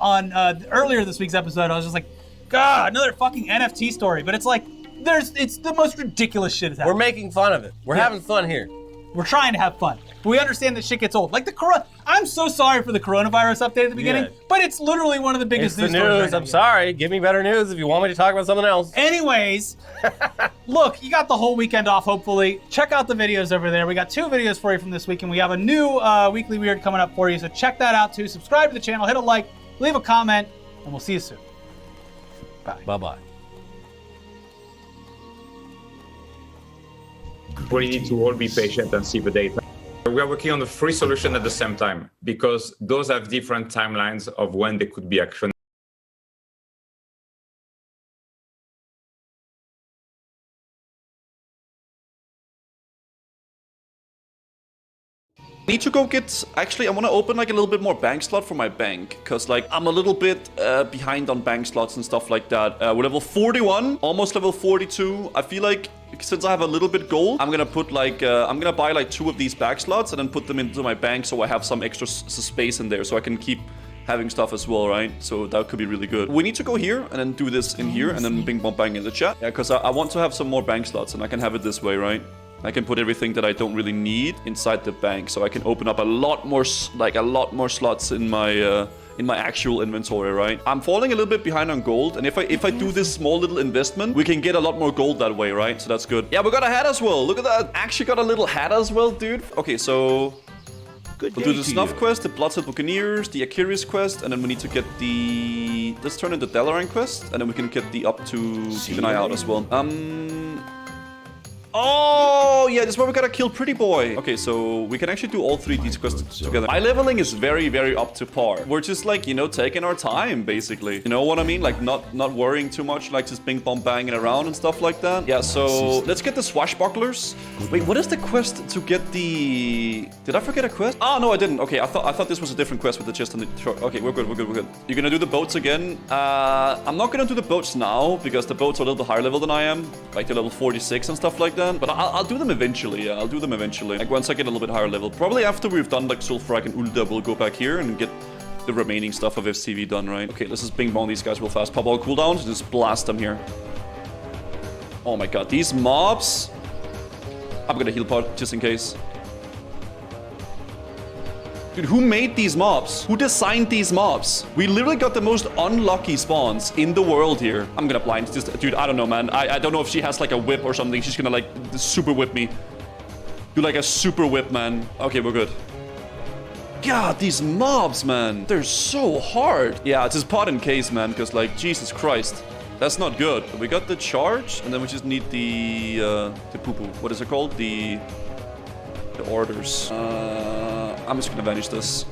earlier this week's episode, I was just like, God, another fucking NFT story. But it's like, it's the most ridiculous shit that's We're happening. making fun of it. We're having fun here. We're trying to have fun. But we understand that shit gets old. Like I'm so sorry for the coronavirus update at the beginning, Yeah. but it's literally one of the biggest It's the news stories news. right now. I'm sorry. Give me better news if you want me to talk about something else. Anyways, look, you got the whole weekend off, hopefully. Check out the videos over there. We got 2 videos for you from this week, and we have a new Weekly Weird coming up for you, so check that out too. Subscribe to the channel, hit a like, leave a comment, and we'll see you soon. Bye. Bye-bye. We need to all be patient and see the data. We are working on the 3 solutions at the same time because those have different timelines of when they could be actioned. Need to go get, actually I want to open like a little bit more bank slot for my bank, because like I'm a little bit behind on bank slots and stuff like that. We're level 41, almost level 42. I feel like since I have a little bit gold, I'm gonna put like, I'm gonna buy like 2 of these back slots and then put them into my bank so I have some extra space in there so I can keep having stuff as well, right? So that could be really good. We need to go here and then do this in here and then bing bong bang in the chat. Yeah, because I want to have some more bank slots and I can have it this way, right? I can put everything that I don't really need inside the bank so I can open up a lot more slots in my actual inventory, right? I'm falling a little bit behind on gold, and if I do this small little investment, we can get a lot more gold that way, right? So that's good. Yeah, we got a hat as well. Look at that. Actually got a little hat as well, dude. Okay, so we'll do the Snuff quest, the Bloodset Buccaneers, the Achilles quest, and then we need to get the... Let's turn in the Dalaran quest, and then we can get the up to keep an eye out as well. Oh, yeah, this is where we gotta kill Pretty Boy. Okay, so we can actually do all 3 of these quests together. My leveling is very, very up to par. We're just like, you know, taking our time, basically. You know what I mean? Like, not worrying too much, like just bing bong banging around and stuff like that. Yeah, so let's get the Swashbucklers. Wait, what is the quest to get the... Did I forget a quest? Oh, no, I didn't. Okay, I thought this was a different quest with the chest and the... Okay, we're good. You're gonna do the boats again. I'm not gonna do the boats now, because the boats are a little bit higher level than I am. Like, they're level 46 and stuff like that. But I'll do them eventually, yeah, I'll do them eventually. Like, once I get a little bit higher level. Probably after we've done, like, Sulfurak and Ulda, we'll go back here and get the remaining stuff of FCV done, right? Okay, let's just bing-bong these guys real fast. Pop all cooldowns and just blast them here. Oh my god, these mobs... I'm gonna heal pod, just in case. Dude, who made these mobs? Who designed these mobs? We literally got the most unlucky spawns in the world here. I'm gonna blind. Just, dude, I don't know, man. I don't know if she has like a whip or something. She's gonna like super whip me. Do like a super whip, man. Okay, we're good. God, these mobs, man. They're so hard. Yeah, just pot in case, man. Because like, Jesus Christ. That's not good. We got the charge. And then we just need the poo-poo. What is it called? The orders. I'm just gonna vanish this.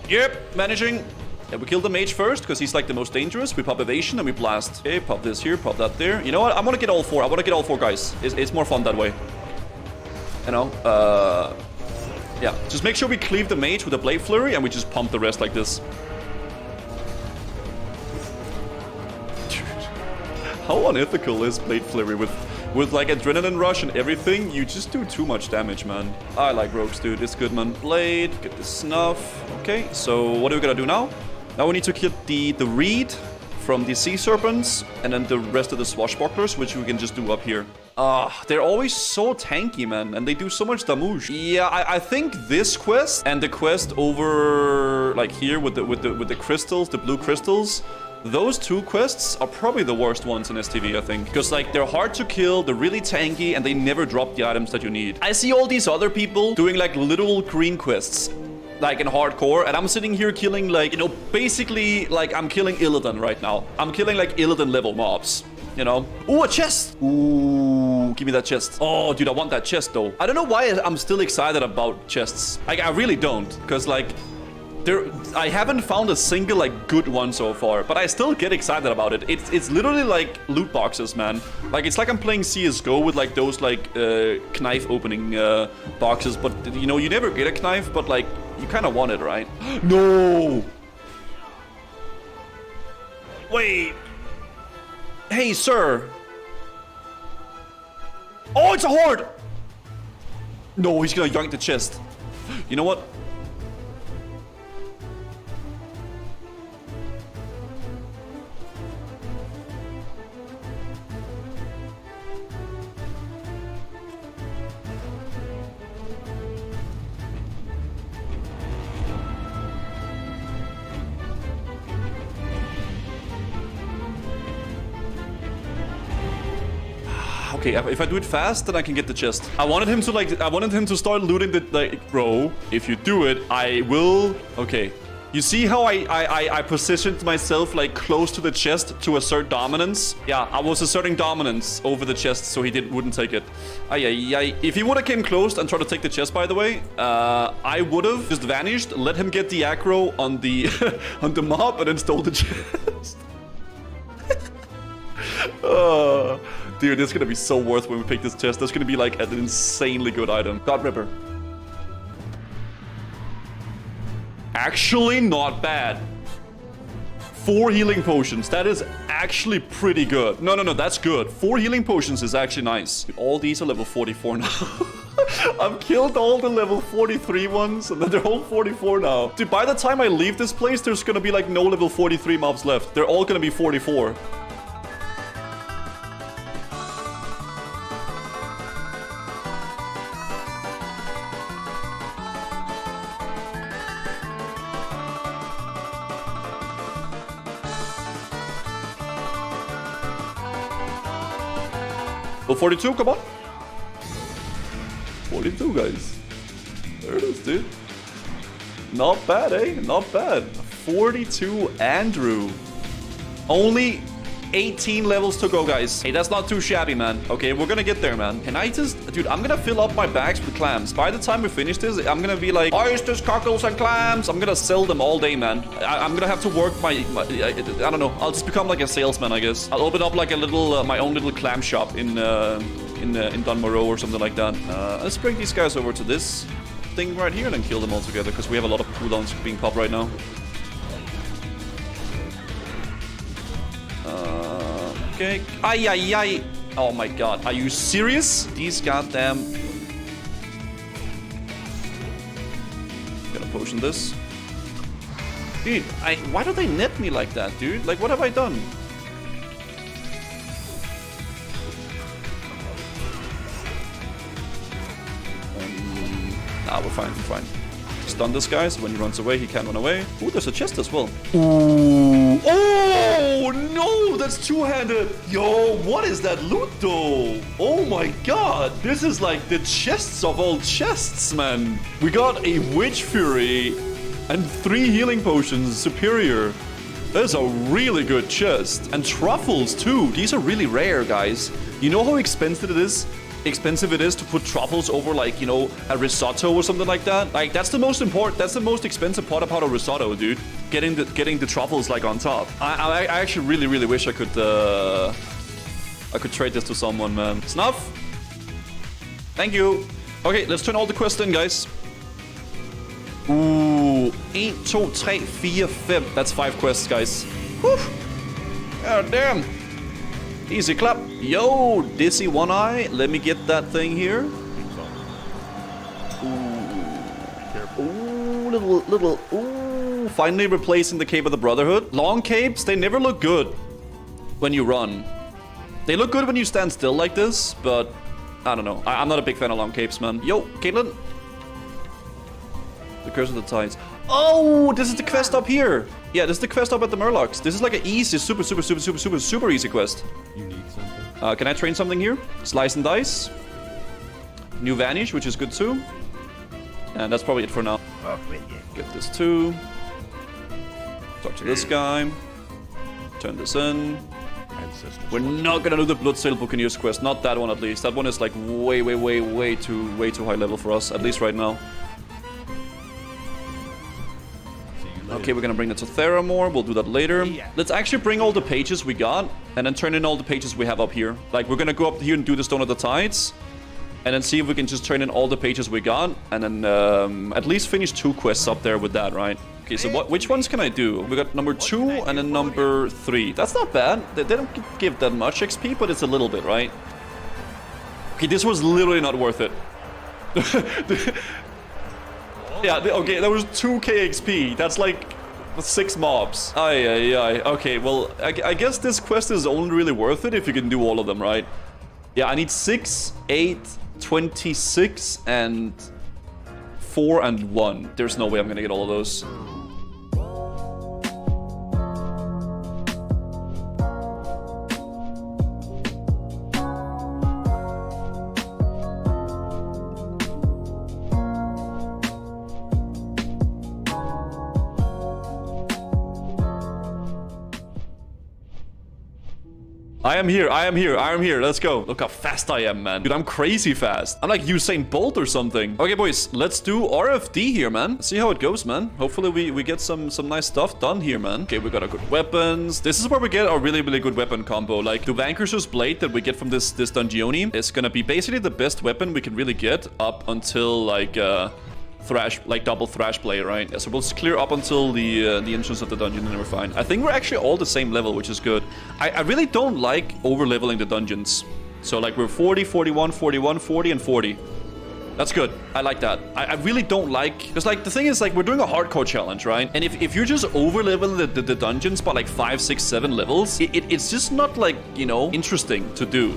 Yep, vanishing. Yeah, we kill the mage first, because he's like the most dangerous. We pop evasion and we blast. Okay, pop this here, pop that there. You know what? I want to get all 4. I want to get all 4 guys. It's more fun that way. You know? Yeah. Just make sure we cleave the mage with a blade flurry and we just pump the rest like this. Dude. How unethical is blade flurry with like adrenaline rush and everything? You just do too much damage, man. I like rogues, dude. It's good, man. Blade, get the snuff. Okay, so what are we gonna do now? Now we need to get the reed from the sea serpents and then the rest of the swashbucklers, which we can just do up here. They're always so tanky, man, and they do so much damage. Yeah, I think this quest and the quest over like here with the crystals, the blue crystals, those 2 quests are probably the worst ones in STV, I think. Because, like, they're hard to kill, they're really tanky, and they never drop the items that you need. I see all these other people doing, like, little green quests, like, in hardcore, and I'm sitting here killing, like, you know, basically, like, I'm killing Illidan right now. I'm killing, like, Illidan level mobs, you know? Ooh, a chest! Ooh, give me that chest. Oh, dude, I want that chest, though. I don't know why I'm still excited about chests. Like, I really don't, because, like... I haven't found a single like good one so far, but I still get excited about it. It's literally like loot boxes, man. Like it's like I'm playing CS:GO with like those like knife opening boxes, but you know you never get a knife, but like you kind of want it, right? No. Wait. Hey, sir. Oh, it's a horde. No, he's gonna yoink the chest. You know what? Okay, if I do it fast, then I can get the chest. I wanted him to start looting the, like, bro, if you do it, I will... Okay. You see how I positioned myself, like, close to the chest to assert dominance? Yeah, I was asserting dominance over the chest, so he wouldn't take it. If he would have came close and tried to take the chest, by the way, I would have just vanished, let him get the aggro on the, on the mob, and then stole the chest. Dude, this is gonna be so worth when we pick this chest. That's gonna be like an insanely good item. God Ripper. Actually, not bad. 4 healing potions. That is actually pretty good. No, that's good. 4 healing potions is actually nice. All these are level 44 now. I've killed all the level 43 ones, and then they're all 44 now. Dude, by the time I leave this place, there's gonna be like no level 43 mobs left. They're all gonna be 44. Level 42, come on. 42, guys. There it is, dude. Not bad, eh? Not bad. 42 Andrew. Only 18 levels to go, guys. Hey, that's not too shabby, man. Okay, we're gonna get there, man. Can I just... Dude, I'm gonna fill up my bags with clams. By the time we finish this, I'm gonna be like, oysters, cockles, and clams. I'm gonna sell them all day, man. I'm gonna have to work I don't know. I'll just become like a salesman, I guess. I'll open up like a little, my own little clam shop in Dunmorrow or something like that. Let's bring these guys over to this thing right here and then kill them all together, because we have a lot of cooldowns being popped right now. Okay. Ay, ay, ay. Oh my god. Are you serious? These goddamn... Gonna potion this. Dude, why do they net me like that, dude? Like, what have I done? Nah, we're fine, we're fine. Stun this guy, so when he runs away, he can't run away. Ooh, there's a chest as well. Ooh. Oh, no, that's two-handed. Yo, what is that loot, though? Oh my god. This is like the chests of all chests, man. We got a Witch Fury and 3 healing potions, superior. That's a really good chest. And truffles, too. These are really rare, guys. You know how expensive it is? To put truffles over, like, you know, a risotto or something like that. Like, that's the most important, that's the most expensive part about a risotto, dude. Getting the truffles, like, on top. I actually really wish I could trade this to someone, man. Snuff? Thank you. Okay, let's turn all the quests in, guys. Ooh, 1, 2, 3, 4, 5. That's 5 quests, guys. Whew. God damn. Easy clap. Yo, Dizzy One Eye. Let me get that thing here. Ooh, little. Ooh, finally replacing the Cape of the Brotherhood. Long capes, they never look good when you run. They look good when you stand still like this, but I don't know. I'm not a big fan of long capes, man. Yo, Caitlin. The Curse of the Tides. Oh, this is the quest up here. Yeah, this is the quest up at the Murlocs. This is like an easy, super easy quest. You need something? Can I train something here? Slice and dice. New Vanish, which is good too. And that's probably it for now. Get this too. Talk to this guy. Turn this in. We're not gonna do the Bloodsail Buccaneers quest. Not that one, at least. That one is like way too high level for us. At least right now. Okay, we're gonna bring that to Theramore. We'll do that later. Let's actually bring all the pages we got and then turn in all the pages we have up here. Like, we're gonna go up here and do the Stone of the Tides and then see if we can just turn in all the pages we got and then at least finish 2 quests up there with that, right? Okay, so which ones can I do? We got number 2 and then number 3. That's not bad. They don't give that much XP, but it's a little bit, right? Okay, this was literally not worth it. Yeah, okay, that was 2k XP. That's like 6 mobs. Ay. Okay, well, I guess this quest is only really worth it if you can do all of them, right? Yeah, I need 6, 8, 26, and 4 and 1. There's no way I'm gonna get all of those. I am here. Let's go. Look how fast I am, man. Dude, I'm crazy fast. I'm like Usain Bolt or something. Okay, boys, let's do RFD here, man. Let's see how it goes, man. Hopefully we get some nice stuff done here, man. Okay, we got our good weapons. This is where we get our really good weapon combo. Like, the Vanquisher's Blade that we get from this Dungeoni is gonna be basically the best weapon we can really get up until, like, thrash, like double thrash play, right? Yeah, so we'll clear up until the entrance of the dungeon and we're fine. I think we're actually all the same level, which is good. I really don't like over-leveling the dungeons. So like we're 40, 41, 41, 40, and 40. That's good. I like that. I really don't like... Because like the thing is like we're doing a hardcore challenge, right? And if you're just over-leveling the dungeons by like 5, 6, 7 levels, it's just not like, you know, interesting to do.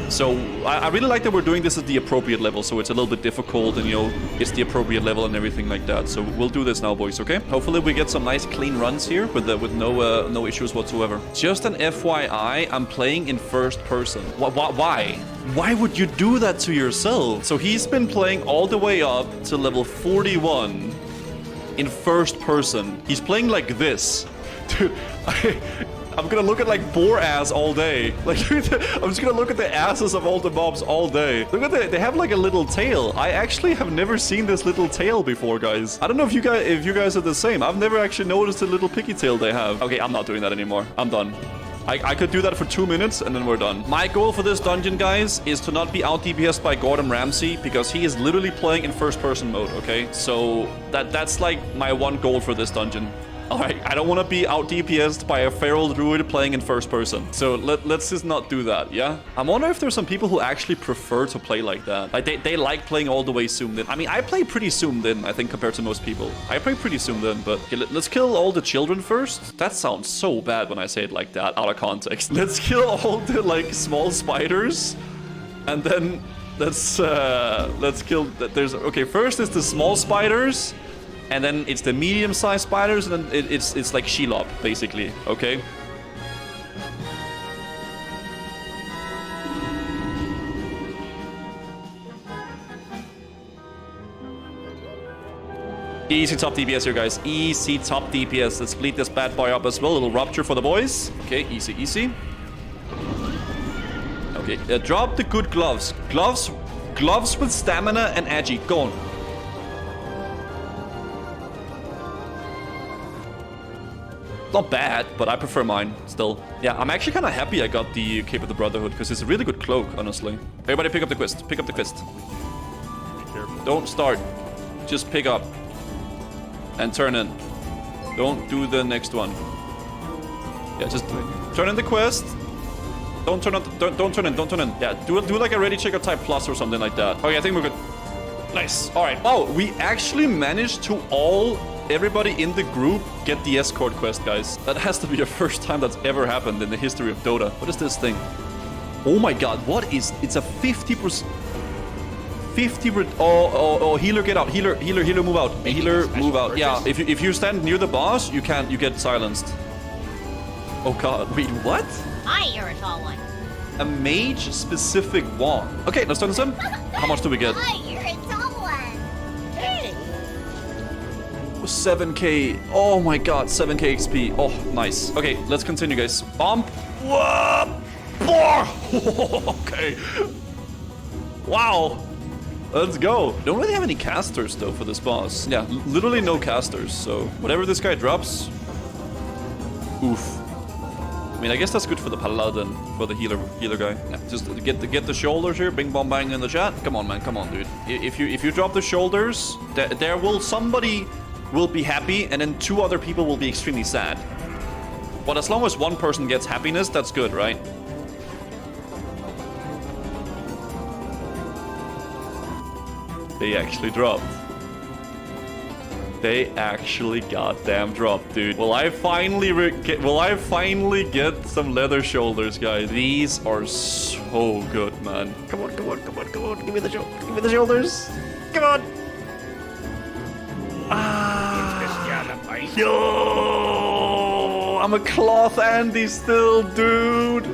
So I really like that we're doing this at the appropriate level, so it's a little bit difficult and, you know, it's the appropriate level and everything like that. So we'll do this now, boys, okay? Hopefully we get some nice clean runs here with no issues whatsoever. Just an FYI, I'm playing in first person. Why? Why would you do that to yourself? So he's been playing all the way up to level 41 in first person. He's playing like this. Dude, I'm gonna look at like boar ass all day. Like I'm just gonna look at the asses of all the mobs all day. Look at they have like a little tail. I actually have never seen this little tail before, guys. I don't know if you guys are the same. I've never actually noticed the little picky tail they have. Okay, I'm not doing that anymore. I'm done. I could do that for 2 minutes and then we're done. My goal for this dungeon, guys, is to not be out DPS'd by Gordon Ramsay because he is literally playing in first person mode, okay? So that's like my one goal for this dungeon. Alright, I don't want to be out DPS'd by a feral druid playing in first person. So let's just not do that, yeah? I wonder if there's some people who actually prefer to play like that. Like they like playing all the way zoomed in. I mean, I play pretty zoomed in, I think, compared to most people. I play pretty zoomed in, but okay, let's kill all the children first. That sounds so bad when I say it like that, out of context. Let's kill all the, like, small spiders. And then let's kill... Okay, first is the small spiders. And then it's the medium-sized spiders, and then it's like Shelob, basically, okay? Easy top DPS here, guys. Easy top DPS. Let's bleed this bad boy up as well. A little rupture for the boys. Okay, easy, easy. Okay, drop the good gloves. Gloves with stamina and agi. Go on. Not bad, but I prefer mine still. Yeah, I'm actually kind of happy I got the Cape of the Brotherhood because it's a really good cloak, honestly. Everybody pick up the quest. Pick up the quest. Be careful. Don't start. Just pick up. And turn in. Don't do the next one. Yeah, just turn in the quest. Don't turn in. Don't turn in. Yeah, do like a ready checker type plus or something like that. Okay, I think we're good. Nice. All right. Oh, we actually managed to everybody in the group get the escort quest, guys. That has to be the first time that's ever happened in the history of Dota. What is this thing? Oh my god, what is... It's a 50%... 50... Oh, healer, get out. Healer, move out. Healer, move out. Yeah, if you stand near the boss, you get silenced. Oh god, wait, what? Hi, you're a tall one. A mage-specific wand. Okay, let's turn this in. How much do we get? Hi, you're a tall one. Hey. 7k. Oh my god, 7k XP. Oh, nice. Okay, let's continue, guys. Bump. Whoop. Okay. Wow. Let's go. Don't really have any casters, though, for this boss. Yeah, literally no casters. So whatever this guy drops. Oof. I mean, I guess that's good for the paladin, for the healer guy. Yeah, just get the shoulders here. Bing bong bang in the chat. Come on, man. Come on, dude. If you drop the shoulders, somebody will be happy, and then 2 other people will be extremely sad. But as long as 1 person gets happiness, that's good, right? They actually dropped. They actually goddamn dropped, dude. Will I finally get some leather shoulders, guys? These are so good, man. Come on. Give me the shoulders. Come on. No! I'm a cloth Andy still, dude.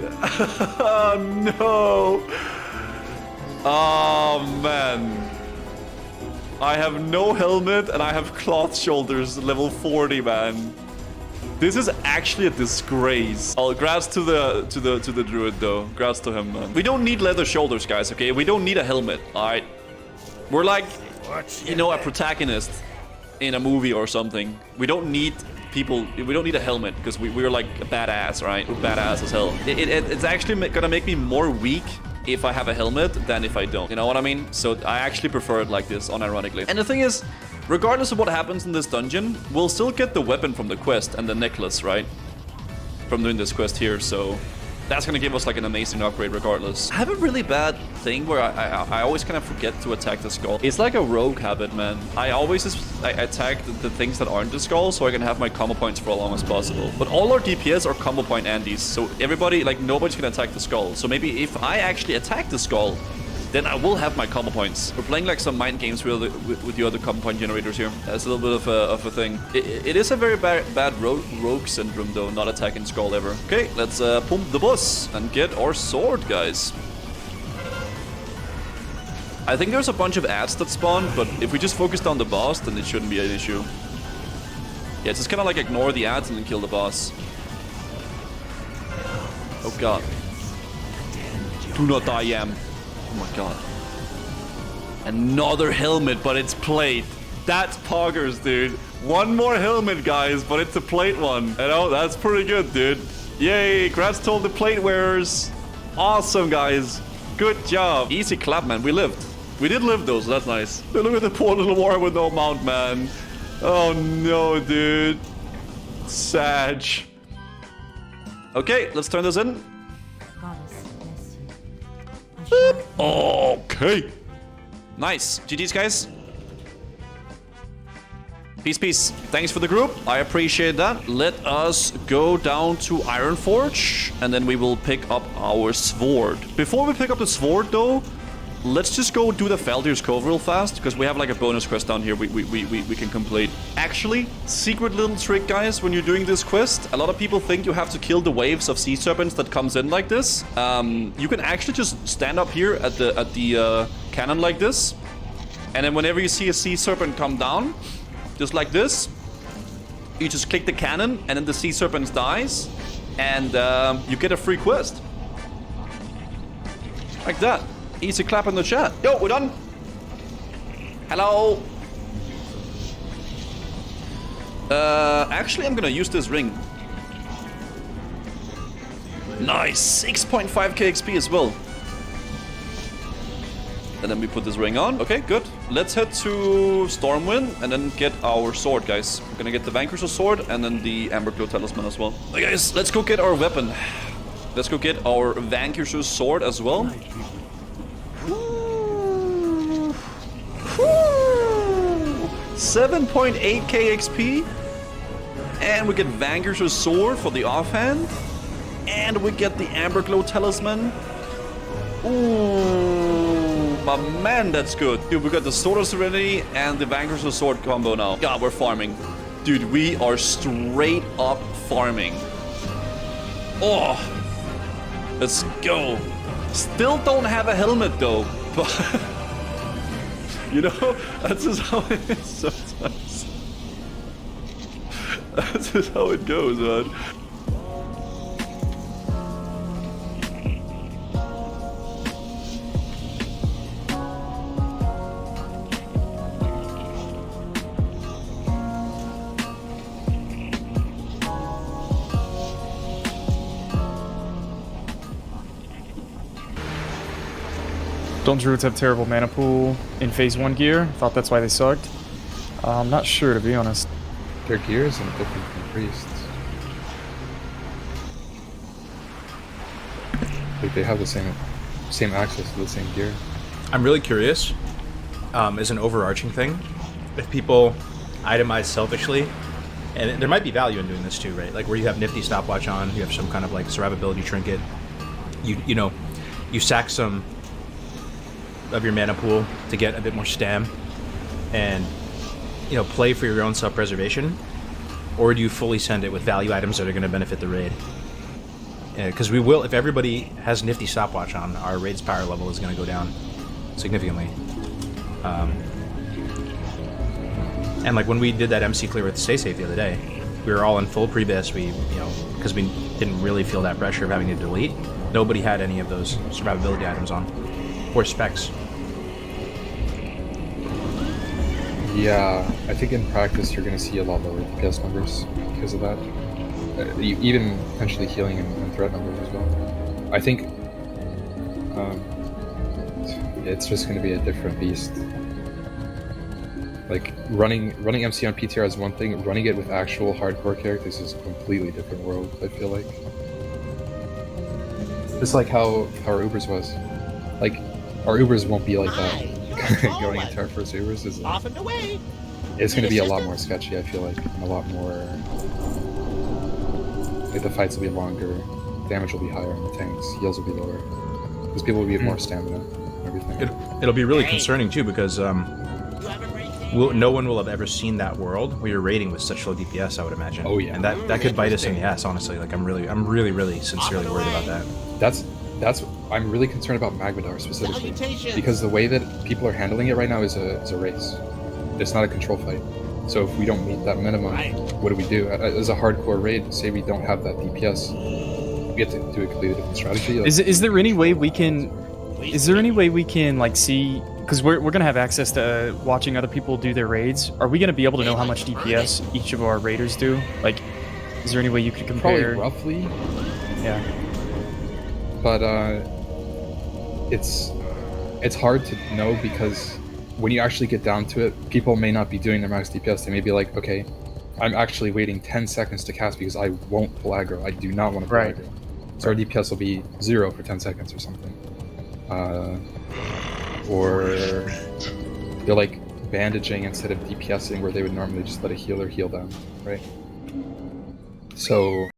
No. Oh, man. I have no helmet and I have cloth shoulders, level 40, man. This is actually a disgrace. Oh, grats to the druid though. Grats to him, man. We don't need leather shoulders, guys, okay? We don't need a helmet, alright? We're like, you know, a protagonist in a movie or something. We don't need a helmet because we're like a badass, right? We're badass as hell. It's actually gonna make me more weak if I have a helmet than if I don't. You know what I mean? So I actually prefer it like this, unironically. And the thing is, regardless of what happens in this dungeon, we'll still get the weapon from the quest and the necklace, right? From doing this quest here, so that's gonna give us like an amazing upgrade regardless. I have a really bad thing where I always kind of forget to attack the skull. It's like a rogue habit, man. I always just attack the things that aren't the skull so I can have my combo points for as long as possible. But all our DPS are combo point Andes, so everybody, like nobody's gonna attack the skull. So maybe if I actually attack the skull, then I will have my combo points. We're playing like some mind games with the other combo point generators here. That's a little bit of a thing. It is a very bad rogue syndrome though, not attacking skull ever. Okay, let's pump the bus and get our sword, guys. I think there's a bunch of ads that spawn, but if we just focus on the boss, then it shouldn't be an issue. Yeah, just kind of like ignore the ads and then kill the boss. Oh god. Do not die, Yam. Oh my god. Another helmet, but it's plate. That's poggers, dude. One more helmet, guys, but it's a plate one. You know, that's pretty good, dude. Yay, congrats to all the plate wearers. Awesome, guys. Good job. Easy clap, man. We lived. We did live, though, so that's nice. Hey, look at the poor little warrior with no mount, man. Oh, no, dude. Sag. Okay, let's turn this in. Okay. Nice. GG's, guys. Peace, peace. Thanks for the group. I appreciate that. Let us go down to Ironforge, and then we will pick up our sword. Before we pick up the sword, though, let's just go do the Faldir's Cove real fast, because we have like a bonus quest down here we can complete. Actually, secret little trick, guys, when you're doing this quest, a lot of people think you have to kill the waves of sea serpents that comes in like this. You can actually just stand up here at the cannon like this, and then whenever you see a sea serpent come down, just like this, you just click the cannon, and then the sea serpent dies, and you get a free quest. Like that. Easy clap in the chat. Yo, we're done. Hello. Actually, I'm gonna use this ring. Nice. 6.5k XP as well. And then we put this ring on. Okay, good. Let's head to Stormwind and then get our sword, guys. We're gonna get the Vanquisher's sword and then the Amberglow Talisman as well. Okay, guys, let's go get our weapon. Let's go get our Vanquisher's sword as well. 7.8k XP, and we get Vanquisher's sword for the offhand, and we get the Amberglow Talisman. Ooh, my man, that's good. Dude, we got the Sword of Serenity and the Vanquisher's sword combo now. God, we're farming. Dude, we are straight up farming. Oh, let's go. Still don't have a helmet though, but you know, that's just how it is sometimes. That's just how it goes, man. Don't druids have terrible mana pool in phase 1 gear? Thought that's why they sucked. I'm not sure, to be honest. Their gear isn't different from priests. Like they have the same access to the same gear. I'm really curious, as an overarching thing, if people itemize selfishly, and there might be value in doing this too, right? Like where you have nifty stopwatch on, you have some kind of like survivability trinket, you know, you sack some of your mana pool to get a bit more stam and, you know, play for your own self-preservation, or do you fully send it with value items that are going to benefit the raid? Because we will, if everybody has nifty stopwatch on, our raid's power level is going to go down significantly. And like when we did that MC clear with Stay Safe the other day, we were all in full pre-bis, you know, because we didn't really feel that pressure of having to delete. Nobody had any of those survivability items on, or specs. Yeah, I think in practice you're going to see a lot lower DPS numbers because of that. Even potentially healing and threat numbers as well. I think it's just going to be a different beast. Like running MC on PTR is one thing, running it with actual hardcore characters is a completely different world. I feel like just like how our Ubers was. Like our Ubers won't be like that. Going into our first Ubers is Off and away. it's going to be a lot more sketchy. I feel like, and a lot more. Like the fights will be longer, damage will be higher on the tanks, heals will be lower, because people will be more stamina. And everything. It'll be really concerning too because no one will have ever seen that world where you're raiding with such low DPS. I would imagine. Oh yeah, and that could bite us in the ass. Honestly, like I'm really sincerely worried about that. That's I'm really concerned about Magmadar specifically because the way that people are handling it right now is a race. It's not a control fight. So if we don't meet that minimum, what do we do? As a hardcore raid, say we don't have that DPS, we have to do a completely different strategy. Like, is there any way we can? Is there any way we can like see? Because we're gonna have access to watching other people do their raids. Are we gonna be able to know how much DPS each of our raiders do? Like, is there any way you could compare? probably roughly, Yeah. but it's hard to know because when you actually get down to it, people may not be doing their max DPS. They may be like, okay, I'm actually waiting 10 seconds to cast because I won't pull aggro. I do not want to pull aggro. So our DPS will be 0 for 10 seconds or something. Or they're like bandaging instead of DPSing where they would normally just let a healer heal them, right? So